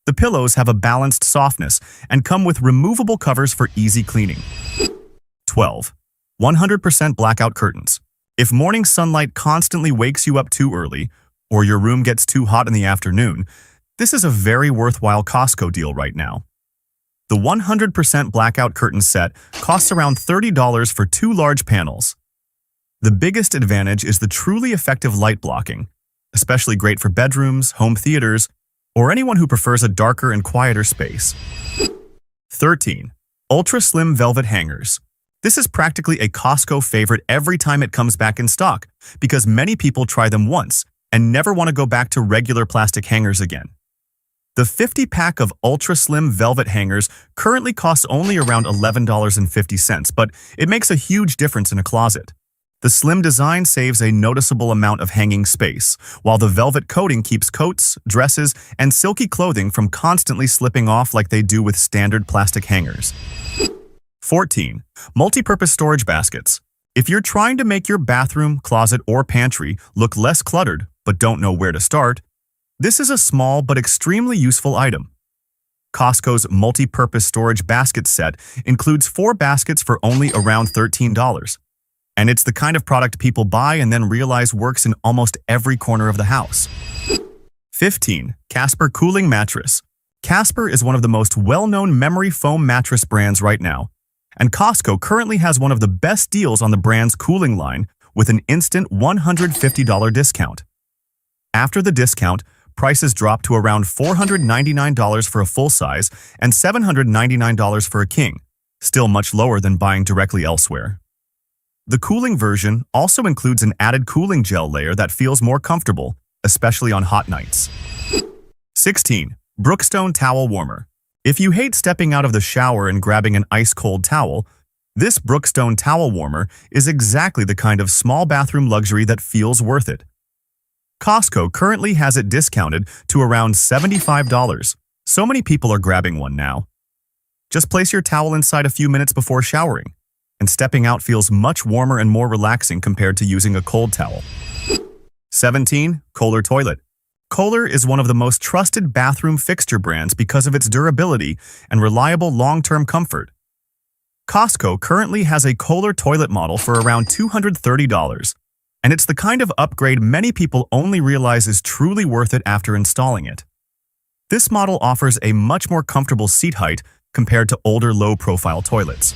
S1: The pillows have a balanced softness and come with removable covers for easy cleaning. 12. 100% Blackout Curtains. If morning sunlight constantly wakes you up too early, or your room gets too hot in the afternoon, this is a very worthwhile Costco deal right now. The 100% Blackout Curtain set costs around $30 for 2 large panels. The biggest advantage is the truly effective light blocking, especially great for bedrooms, home theaters, or anyone who prefers a darker and quieter space. 13. Ultra Slim Velvet Hangers. This is practically a Costco favorite every time it comes back in stock, because many people try them once and never want to go back to regular plastic hangers again. The 50-pack of Ultra Slim Velvet Hangers currently costs only around $11.50, but it makes a huge difference in a closet. The slim design saves a noticeable amount of hanging space, while the velvet coating keeps coats, dresses, and silky clothing from constantly slipping off like they do with standard plastic hangers. 14. Multi-purpose storage baskets. If you're trying to make your bathroom, closet, or pantry look less cluttered but don't know where to start, this is a small but extremely useful item. Costco's multi-purpose storage basket set includes 4 baskets for only around $13. And it's the kind of product people buy and then realize works in almost every corner of the house. 15. Casper Cooling Mattress. Casper is one of the most well-known memory foam mattress brands right now, and Costco currently has one of the best deals on the brand's cooling line with an instant $150 discount. After the discount, prices drop to around $499 for a full size and $799 for a king, still much lower than buying directly elsewhere. The cooling version also includes an added cooling gel layer that feels more comfortable, especially on hot nights. 16. Brookstone Towel Warmer. If you hate stepping out of the shower and grabbing an ice-cold towel, this Brookstone Towel Warmer is exactly the kind of small bathroom luxury that feels worth it. Costco currently has it discounted to around $75. So many people are grabbing one now. Just place your towel inside a few minutes before showering, and stepping out feels much warmer and more relaxing compared to using a cold towel. 17. Kohler Toilet. Kohler is one of the most trusted bathroom fixture brands because of its durability and reliable long-term comfort. Costco currently has a Kohler toilet model for around $230, and it's the kind of upgrade many people only realize is truly worth it after installing it. This model offers a much more comfortable seat height compared to older low-profile toilets.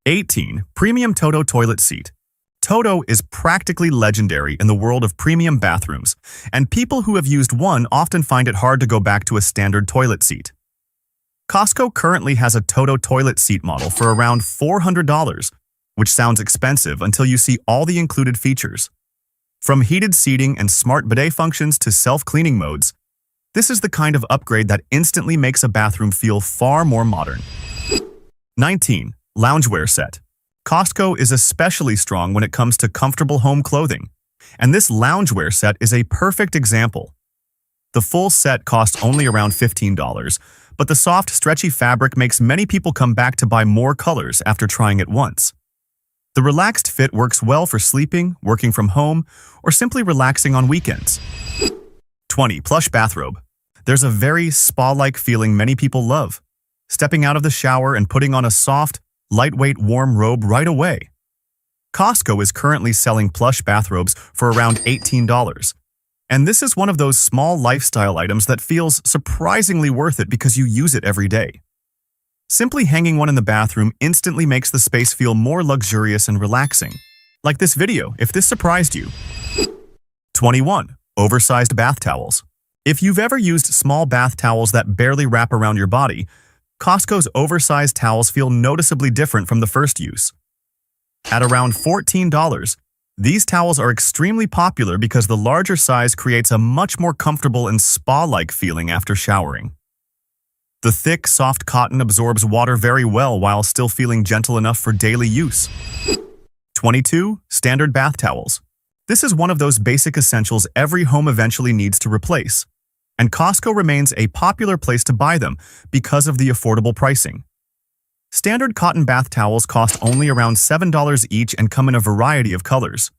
S1: 18. Premium Toto Toilet Seat. Toto is practically legendary in the world of premium bathrooms, and people who have used one often find it hard to go back to a standard toilet seat. Costco currently has a Toto toilet seat model for around $400, which sounds expensive until you see all the included features. From heated seating and smart bidet functions to self-cleaning modes, this is the kind of upgrade that instantly makes a bathroom feel far more modern. 19. Loungewear Set. Costco is especially strong when it comes to comfortable home clothing, and this loungewear set is a perfect example. The full set costs only around $15, but the soft, stretchy fabric makes many people come back to buy more colors after trying it once. The relaxed fit works well for sleeping, working from home, or simply relaxing on weekends. 20. Plush Bathrobe. There's a very spa-like feeling many people love, stepping out of the shower and putting on a soft, lightweight, warm robe right away. Costco is currently selling plush bathrobes for around $18, and this is one of those small lifestyle items that feels surprisingly worth it because you use it every day. Simply hanging one in the bathroom instantly makes the space feel more luxurious and relaxing. Like this video, if this surprised you. 21. Oversized bath towels. If you've ever used small bath towels that barely wrap around your body, Costco's oversized towels feel noticeably different from the first use. At around $14, these towels are extremely popular because the larger size creates a much more comfortable and spa-like feeling after showering. The thick, soft cotton absorbs water very well while still feeling gentle enough for daily use. 22. Standard bath towels. This is one of those basic essentials every home eventually needs to replace, and Costco remains a popular place to buy them because of the affordable pricing. Standard cotton bath towels cost only around $7 each and come in a variety of colors.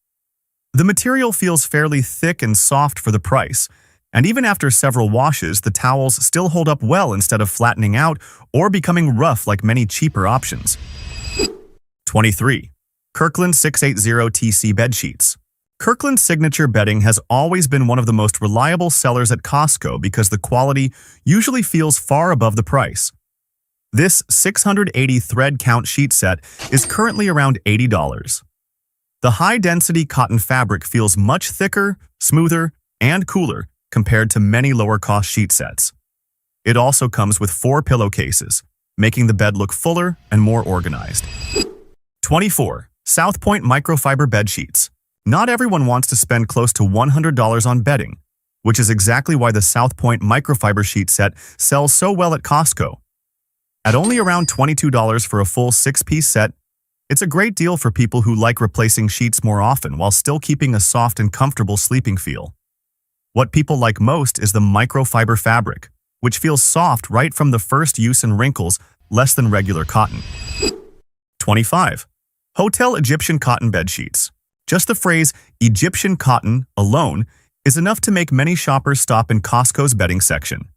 S1: The material feels fairly thick and soft for the price, and even after several washes, the towels still hold up well instead of flattening out or becoming rough like many cheaper options. 23. Kirkland 680TC Bed Sheets. Kirkland's signature bedding has always been one of the most reliable sellers at Costco because the quality usually feels far above the price. This 680 thread count sheet set is currently around $80. The high-density cotton fabric feels much thicker, smoother, and cooler compared to many lower-cost sheet sets. It also comes with 4 pillowcases, making the bed look fuller and more organized. 24. South Point Microfiber Bed Sheets. Not everyone wants to spend close to $100 on bedding, which is exactly why the South Point Microfiber Sheet Set sells so well at Costco. At only around $22 for a full 6-piece set, it's a great deal for people who like replacing sheets more often while still keeping a soft and comfortable sleeping feel. What people like most is the microfiber fabric, which feels soft right from the first use and wrinkles less than regular cotton. 25. Hotel Egyptian Cotton Bed Sheets. Just the phrase Egyptian cotton alone is enough to make many shoppers stop in Costco's bedding section.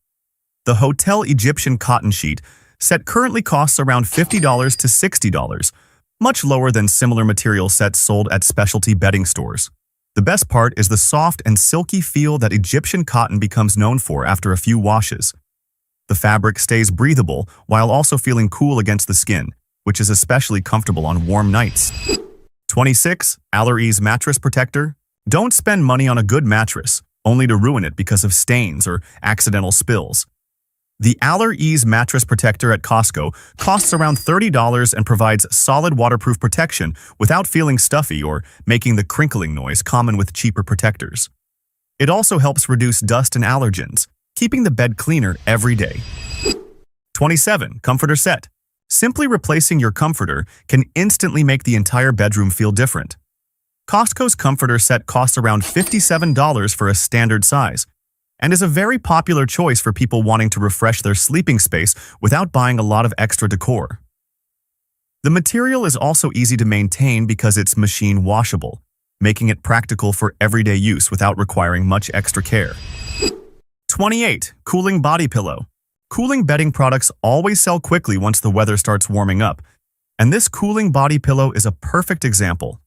S1: The Hotel Egyptian Cotton Sheet set currently costs around $50 to $60, much lower than similar material sets sold at specialty bedding stores. The best part is the soft and silky feel that Egyptian cotton becomes known for after a few washes. The fabric stays breathable while also feeling cool against the skin, which is especially comfortable on warm nights. 26. Aller-Ease Mattress Protector. Don't spend money on a good mattress, only to ruin it because of stains or accidental spills. The Aller-Ease Mattress Protector at Costco costs around $30 and provides solid waterproof protection without feeling stuffy or making the crinkling noise common with cheaper protectors. It also helps reduce dust and allergens, keeping the bed cleaner every day. 27. Comforter Set. Simply replacing your comforter can instantly make the entire bedroom feel different. Costco's comforter set costs around $57 for a standard size, and is a very popular choice for people wanting to refresh their sleeping space without buying a lot of extra decor. The material is also easy to maintain because it's machine washable, making it practical for everyday use without requiring much extra care. 28. Cooling Body Pillow. Cooling bedding products always sell quickly once the weather starts warming up, and this cooling body pillow is a perfect example.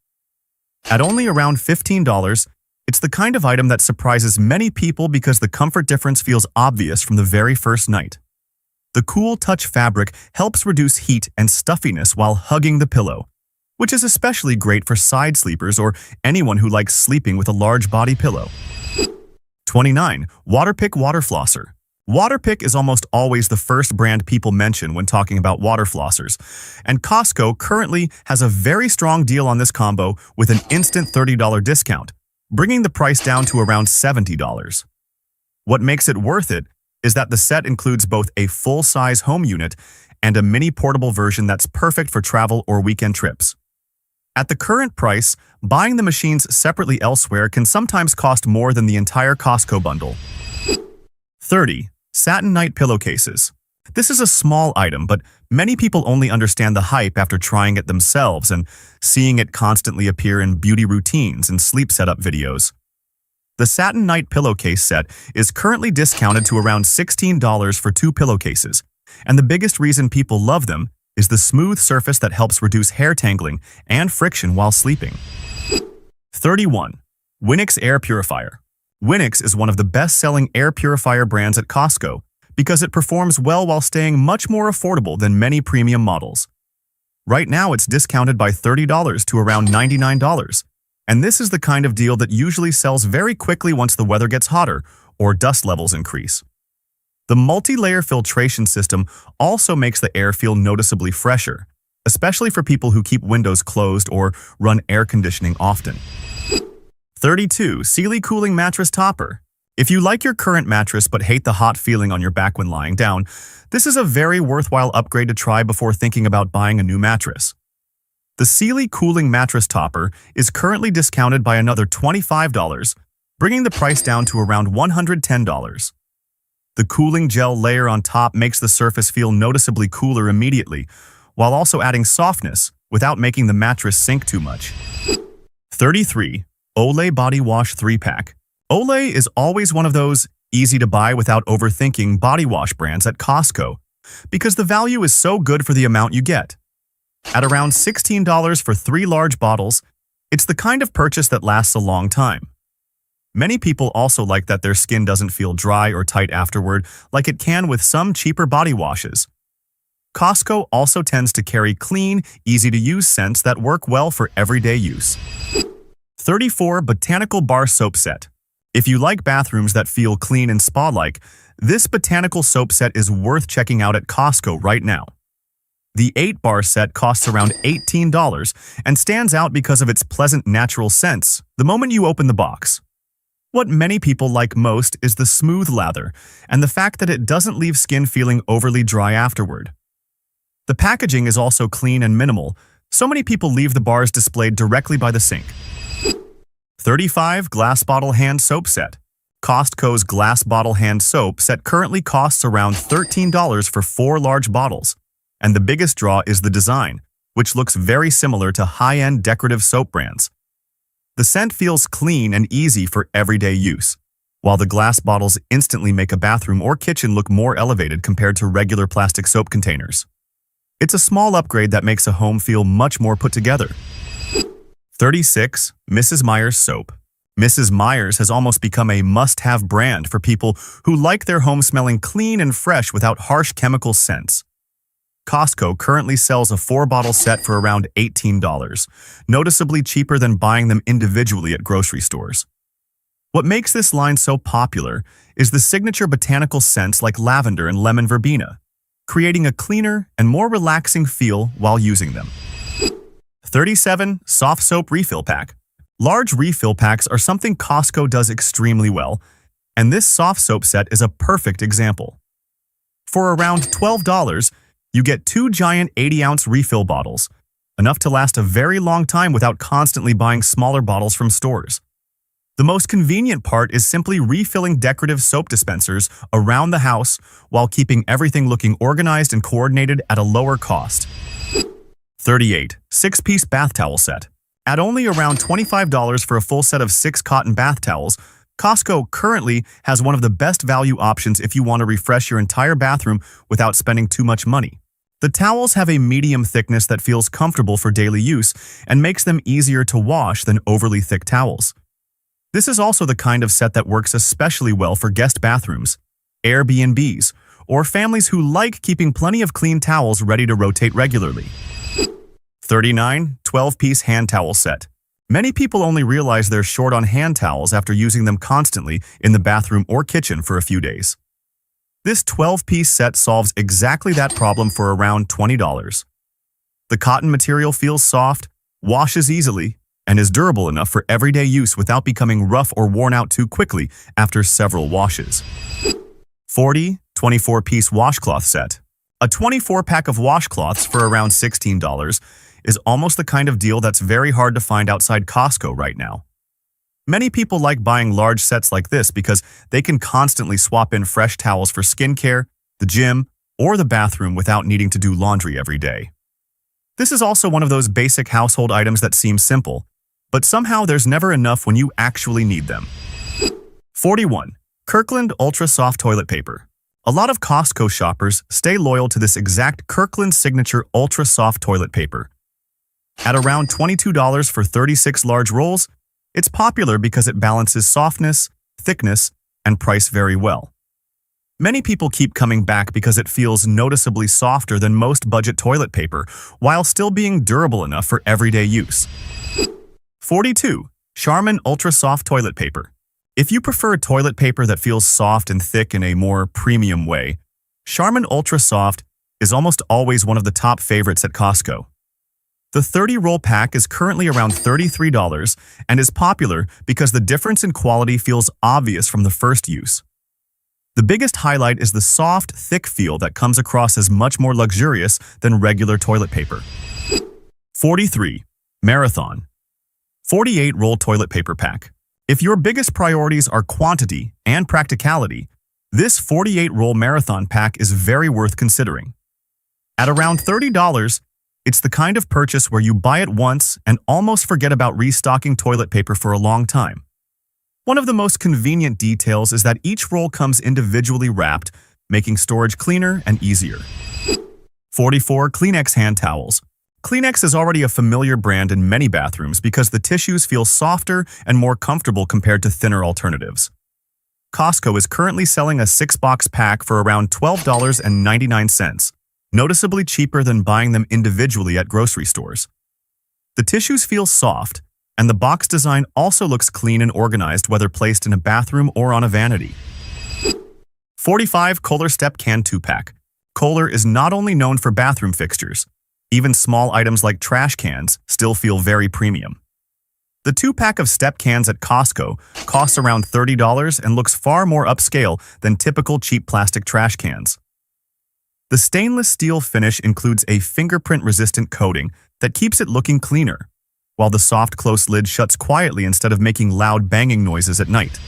S1: At only around $15, it's the kind of item that surprises many people because the comfort difference feels obvious from the very first night. The cool touch fabric helps reduce heat and stuffiness while hugging the pillow, which is especially great for side sleepers or anyone who likes sleeping with a large body pillow. 29. Waterpik Water Flosser. Waterpik is almost always the first brand people mention when talking about water flossers, and Costco currently has a very strong deal on this combo with an instant $30 discount, bringing the price down to around $70. What makes it worth it is that the set includes both a full-size home unit and a mini portable version that's perfect for travel or weekend trips. At the current price, buying the machines separately elsewhere can sometimes cost more than the entire Costco bundle. 30. Satin Night Pillowcases. This is a small item, but many people only understand the hype after trying it themselves and seeing it constantly appear in beauty routines and sleep setup videos. The Satin Night Pillowcase set is currently discounted to around $16 for 2 pillowcases, and the biggest reason people love them is the smooth surface that helps reduce hair tangling and friction while sleeping. 31. Winix Air Purifier. Winix is one of the best-selling air purifier brands at Costco because it performs well while staying much more affordable than many premium models. Right now, it's discounted by $30 to around $99, and this is the kind of deal that usually sells very quickly once the weather gets hotter or dust levels increase. The multi-layer filtration system also makes the air feel noticeably fresher, especially for people who keep windows closed or run air conditioning often. 32. Sealy Cooling Mattress Topper. If you like your current mattress but hate the hot feeling on your back when lying down, this is a very worthwhile upgrade to try before thinking about buying a new mattress. The Sealy Cooling Mattress Topper is currently discounted by another $25, bringing the price down to around $110. The cooling gel layer on top makes the surface feel noticeably cooler immediately, while also adding softness without making the mattress sink too much. 33. Olay Body Wash 3-Pack. Olay is always one of those easy-to-buy without overthinking body wash brands at Costco because the value is so good for the amount you get. At around $16 for 3 large bottles, it's the kind of purchase that lasts a long time. Many people also like that their skin doesn't feel dry or tight afterward like it can with some cheaper body washes. Costco also tends to carry clean, easy-to-use scents that work well for everyday use. 34. Botanical Bar Soap Set. If you like bathrooms that feel clean and spa-like, this botanical soap set is worth checking out at Costco right now. The 8-bar set costs around $18 and stands out because of its pleasant natural scents the moment you open the box. What many people like most is the smooth lather and the fact that it doesn't leave skin feeling overly dry afterward. The packaging is also clean and minimal, so many people leave the bars displayed directly by the sink. 35. Glass Bottle Hand Soap Set. Costco's Glass Bottle Hand Soap Set currently costs around $13 for 4 large bottles. And the biggest draw is the design, which looks very similar to high-end decorative soap brands. The scent feels clean and easy for everyday use, while the glass bottles instantly make a bathroom or kitchen look more elevated compared to regular plastic soap containers. It's a small upgrade that makes a home feel much more put together. 36. Mrs. Meyer's Soap. Mrs. Meyer's has almost become a must-have brand for people who like their home smelling clean and fresh without harsh chemical scents. Costco currently sells a 4-bottle set for around $18, noticeably cheaper than buying them individually at grocery stores. What makes this line so popular is the signature botanical scents like lavender and lemon verbena, creating a cleaner and more relaxing feel while using them. 37. Soft Soap Refill Pack. Large refill packs are something Costco does extremely well, and this soft soap set is a perfect example. For around $12, you get 2 giant 80-ounce refill bottles, enough to last a very long time without constantly buying smaller bottles from stores. The most convenient part is simply refilling decorative soap dispensers around the house while keeping everything looking organized and coordinated at a lower cost. 38. 6-piece bath towel set. At only around $25 for a full set of 6 cotton bath towels, Costco currently has one of the best value options if you want to refresh your entire bathroom without spending too much money. The towels have a medium thickness that feels comfortable for daily use and makes them easier to wash than overly thick towels. This is also the kind of set that works especially well for guest bathrooms, Airbnbs, or families who like keeping plenty of clean towels ready to rotate regularly. 39. 12-piece hand towel set. Many people only realize they're short on hand towels after using them constantly in the bathroom or kitchen for a few days. This 12-piece set solves exactly that problem for around $20. The cotton material feels soft, washes easily, and is durable enough for everyday use without becoming rough or worn out too quickly after several washes. 40. 24-piece washcloth set. A 24-pack of washcloths for around $16 is almost the kind of deal that's very hard to find outside Costco right now. Many people like buying large sets like this because they can constantly swap in fresh towels for skincare, the gym, or the bathroom without needing to do laundry every day. This is also one of those basic household items that seem simple, but somehow there's never enough when you actually need them. 41. Kirkland Ultra Soft Toilet Paper. A lot of Costco shoppers stay loyal to this exact Kirkland signature Ultra Soft Toilet Paper. At around $22 for 36 large rolls, it's popular because it balances softness, thickness, and price very well. Many people keep coming back because it feels noticeably softer than most budget toilet paper, while still being durable enough for everyday use. 42. Charmin Ultra Soft Toilet Paper. If you prefer toilet paper that feels soft and thick in a more premium way, Charmin Ultra Soft is almost always one of the top favorites at Costco. The 30-roll pack is currently around $33 and is popular because the difference in quality feels obvious from the first use. The biggest highlight is the soft, thick feel that comes across as much more luxurious than regular toilet paper. 43. Marathon 48-roll toilet paper pack. If your biggest priorities are quantity and practicality, this 48-roll marathon pack is very worth considering. At around $30, it's the kind of purchase where you buy it once and almost forget about restocking toilet paper for a long time. One of the most convenient details is that each roll comes individually wrapped, making storage cleaner and easier. 44. Kleenex hand towels. Kleenex is already a familiar brand in many bathrooms because the tissues feel softer and more comfortable compared to thinner alternatives. COSTCO is currently selling a 6-box pack for around $12.99, noticeably cheaper than buying them individually at grocery stores. The tissues feel soft, and the box design also looks clean and organized whether placed in a bathroom or on a vanity. 45. Kohler Step Can 2-pack. Kohler is not only known for bathroom fixtures, even small items like trash cans still feel very premium. The 2-pack of step cans at Costco costs around $30 and looks far more upscale than typical cheap plastic trash cans. The stainless steel finish includes a fingerprint-resistant coating that keeps it looking cleaner, while the soft close lid shuts quietly instead of making loud banging noises at night.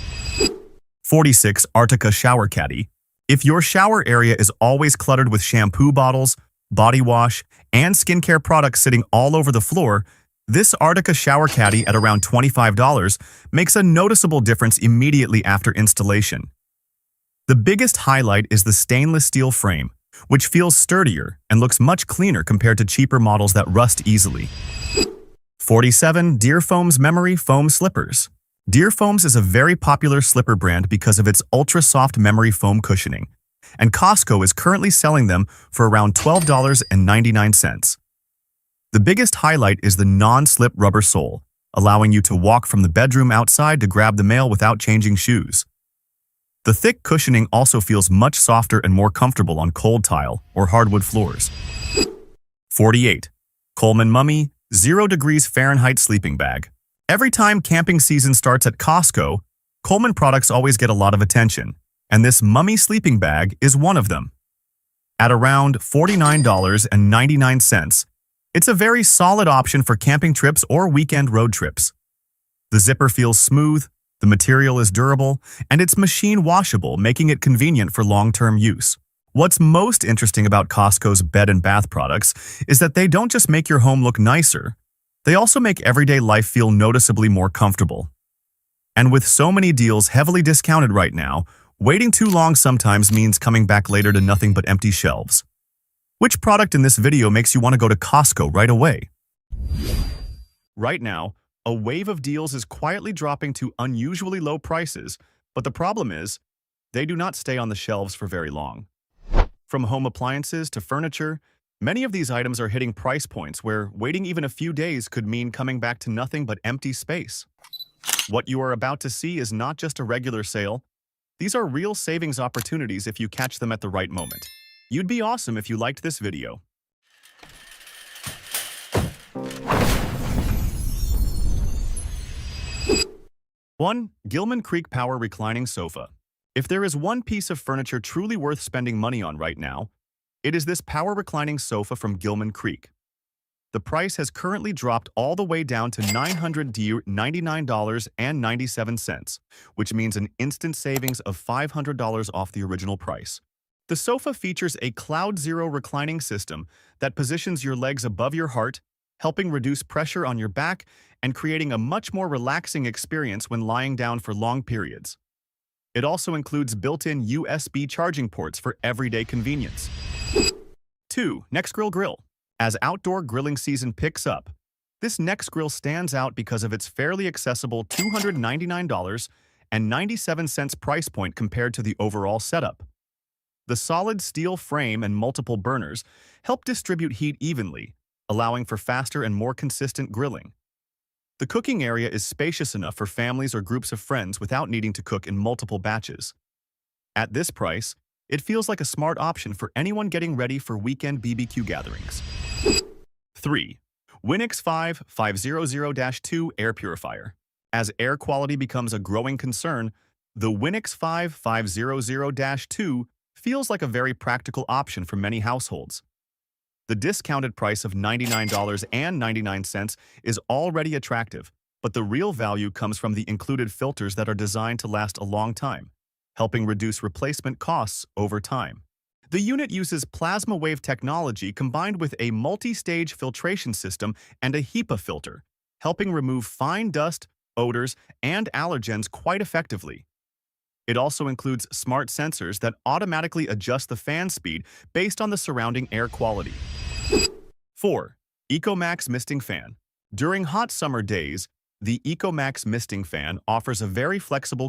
S1: 46. Artica Shower Caddy. If your shower area is always cluttered with shampoo bottles, body wash, and skincare products sitting all over the floor, this Artica Shower Caddy at around $25 makes a noticeable difference immediately after installation. The biggest highlight is the stainless steel frame, which feels sturdier and looks much cleaner compared to cheaper models that rust easily. 47. Dear Foam's Memory Foam Slippers. Dear Foam's is a very popular slipper brand because of its ultra-soft memory foam cushioning, and Costco is currently selling them for around $12.99. The biggest highlight is the non-slip rubber sole, allowing you to walk from the bedroom outside to grab the mail without changing shoes. The thick cushioning also feels much softer and more comfortable on cold tile or hardwood floors. 48. Coleman Mummy 0 degrees Fahrenheit Sleeping Bag. Every time camping season starts at Costco, Coleman products always get a lot of attention, and this Mummy sleeping bag is one of them. At around $49.99, it's a very solid option for camping trips or weekend road trips. The zipper feels smooth, the material is durable, and it's machine washable, making it convenient for long-term use. What's most interesting about Costco's bed and bath products is that they don't just make your home look nicer, they also make everyday life feel noticeably more comfortable. And with so many deals heavily discounted right now, waiting too long sometimes means coming back later to nothing but empty shelves. Which product in this video makes you want to go to Costco right away? Right now, a wave of deals is quietly dropping to unusually low prices, but the problem is, they do not stay on the shelves for very long. From home appliances to furniture, many of these items are hitting price points where waiting even a few days could mean coming back to nothing but empty space. What you are about to see is not just a regular sale. These are real savings opportunities if you catch them at the right moment. You'd be awesome if you liked this video. 1. Gilman Creek Power Reclining Sofa. If there is one piece of furniture truly worth spending money on right now, it is this power reclining sofa from Gilman Creek. The price has currently dropped all the way down to $999.97, which means an instant savings of $500 off the original price. The sofa features a Cloud Zero reclining system that positions your legs above your heart, helping reduce pressure on your back and creating a much more relaxing experience when lying down for long periods. It also includes built-in USB charging ports for everyday convenience. 2. Nexgrill Grill. As outdoor grilling season picks up, this Nexgrill stands out because of its fairly accessible $299.97 price point compared to the overall setup. The solid steel frame and multiple burners help distribute heat evenly, allowing for faster and more consistent grilling. The cooking area is spacious enough for families or groups of friends without needing to cook in multiple batches. At this price, it feels like a smart option for anyone getting ready for weekend BBQ gatherings. 3. Winix 5500-2 Air Purifier. As air quality becomes a growing concern, the Winix 5500-2 feels like a very practical option for many households. The discounted price of $99.99 is already attractive, but the real value comes from the included filters that are designed to last a long time, helping reduce replacement costs over time. The unit uses plasma wave technology combined with a multi-stage filtration system and a HEPA filter, helping remove fine dust, odors, and allergens quite effectively. It also includes smart sensors that automatically adjust the fan speed based on the surrounding air quality. 4. EcoMax Misting Fan. During hot summer days, the EcoMax Misting Fan offers a very flexible